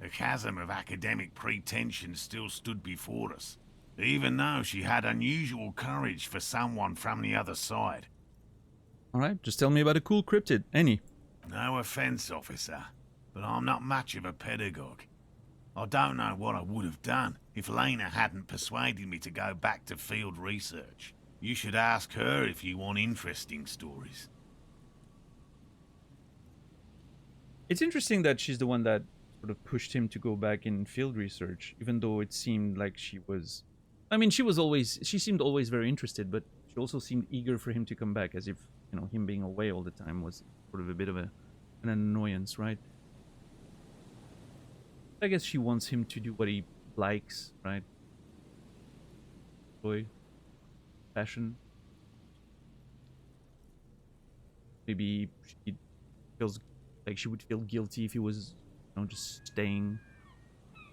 The chasm of academic pretension still stood before us, even though she had unusual courage for someone from the other side. Alright, just tell me about a cool cryptid. Any. No offense, officer, but I'm not much of a pedagogue. I don't know what I would have done if Lena hadn't persuaded me to go back to field research. You should ask her if you want interesting stories. It's interesting that she's the one that sort of pushed him to go back in field research, even though it seemed like she was... I mean, she seemed always very interested, but she also seemed eager for him to come back, as if, you know, him being away all the time was sort of a bit of an annoyance, right? I guess she wants him to do what he likes, right? Joy, passion. Maybe she feels like she would feel guilty if he was, you know, just staying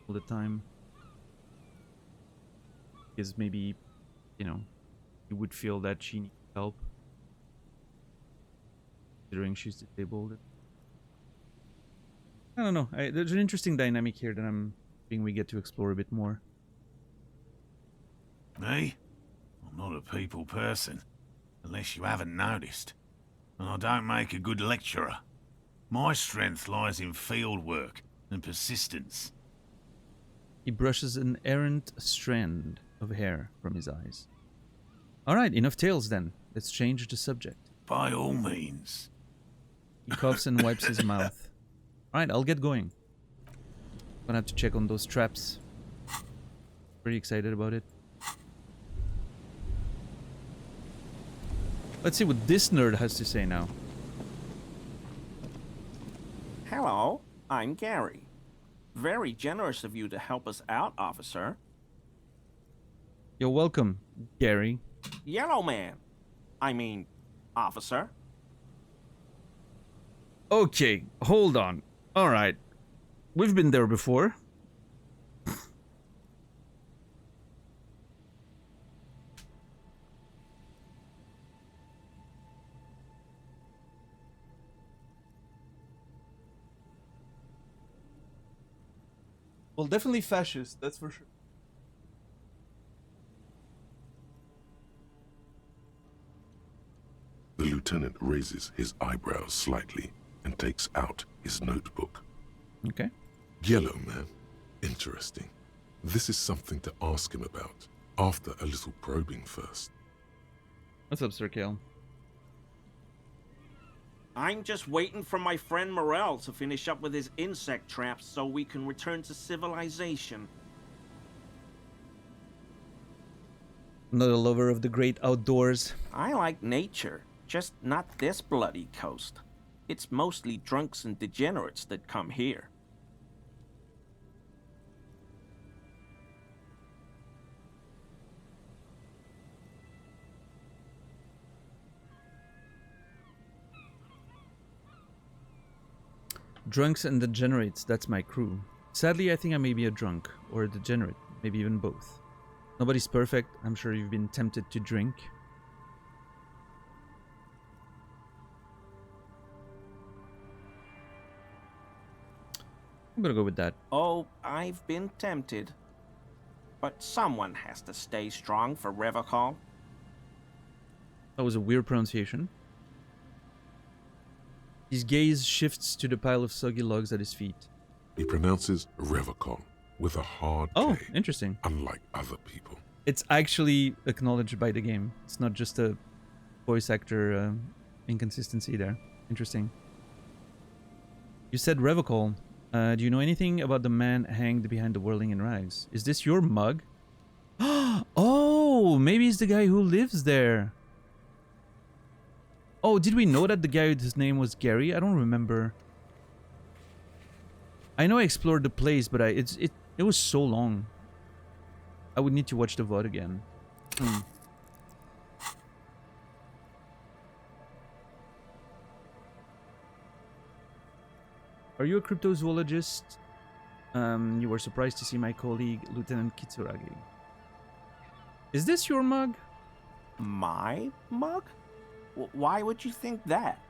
all the time. Because maybe, you know, he would feel that she needs help, considering she's disabled. I don't know. There's an interesting dynamic here that I'm thinking we get to explore a bit more. Me? I'm not a people person, unless you haven't noticed. And I don't make a good lecturer. My strength lies in field work and persistence. He brushes an errant strand of hair from his eyes. Alright, enough tales then. Let's change the subject. by all means. He coughs and wipes his mouth. Alright, I'll get going. Gonna have to check on those traps. Pretty excited about it. Let's see what this nerd has to say now. Hello, I'm Gary. Very generous of you to help us out, officer. You're welcome, Gary. Yellow man. I mean, officer. Okay, hold on. Alright. We've been there before. Well, definitely fascist, that's for sure. The lieutenant raises his eyebrows slightly and takes out his notebook. Okay. Yellow man. Interesting. This is something to ask him about after a little probing first. What's up, Sir Kale? I'm just waiting for my friend Morel to finish up with his insect traps so we can return to civilization. Not a lover of the great outdoors. I like nature, just not this bloody coast. It's mostly drunks and degenerates that come here. Drunks and degenerates, that's my crew. Sadly, I think I may be a drunk, or a degenerate, maybe even both. Nobody's perfect, I'm sure you've been tempted to drink. I'm gonna go with that. Oh, I've been tempted. But someone has to stay strong for Revocol. That was a weird pronunciation. His gaze shifts to the pile of soggy logs at his feet. He pronounces Revocol with a hard Oh, K, interesting. unlike other people. It's actually acknowledged by the game. It's not just a voice actor inconsistency there. Interesting. You said Revocol. Do you know anything about the man hanged behind the whirling in rags? Is this your mug? Oh, maybe it's the guy who lives there. Oh, did we know that the guy his name was Gary? I don't remember. I know I explored the place, but it was so long. I would need to watch the VOD again. Are you a cryptozoologist? You were surprised to see my colleague, Lieutenant Kitsuragi. Is this your mug? My mug? Why would you think that?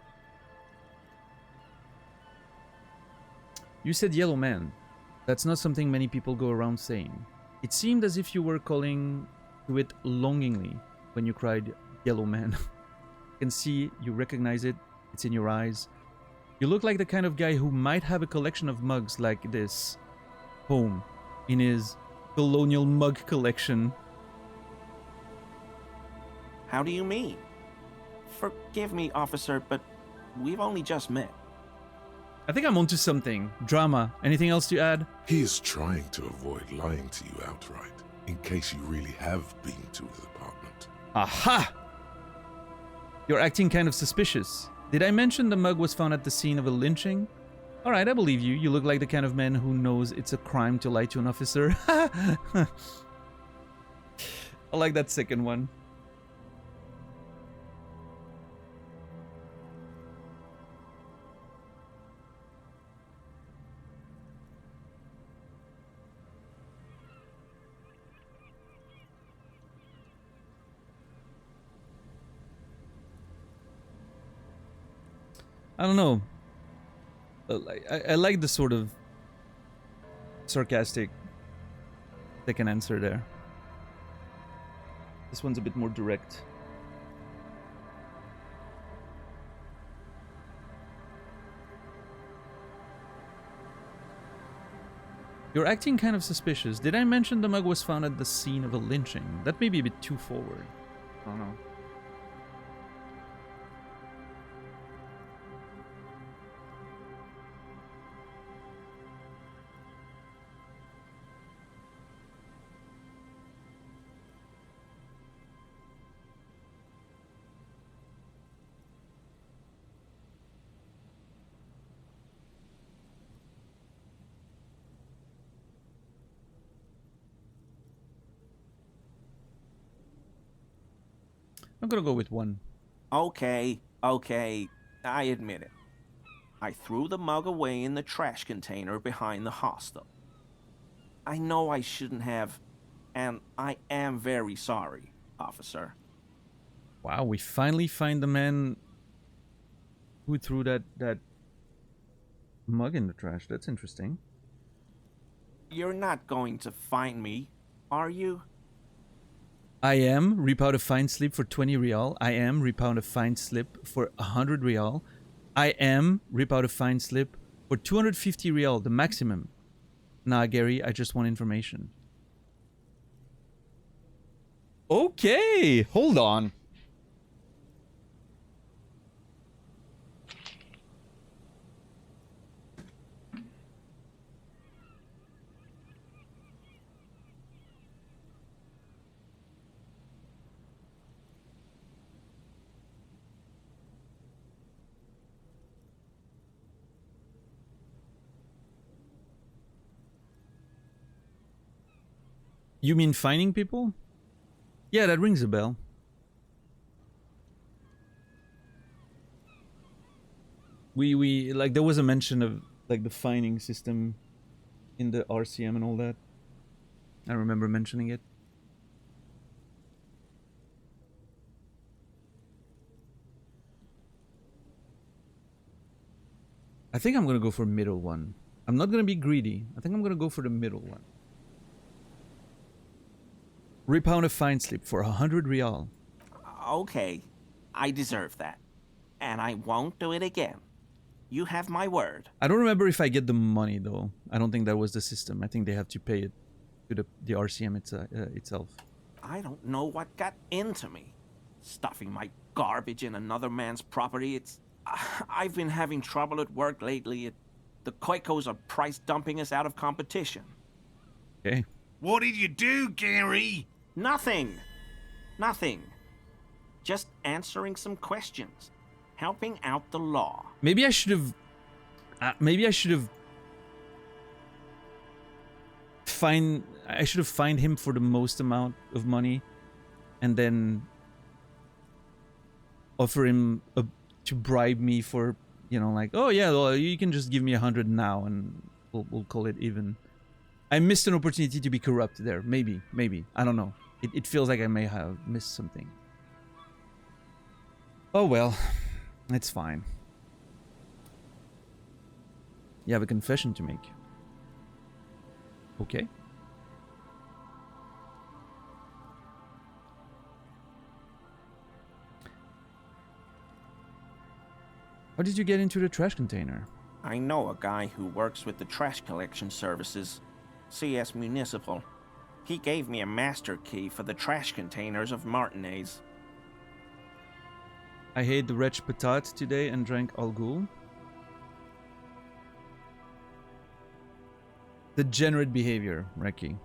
You said yellow man. That's not something many people go around saying. It seemed as if you were calling to it longingly when you cried yellow man. I can see you recognize it. It's in your eyes. You look like the kind of guy who might have a collection of mugs like this home in his colonial mug collection. How do you mean? Forgive me, officer, but we've only just met. I think I'm onto something. Drama. Anything else to add? He is trying to avoid lying to you outright, in case you really have been to his apartment. Aha! You're acting kind of suspicious. Did I mention the mug was found at the scene of a lynching? Alright, I believe you. You look like the kind of man who knows it's a crime to lie to an officer. I like that second one. I don't know. I like the sort of sarcastic second answer there. This one's a bit more direct. You're acting kind of suspicious. Did I mention the mug was found at the scene of a lynching? That may be a bit too forward. I don't know. I'm gonna go with 1. Okay, I admit it. I threw the mug away in the trash container behind the hostel. I know I shouldn't have, and I am very sorry, officer. Wow, we finally find the man who threw that mug in the trash. That's interesting. You're not going to find me, are you? I am rip out a fine slip for 20 real. I am rip out a fine slip for 100 real. I am rip out a fine slip for 250 real, the maximum. Nah, Gary, I just want information. Okay, hold on. You mean finding people? Yeah, that rings a bell. We like there was a mention of like the finding system in the RCM and all that. I remember mentioning it. I think I'm gonna go for middle one. I'm not gonna be greedy. I think I'm gonna go for the middle one. Repound a fine slip for 100 real. Okay, I deserve that. And I won't do it again. You have my word. I don't remember if I get the money though. I don't think that was the system. I think they have to pay it to the RCM itself. I don't know what got into me. Stuffing my garbage in another man's property, it's... I've been having trouble at work lately. The Quakos are price dumping us out of competition. Okay. What did you do, Gary? Nothing. Just answering some questions. Helping out the law. Maybe I should have. I should have fined him for the most amount of money, and then offer him to bribe me for, you know, like, oh yeah, well, you can just give me 100 now, and we'll call it even. I missed an opportunity to be corrupt there. Maybe. I don't know. It feels like I may have missed something. Oh well, it's fine. You have a confession to make. Okay. How did you get into the trash container? I know a guy who works with the trash collection services. CS Municipal. He gave me a master key for the trash containers of Martinez. I ate the wretched patat today and drank Al Ghul. Degenerate behavior, Reki.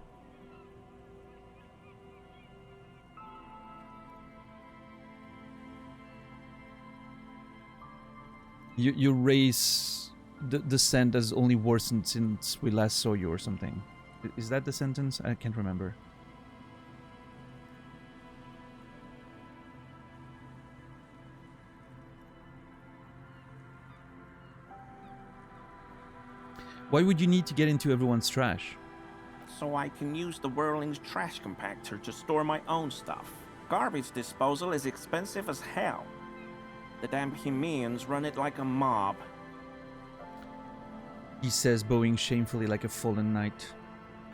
Your race, the scent has only worsened since we last saw you or something. Is that the sentence? I can't remember. Why would you need to get into everyone's trash? So I can use the Whirling's trash compactor to store my own stuff. Garbage disposal is expensive as hell. The damn Bohemians run it like a mob. He says, bowing shamefully like a fallen knight.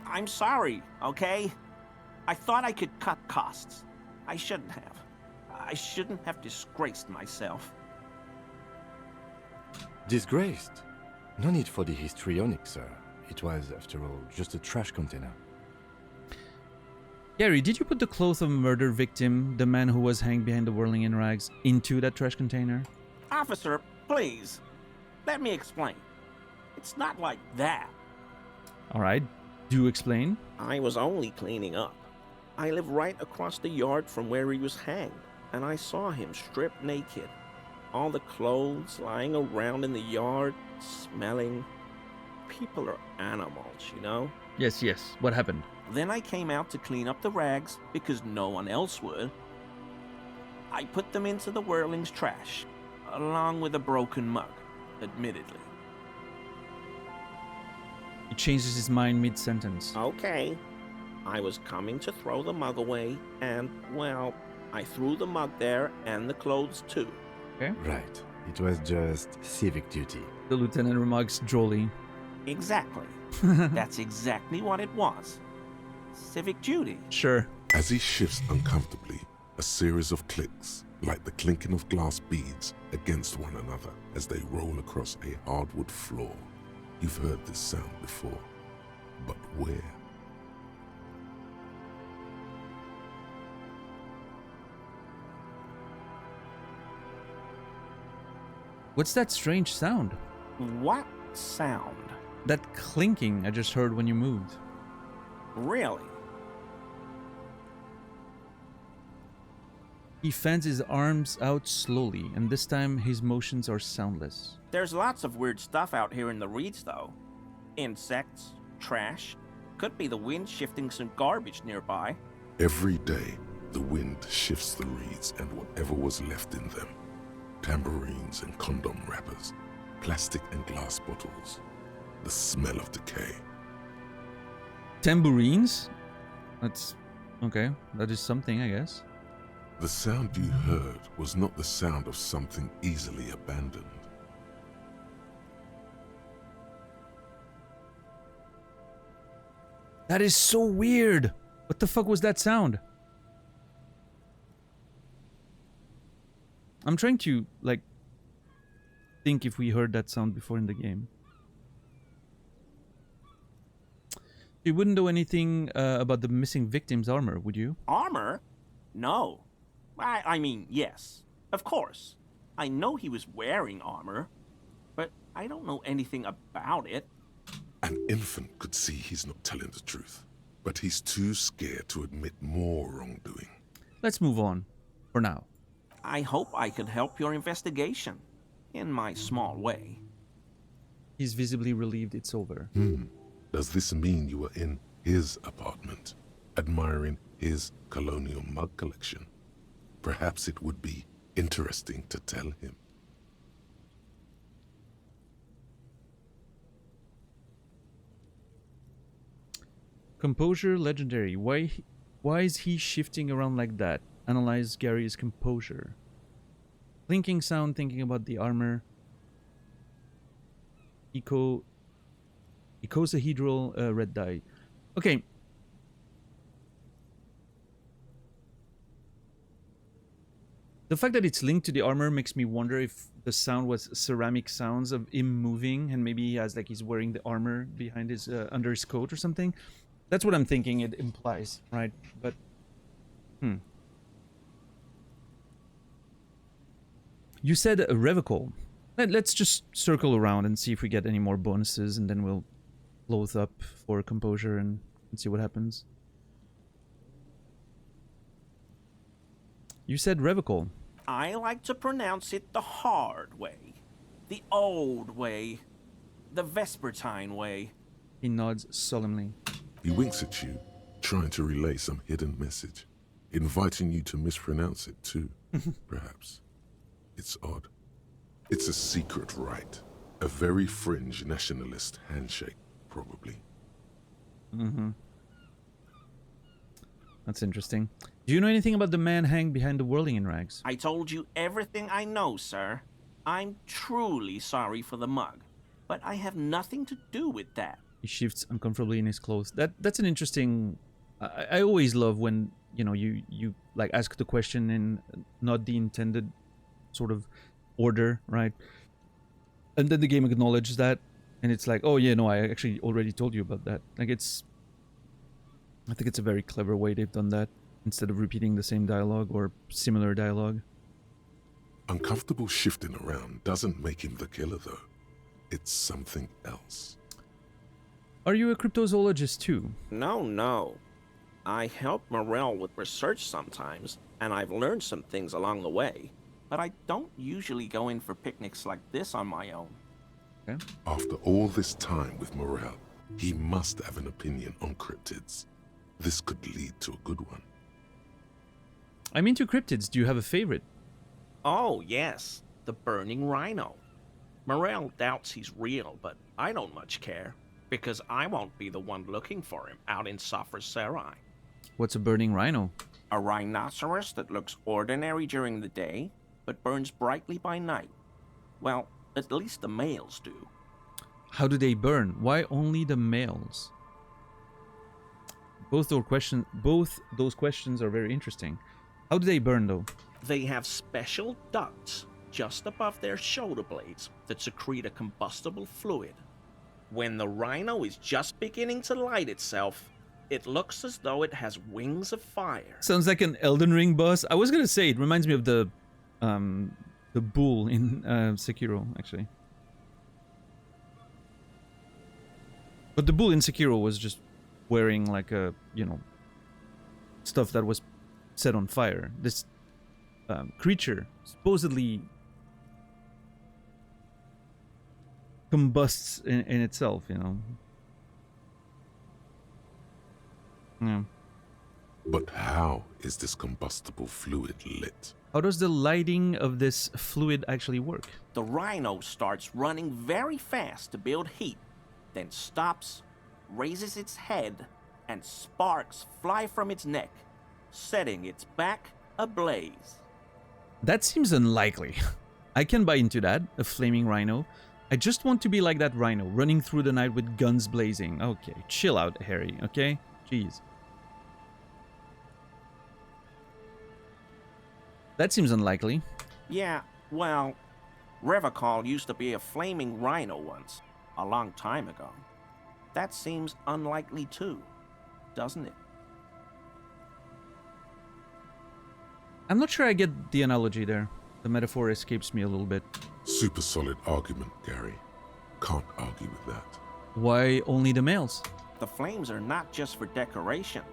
I'm sorry, okay? I thought I could cut costs. I shouldn't have. I shouldn't have disgraced myself. Disgraced? No need for the histrionic, sir. It was, after all, just a trash container. Gary, did you put the clothes of a murder victim, the man who was hanged behind the whirling in rags, into that trash container? Officer, please. Let me explain. It's not like that. Alright, do explain. I was only cleaning up. I live right across the yard from where he was hanged, and I saw him stripped naked. All the clothes lying around in the yard, smelling. People are animals, you know? Yes. What happened? Then I came out to clean up the rags because no one else would. I put them into the whirling's trash, along with a broken mug, admittedly. He changes his mind mid-sentence. Okay. I was coming to throw the mug away, and, well, I threw the mug there and the clothes too. Okay. Right. It was just civic duty. The lieutenant remarks drolly. Exactly. That's exactly what it was. Civic duty. Sure. As he shifts uncomfortably, a series of clicks, like the clinking of glass beads against one another as they roll across a hardwood floor. You've heard this sound before, but where? What's that strange sound? What sound? That clinking I just heard when you moved. Really? He fans his arms out slowly, and this time his motions are soundless. There's lots of weird stuff out here in the reeds, though. Insects, trash. Could be the wind shifting some garbage nearby. Every day, the wind shifts the reeds and whatever was left in them. Tambourines and condom wrappers, plastic and glass bottles, the smell of decay. Tambourines? That's okay. That is something, I guess. The sound you heard was not the sound of something easily abandoned. That is so weird. What the fuck was that sound? I'm trying to, like, think if we heard that sound before in the game. You wouldn't know anything about the missing victim's armor, would you? Armor? No. I mean, yes. Of course. I know he was wearing armor, but I don't know anything about it. An infant could see he's not telling the truth, but he's too scared to admit more wrongdoing. Let's move on, for now. I hope I could help your investigation, in my small way. He's visibly relieved it's over. Does this mean you were in his apartment, admiring his colonial mug collection? Perhaps it would be interesting to tell him. Composure legendary. Why is he shifting around like that? Analyze Gary's composure. Clinking sound, thinking about the armor. Icosahedral red dye. Okay. The fact that it's linked to the armor makes me wonder if the sound was ceramic sounds of him moving, and maybe he has, like, he's wearing the armor behind his under his coat or something. That's what I'm thinking it implies, right? But You said a revocal. Let's just circle around and see if we get any more bonuses, and then we'll close up for composure and see what happens. You said revocal. I like to pronounce it the hard way. The old way. The Vespertine way. He nods solemnly. He winks at you, trying to relay some hidden message, inviting you to mispronounce it too, perhaps. It's odd. It's a secret rite. A very fringe nationalist handshake, probably. That's interesting. Do you know anything about the man hanged behind the whirling in rags? I told you everything I know, sir. I'm truly sorry for the mug, but I have nothing to do with that. He shifts uncomfortably in his clothes. That's an interesting... I always love when, you know, you like ask the question in not the intended sort of order, right? And then the game acknowledges that, and it's like, oh yeah, no, I actually already told you about that. Like, I think it's a very clever way they've done that, instead of repeating the same dialogue or similar dialogue. Uncomfortable shifting around doesn't make him the killer, though. It's something else. Are you a cryptozoologist too? No. I help Morel with research sometimes, and I've learned some things along the way. But I don't usually go in for picnics like this on my own. Okay. After all this time with Morel, he must have an opinion on cryptids. This could lead to a good one. I'm into cryptids. Do you have a favorite? Oh, yes, the burning rhino. Morel doubts he's real, but I don't much care, because I won't be the one looking for him out in Safra Serai. What's a burning rhino? A rhinoceros that looks ordinary during the day, but burns brightly by night. Well, at least the males do. How do they burn? Why only the males? Both those questions are very interesting. How do they burn though? They have special ducts just above their shoulder blades that secrete a combustible fluid. When the rhino is just beginning to light itself, it looks as though it has wings of fire. Sounds like an Elden Ring boss. I was gonna say it reminds me of the bull in Sekiro, actually. But the bull in Sekiro was just wearing like a, you know, stuff that was set on fire. This creature supposedly combusts in itself, you know. Yeah. But how is this combustible fluid lit? How does the lighting of this fluid actually work? The rhino starts running very fast to build heat, then stops, raises its head, and sparks fly from its neck, setting its back ablaze. That seems unlikely. I can buy into that, a flaming rhino. I just want to be like that rhino, running through the night with guns blazing. Okay, chill out, Harry, okay? Jeez. That seems unlikely. Yeah, well, Revacol used to be a flaming rhino once, a long time ago. That seems unlikely too, doesn't it? I'm not sure I get the analogy there. The metaphor escapes me a little bit. Super solid argument, Gary. Can't argue with that. Why only the males? The flames are not just for decoration.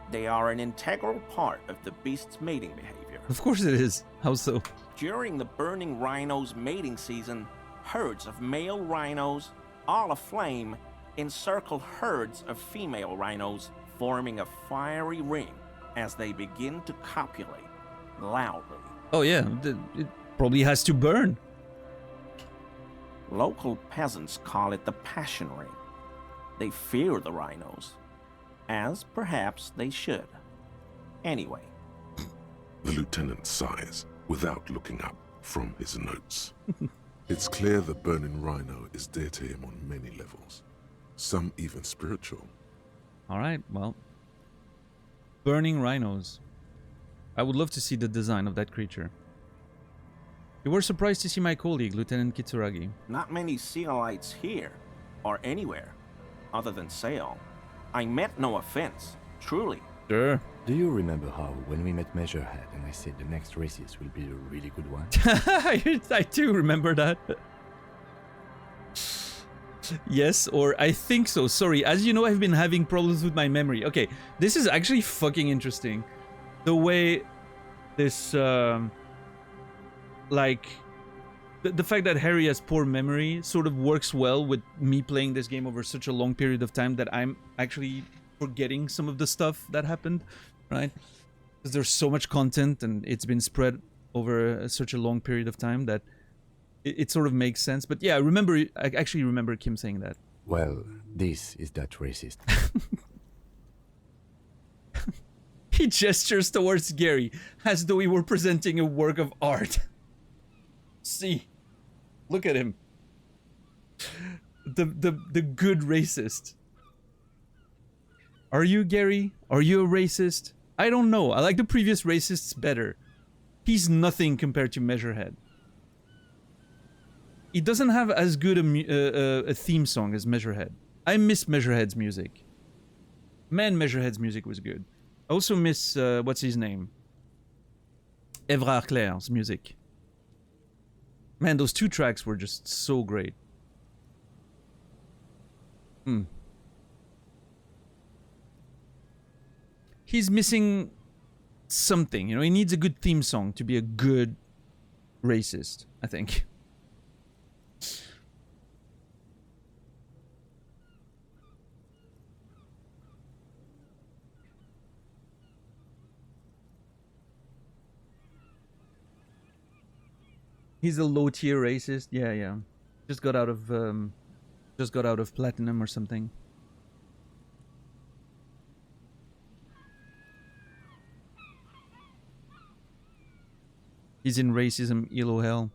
They are an integral part of the beast's mating behavior. Of course it is. How so? During the burning rhino's mating season, herds of male rhinos, all aflame, encircle herds of female rhinos, forming a fiery ring as they begin to copulate loudly. Oh yeah, it probably has to burn. Local peasants call it the passion ring. They fear the rhinos, as perhaps they should. Anyway. The lieutenant sighs, without looking up from his notes. It's clear the burning rhino is dear to him on many levels, some even spiritual. Alright, well. Burning rhinos. I would love to see the design of that creature. You were surprised to see my colleague, Lieutenant Kitsuragi. Not many Sealites here, or anywhere, other than Sail. I meant no offense, truly. Sure. Do you remember how, when we met Measurehead and I said the next races will be a really good one? I do remember that. Yes, or I think so. Sorry, as you know, I've been having problems with my memory. Okay, this is actually fucking interesting. The way this, like, the fact that Harry has poor memory sort of works well with me playing this game over such a long period of time that I'm actually forgetting some of the stuff that happened, right? Because there's so much content and it's been spread over such a long period of time that it sort of makes sense. But yeah, I actually remember Kim saying that. Well, this is that racist. He gestures towards Gary as though he were presenting a work of art. See, look at him. The good racist. Are you, Gary? Are you a racist? I don't know. I like the previous racists better. He's nothing compared to Measurehead. He doesn't have as good a theme song as Measurehead. I miss Measurehead's music. Man, Measurehead's music was good. I also miss, what's his name? Évrard Claire's music. Man, those two tracks were just so great. He's missing something, you know, he needs a good theme song to be a good racist, I think. He's a low tier racist. Yeah, yeah. Just got out of platinum or something. He's in racism, elo hell.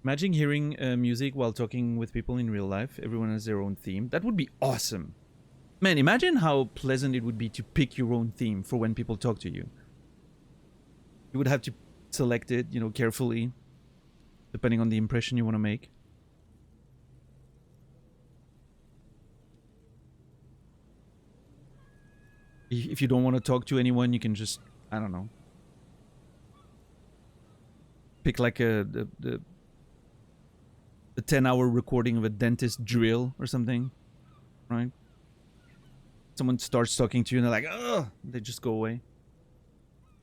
Imagine hearing music while talking with people in real life. Everyone has their own theme. That would be awesome. Man, imagine how pleasant it would be to pick your own theme for when people talk to you. You would have to select it, you know, carefully, depending on the impression you want to make. If you don't want to talk to anyone, you can just, I don't know, pick like the 10-hour recording of a dentist drill or something, right? Someone starts talking to you and they're like, ugh, they just go away.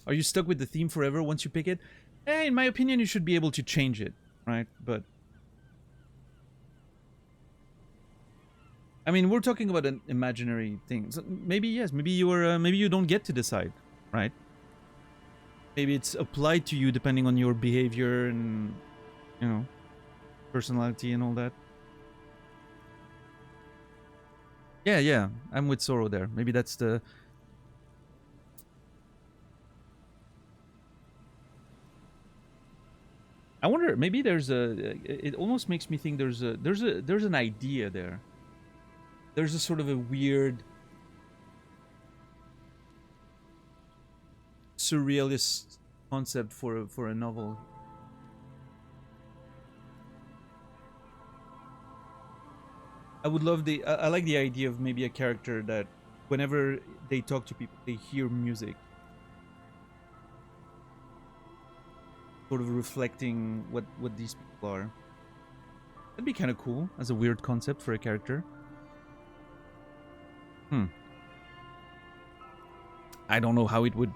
Are you stuck with the theme forever once you pick it? In my opinion, you should be able to change it, right? But I mean, we're talking about an imaginary thing. So maybe yes, maybe you don't get to decide, right? Maybe it's applied to you depending on your behavior and, you know, personality and all that. Yeah, I'm with Sorrow there. Maybe that's the... I wonder, maybe there's a... It almost makes me think there's an idea there. There's a sort of a weird... surrealist concept for a novel. I would love I like the idea of maybe a character that whenever they talk to people, they hear music. Sort of reflecting what these people are. That'd be kind of cool as a weird concept for a character. I don't know how it would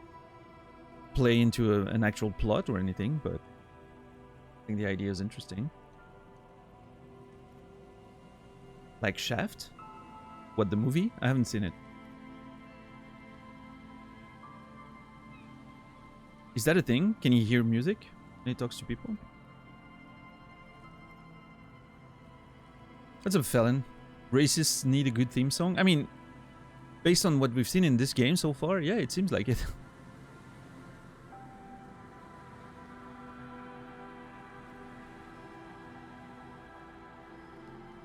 play into an actual plot or anything, but I think the idea is interesting. Like Shaft? What, the movie? I haven't seen it. Is that a thing? Can you hear music when he talks to people? That's a felon. Racists need a good theme song? I mean, based on what we've seen in this game so far, yeah, it seems like it.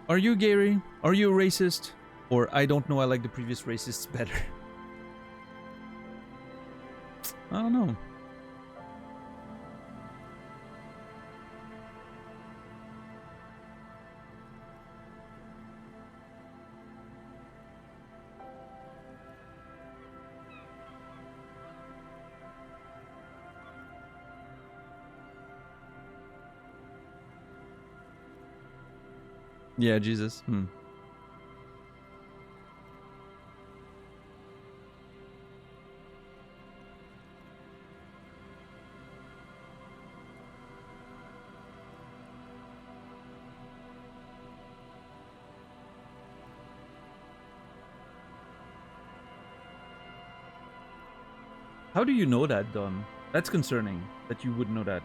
Are you Gary? Are you a racist? Or I don't know, I like the previous racists better. I don't know. Yeah, Jesus. How do you know that, Dom? That's concerning that you would know that.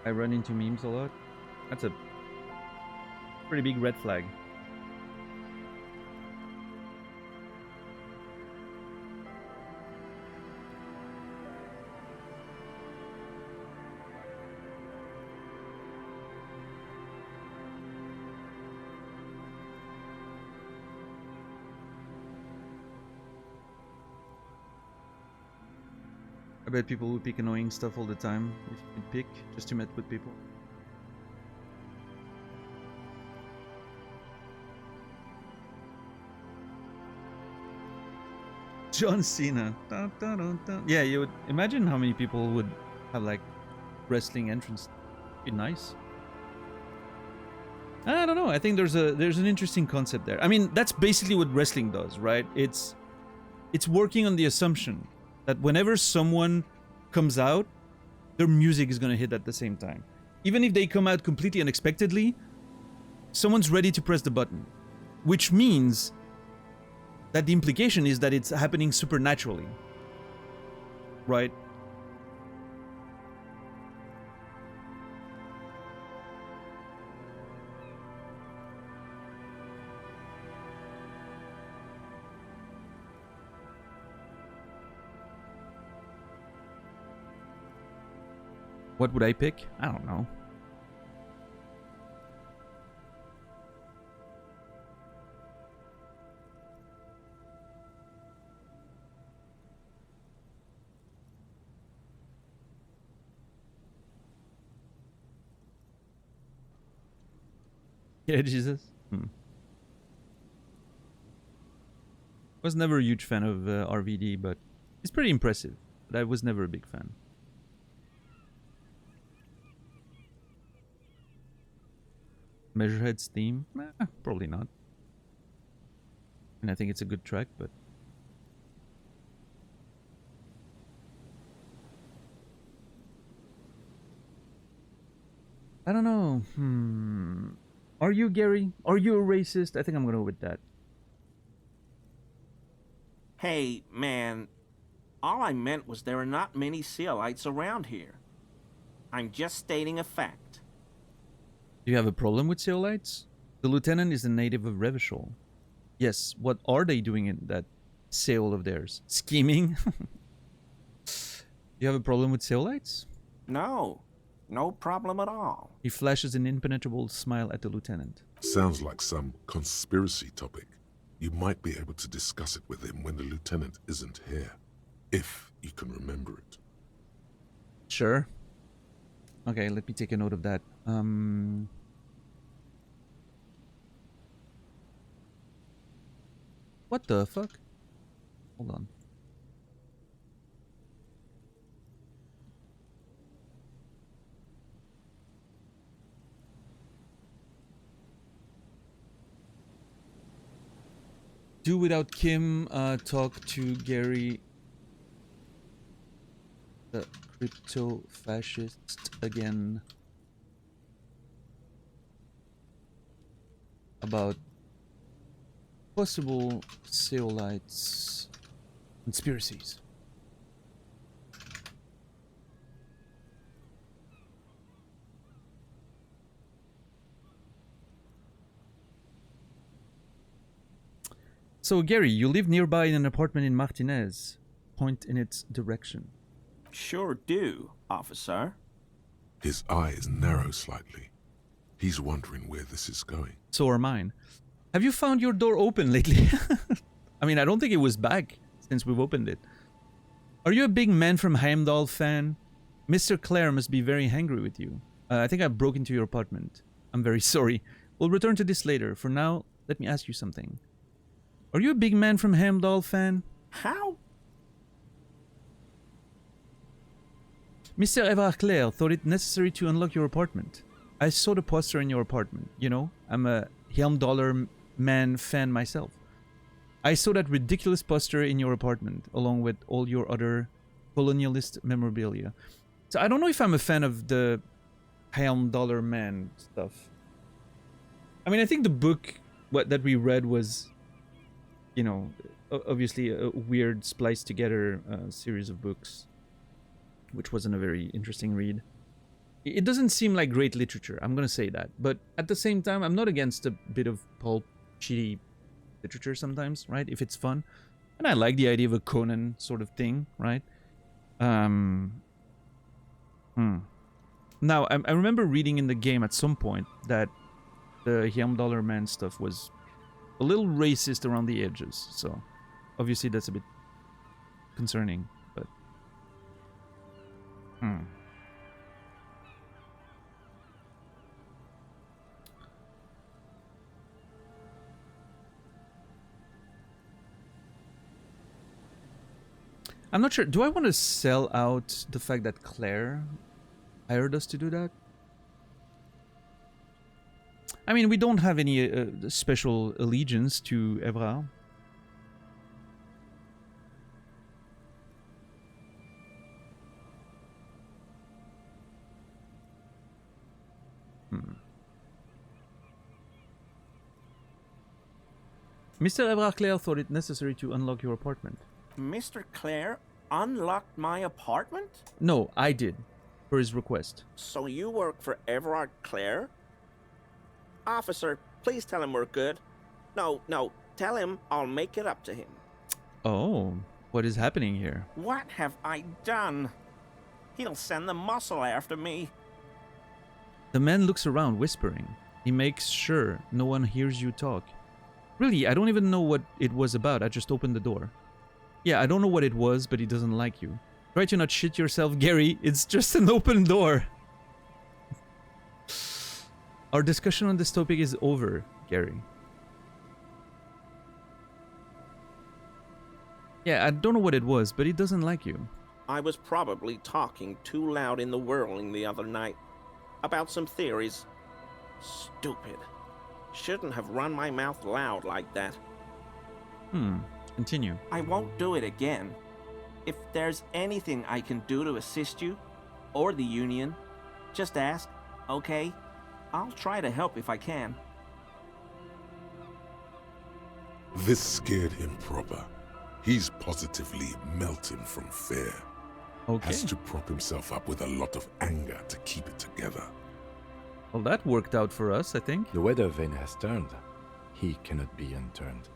I run into memes a lot. That's a pretty big red flag. I bet people will pick annoying stuff all the time if you can pick just to meet with people. John Cena. Dun, dun, dun, dun. Yeah, you would imagine how many people would have like wrestling entrance. Be nice. I don't know. I think there's an interesting concept there. I mean, that's basically what wrestling does, right? It's working on the assumption that whenever someone comes out, their music is gonna hit at the same time. even if they come out completely unexpectedly, someone's ready to press the button, which means that the implication is that it's happening supernaturally, right? What would I pick? I don't know. Yeah, Jesus. Was never a huge fan of RVD, but it's pretty impressive. But I was never a big fan. Measurehead's theme? Probably not. And I think it's a good track, but... I don't know. Are you, Gary? Are you a racist? I think I'm gonna go with that. Hey, man, all I meant was there are not many Sealites around here. I'm just stating a fact. Do you have a problem with Seolites? The lieutenant is a native of Revachol. Yes, what are they doing in that Seol of theirs? Scheming? You have a problem with Seolites? No, no problem at all. He flashes an impenetrable smile at the lieutenant. Sounds like some conspiracy topic. You might be able to discuss it with him when the lieutenant isn't here. If you can remember it. Sure. Okay, let me take a note of that. What the fuck? Hold on. Do without Kim, talk to Gary, the crypto fascist, again about possible Seolites conspiracies. So, Gary, you live nearby in an apartment in Martinez. Point in its direction. Sure do, officer. His eyes narrow slightly. He's wondering where this is going. So are mine. Have you found your door open lately? I mean, I don't think it was back since we've opened it. Are you a big Man from Heimdall fan? Mr. Clare must be very angry with you. I think I broke into your apartment. I'm very sorry. We'll return to this later. For now, let me ask you something. Are you a big Man from Heimdall fan? How? Mr. Everard Clare thought it necessary to unlock your apartment. I saw the poster in your apartment. You know, I'm a Heimdaller Man fan myself. I saw that ridiculous poster in your apartment, along with all your other colonialist memorabilia. So I don't know if I'm a fan of the Heimdaller Man stuff. I mean, I think the book that we read was, you know, obviously a weird spliced together series of books, which wasn't a very interesting read. It doesn't seem like great literature, I'm gonna say that. But at the same time, I'm not against a bit of pulp, shitty literature sometimes, right? If it's fun. And I like the idea of a Conan sort of thing, right? Now, I remember reading in the game at some point that the Heimdaller Man stuff was a little racist around the edges. So, obviously that's a bit concerning, but... I'm not sure. Do I want to sell out the fact that Claire hired us to do that? I mean, we don't have any special allegiance to Evra. Mr. Evrard thought it necessary to unlock your apartment. Mr. Clare unlocked my apartment? No, I did. For his request. So you work for Everard Clare? Officer, please tell him we're good. No, tell him I'll make it up to him. Oh, what is happening here? What have I done? He'll send the muscle after me. The man looks around, whispering. He makes sure no one hears you talk. Really, I don't even know what it was about. I just opened the door. Yeah, I don't know what it was, but he doesn't like you. Try to not shit yourself, Gary. It's just an open door. Our discussion on this topic is over, Gary. Yeah, I don't know what it was, but he doesn't like you. I was probably talking too loud in the whirling the other night. About some theories. Stupid. Shouldn't have run my mouth loud like that. Continue. I won't do it again. If there's anything I can do to assist you, or the Union, just ask, okay? I'll try to help if I can. This scared him proper. He's positively melting from fear. Okay. Has to prop himself up with a lot of anger to keep it together. Well, that worked out for us, I think. The weather vane has turned. He cannot be unturned.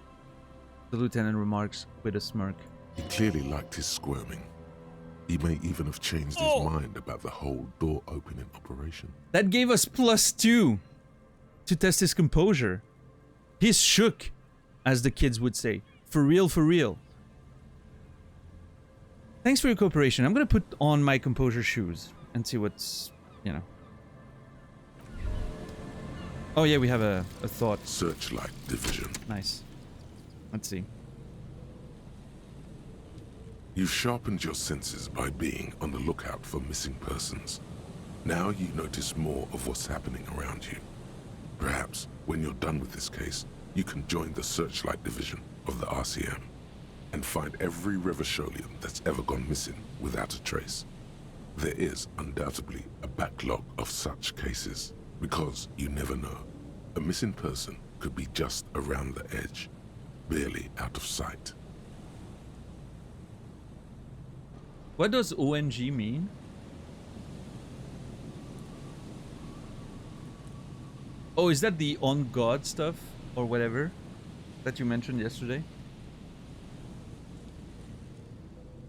The lieutenant remarks with a smirk. He clearly liked his squirming. He may even have changed his mind about the whole door opening operation. That gave us +2 to test his composure. He's shook, as the kids would say. For real, for real. Thanks for your cooperation. I'm gonna put on my composure shoes and see what's, you know. Oh yeah, we have a thought. Searchlight division. Nice. Let's see. You sharpened your senses by being on the lookout for missing persons. Now you notice more of what's happening around you. Perhaps, when you're done with this case, you can join the Searchlight Division of the RCM and find every Revacholian that's ever gone missing without a trace. There is undoubtedly a backlog of such cases, because you never know. A missing person could be just around the edge, barely out of sight. What does ONG mean? Oh, is that the on God stuff or whatever that you mentioned yesterday?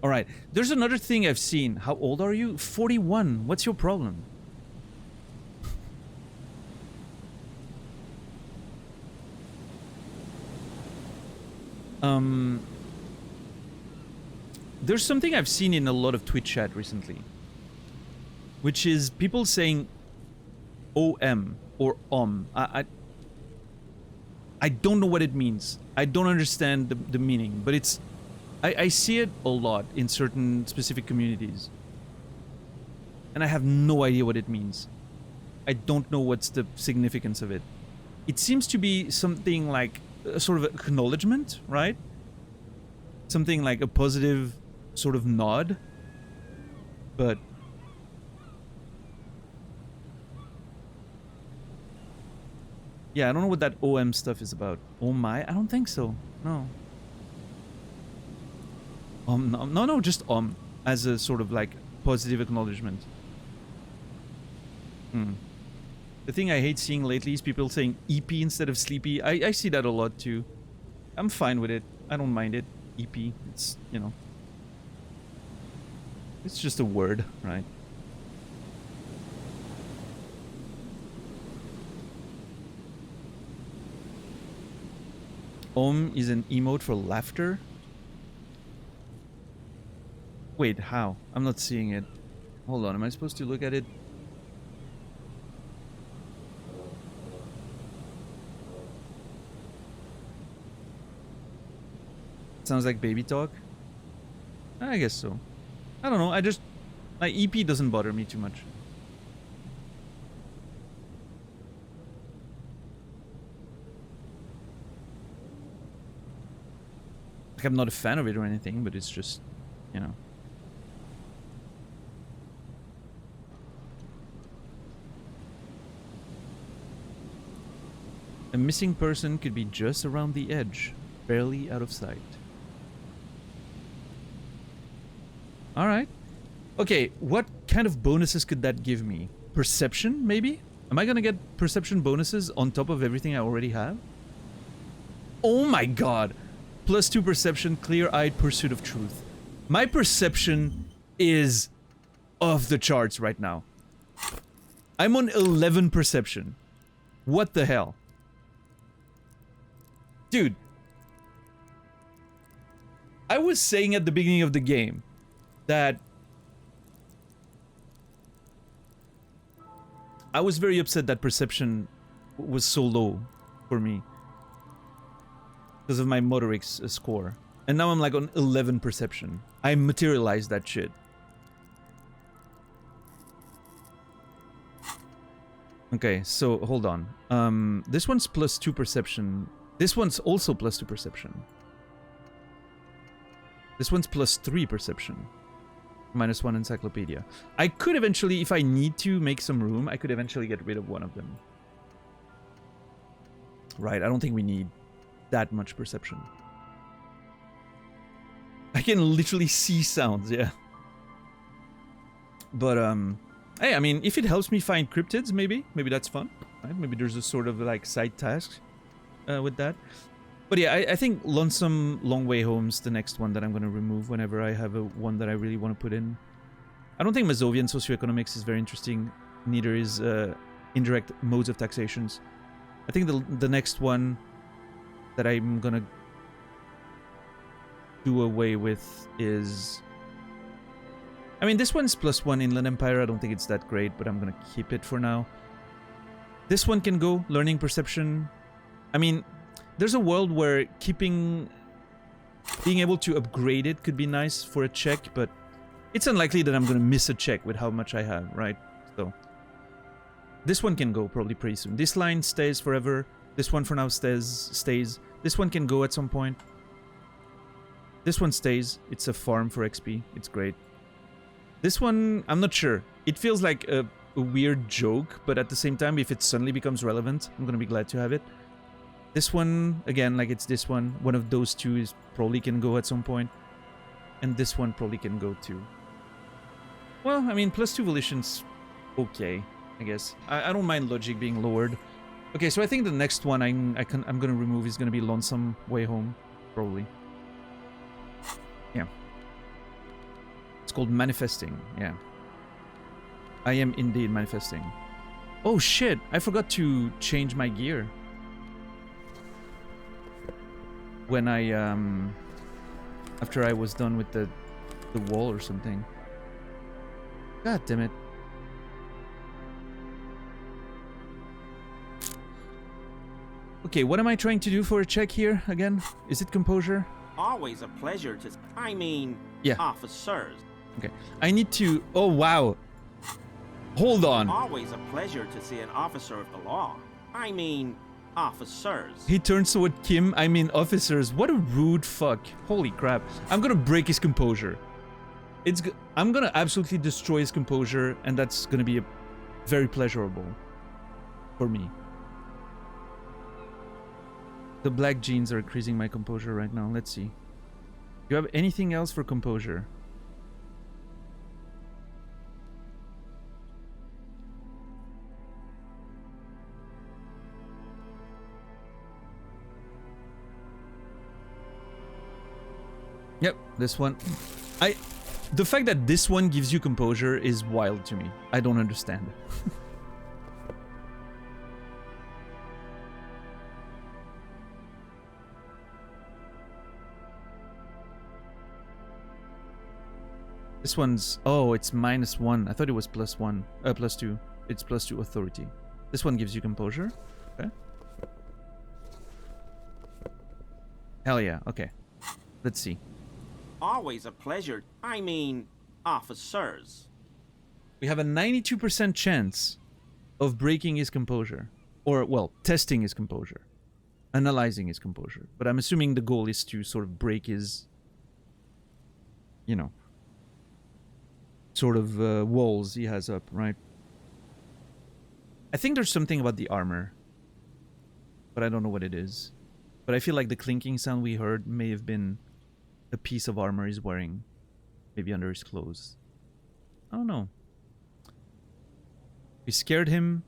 All right. There's another thing I've seen. How old are you? 41. What's your problem? There's something I've seen in a lot of Twitch chat recently, which is people saying OM or I don't know what it means. I don't understand the meaning, but it's I see it a lot in certain specific communities, and I have no idea what it means. I don't know what's the significance of it. It seems to be something like a sort of acknowledgement, right? Something like a positive sort of nod, but yeah, I don't know what that OM stuff is about. Oh my, I don't think so. No. No, just as a sort of like positive acknowledgement. The thing I hate seeing lately is people saying EP instead of sleepy. I see that a lot too. I'm fine with it. I don't mind it. EP. It's, you know. It's just a word, right? Is an emote for laughter? Wait, how? I'm not seeing it. Hold on, am I supposed to look at it? Sounds like baby talk? I guess so. I don't know, my EP doesn't bother me too much. Like, I'm not a fan of it or anything, but it's just, you know. A missing person could be just around the edge. Barely out of sight. Alright. Okay, what kind of bonuses could that give me? Perception, maybe? Am I gonna get perception bonuses on top of everything I already have? Oh my god! +2 perception, clear-eyed pursuit of truth. My perception is off the charts right now. I'm on 11 perception. What the hell? Dude. I was saying at the beginning of the game that I was very upset that perception was so low for me because of my motoric score. And now I'm like on 11 perception. I materialized that shit. Okay, so hold on. This one's +2 perception. This one's also +2 perception. This one's +3 perception. -1 encyclopedia. I could eventually, if I need to make some room, I could eventually get rid of one of them. Right, I don't think we need that much perception. I can literally see sounds, yeah. But, hey, I mean, if it helps me find cryptids, maybe that's fun. Right? Maybe there's a sort of, like, side task with that. But yeah, I think Lonesome Long Way Home's the next one that I'm going to remove whenever I have one that I really want to put in. I don't think Mazovian socioeconomics is very interesting. Neither is indirect modes of taxations. I think the next one that I'm going to do away with is... I mean, this one's +1 Inland Empire. I don't think it's that great, but I'm going to keep it for now. This one can go, Learning Perception. I mean... There's a world where being able to upgrade it could be nice for a check, but it's unlikely that I'm gonna miss a check with how much I have, right? So this one can go probably pretty soon. This line stays forever. This one for now stays. This one can go at some point. This one stays. It's a farm for XP. It's great. This one, I'm not sure. It feels like a weird joke, but at the same time, if it suddenly becomes relevant, I'm gonna be glad to have it. This one, again, like it's this one. One of those two is probably can go at some point. And this one probably can go too. Well, I mean, +2 volition's okay, I guess. I don't mind logic being lowered. Okay, so I think the next one I'm gonna remove is gonna be Lonesome Way Home, probably. Yeah. It's called Manifesting, yeah. I am indeed manifesting. Oh shit, I forgot to change my gear. When I, after I was done with the wall or something. God damn it. Okay, what am I trying to do for a check here again? Is it composure? Always a pleasure to... I mean, yeah. Officers. Okay, I need to... Oh, wow. Hold on. Always a pleasure to see an officer of the law. I mean... Officers. He turns toward Kim, I mean officers. What a rude fuck. Holy crap. I'm gonna break his composure. I'm gonna absolutely destroy his composure, and that's gonna be very pleasurable for me. The black jeans are increasing my composure right now. Let's see. Do you have anything else for composure? Yep, this one. The fact that this one gives you composure is wild to me. I don't understand. This one's... Oh, it's -1. I thought it was +1. +2. It's +2 authority. This one gives you composure. Okay. Hell yeah, okay. Let's see. Always a pleasure. I mean, officers. We have a 92% chance of breaking his composure. Or, well, testing his composure. Analyzing his composure. But I'm assuming the goal is to sort of break his... You know... Sort of walls he has up, right? I think there's something about the armor. But I don't know what it is. But I feel like the clinking sound we heard may have been a piece of armor he's wearing. Maybe under his clothes. I don't know. We scared him.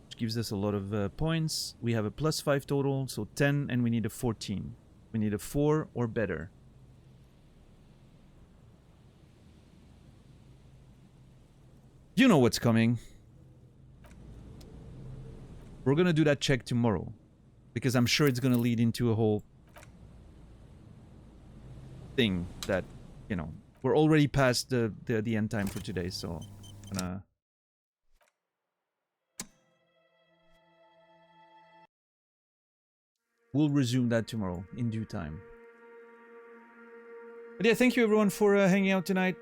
Which gives us a lot of points. We have a +5 total, so 10, and we need a 14. We need a 4 or better. You know what's coming. We're gonna do that check tomorrow. Because I'm sure it's gonna lead into a whole thing that, you know, we're already past the end time for today, so I'm gonna... We'll resume that tomorrow in due time. But yeah, thank you everyone for hanging out tonight.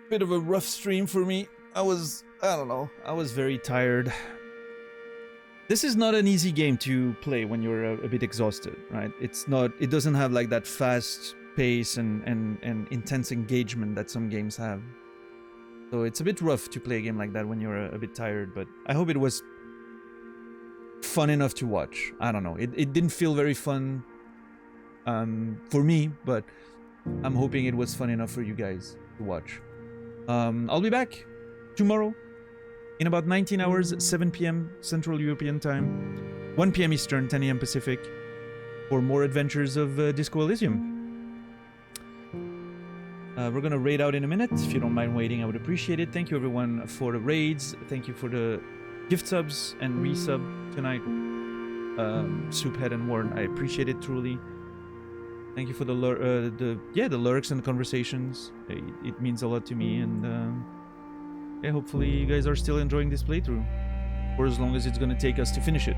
Bit of a rough stream for me. I don't know, I was very tired. This is not an easy game to play when you're a bit exhausted, right? It doesn't have like that fast pace and intense engagement that some games have. So it's a bit rough to play a game like that when you're a bit tired, but I hope it was fun enough to watch. I don't know, it didn't feel very fun for me, but I'm hoping it was fun enough for you guys to watch. I'll be back tomorrow in about 19 hours, 7 p.m. Central European Time, 1 p.m. Eastern, 10 a.m. Pacific, for more adventures of Disco Elysium. We're gonna raid out in a minute. If you don't mind waiting, I would appreciate it. Thank you everyone for the raids. Thank you for the gift subs and resub tonight. Souphead and Warren, I appreciate it truly. Thank you for the lurks and the conversations. It means a lot to me, and yeah, hopefully you guys are still enjoying this playthrough for as long as it's gonna take us to finish it.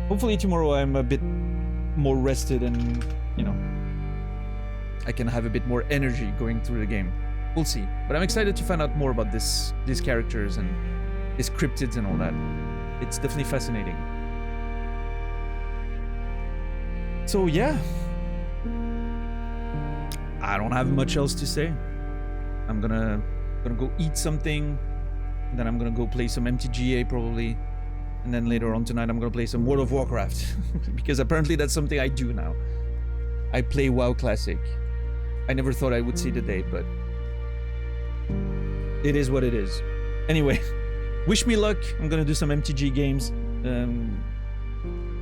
Hopefully tomorrow I'm a bit more rested and, you know, I can have a bit more energy going through the game. We'll see. But I'm excited to find out more about these characters and these cryptids and all that. It's definitely fascinating. So yeah, I don't have much else to say. I'm gonna go eat something, and then I'm gonna go play some MTGA probably, and then later on tonight I'm gonna play some World of Warcraft because apparently that's something I do now. I play WoW Classic. I never thought I would see the day, but it is what it is. Anyway, wish me luck. I'm gonna do some MTG games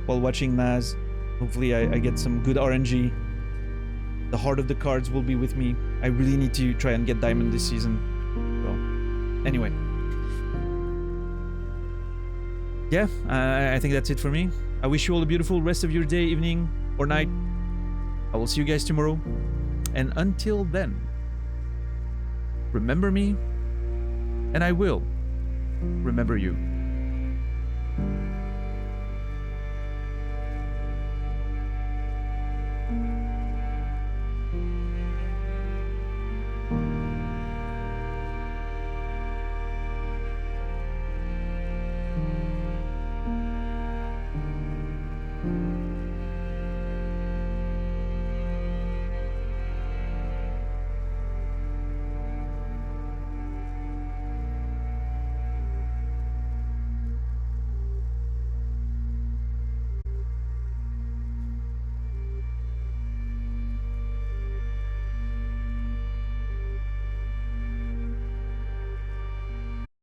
while watching Naz. Hopefully I get some good RNG. The heart of the cards will be with me. I really need to try and get Diamond this season. So, anyway. Yeah, I think that's it for me. I wish you all a beautiful rest of your day, evening, or night. I will see you guys tomorrow. And until then, remember me, and I will remember you.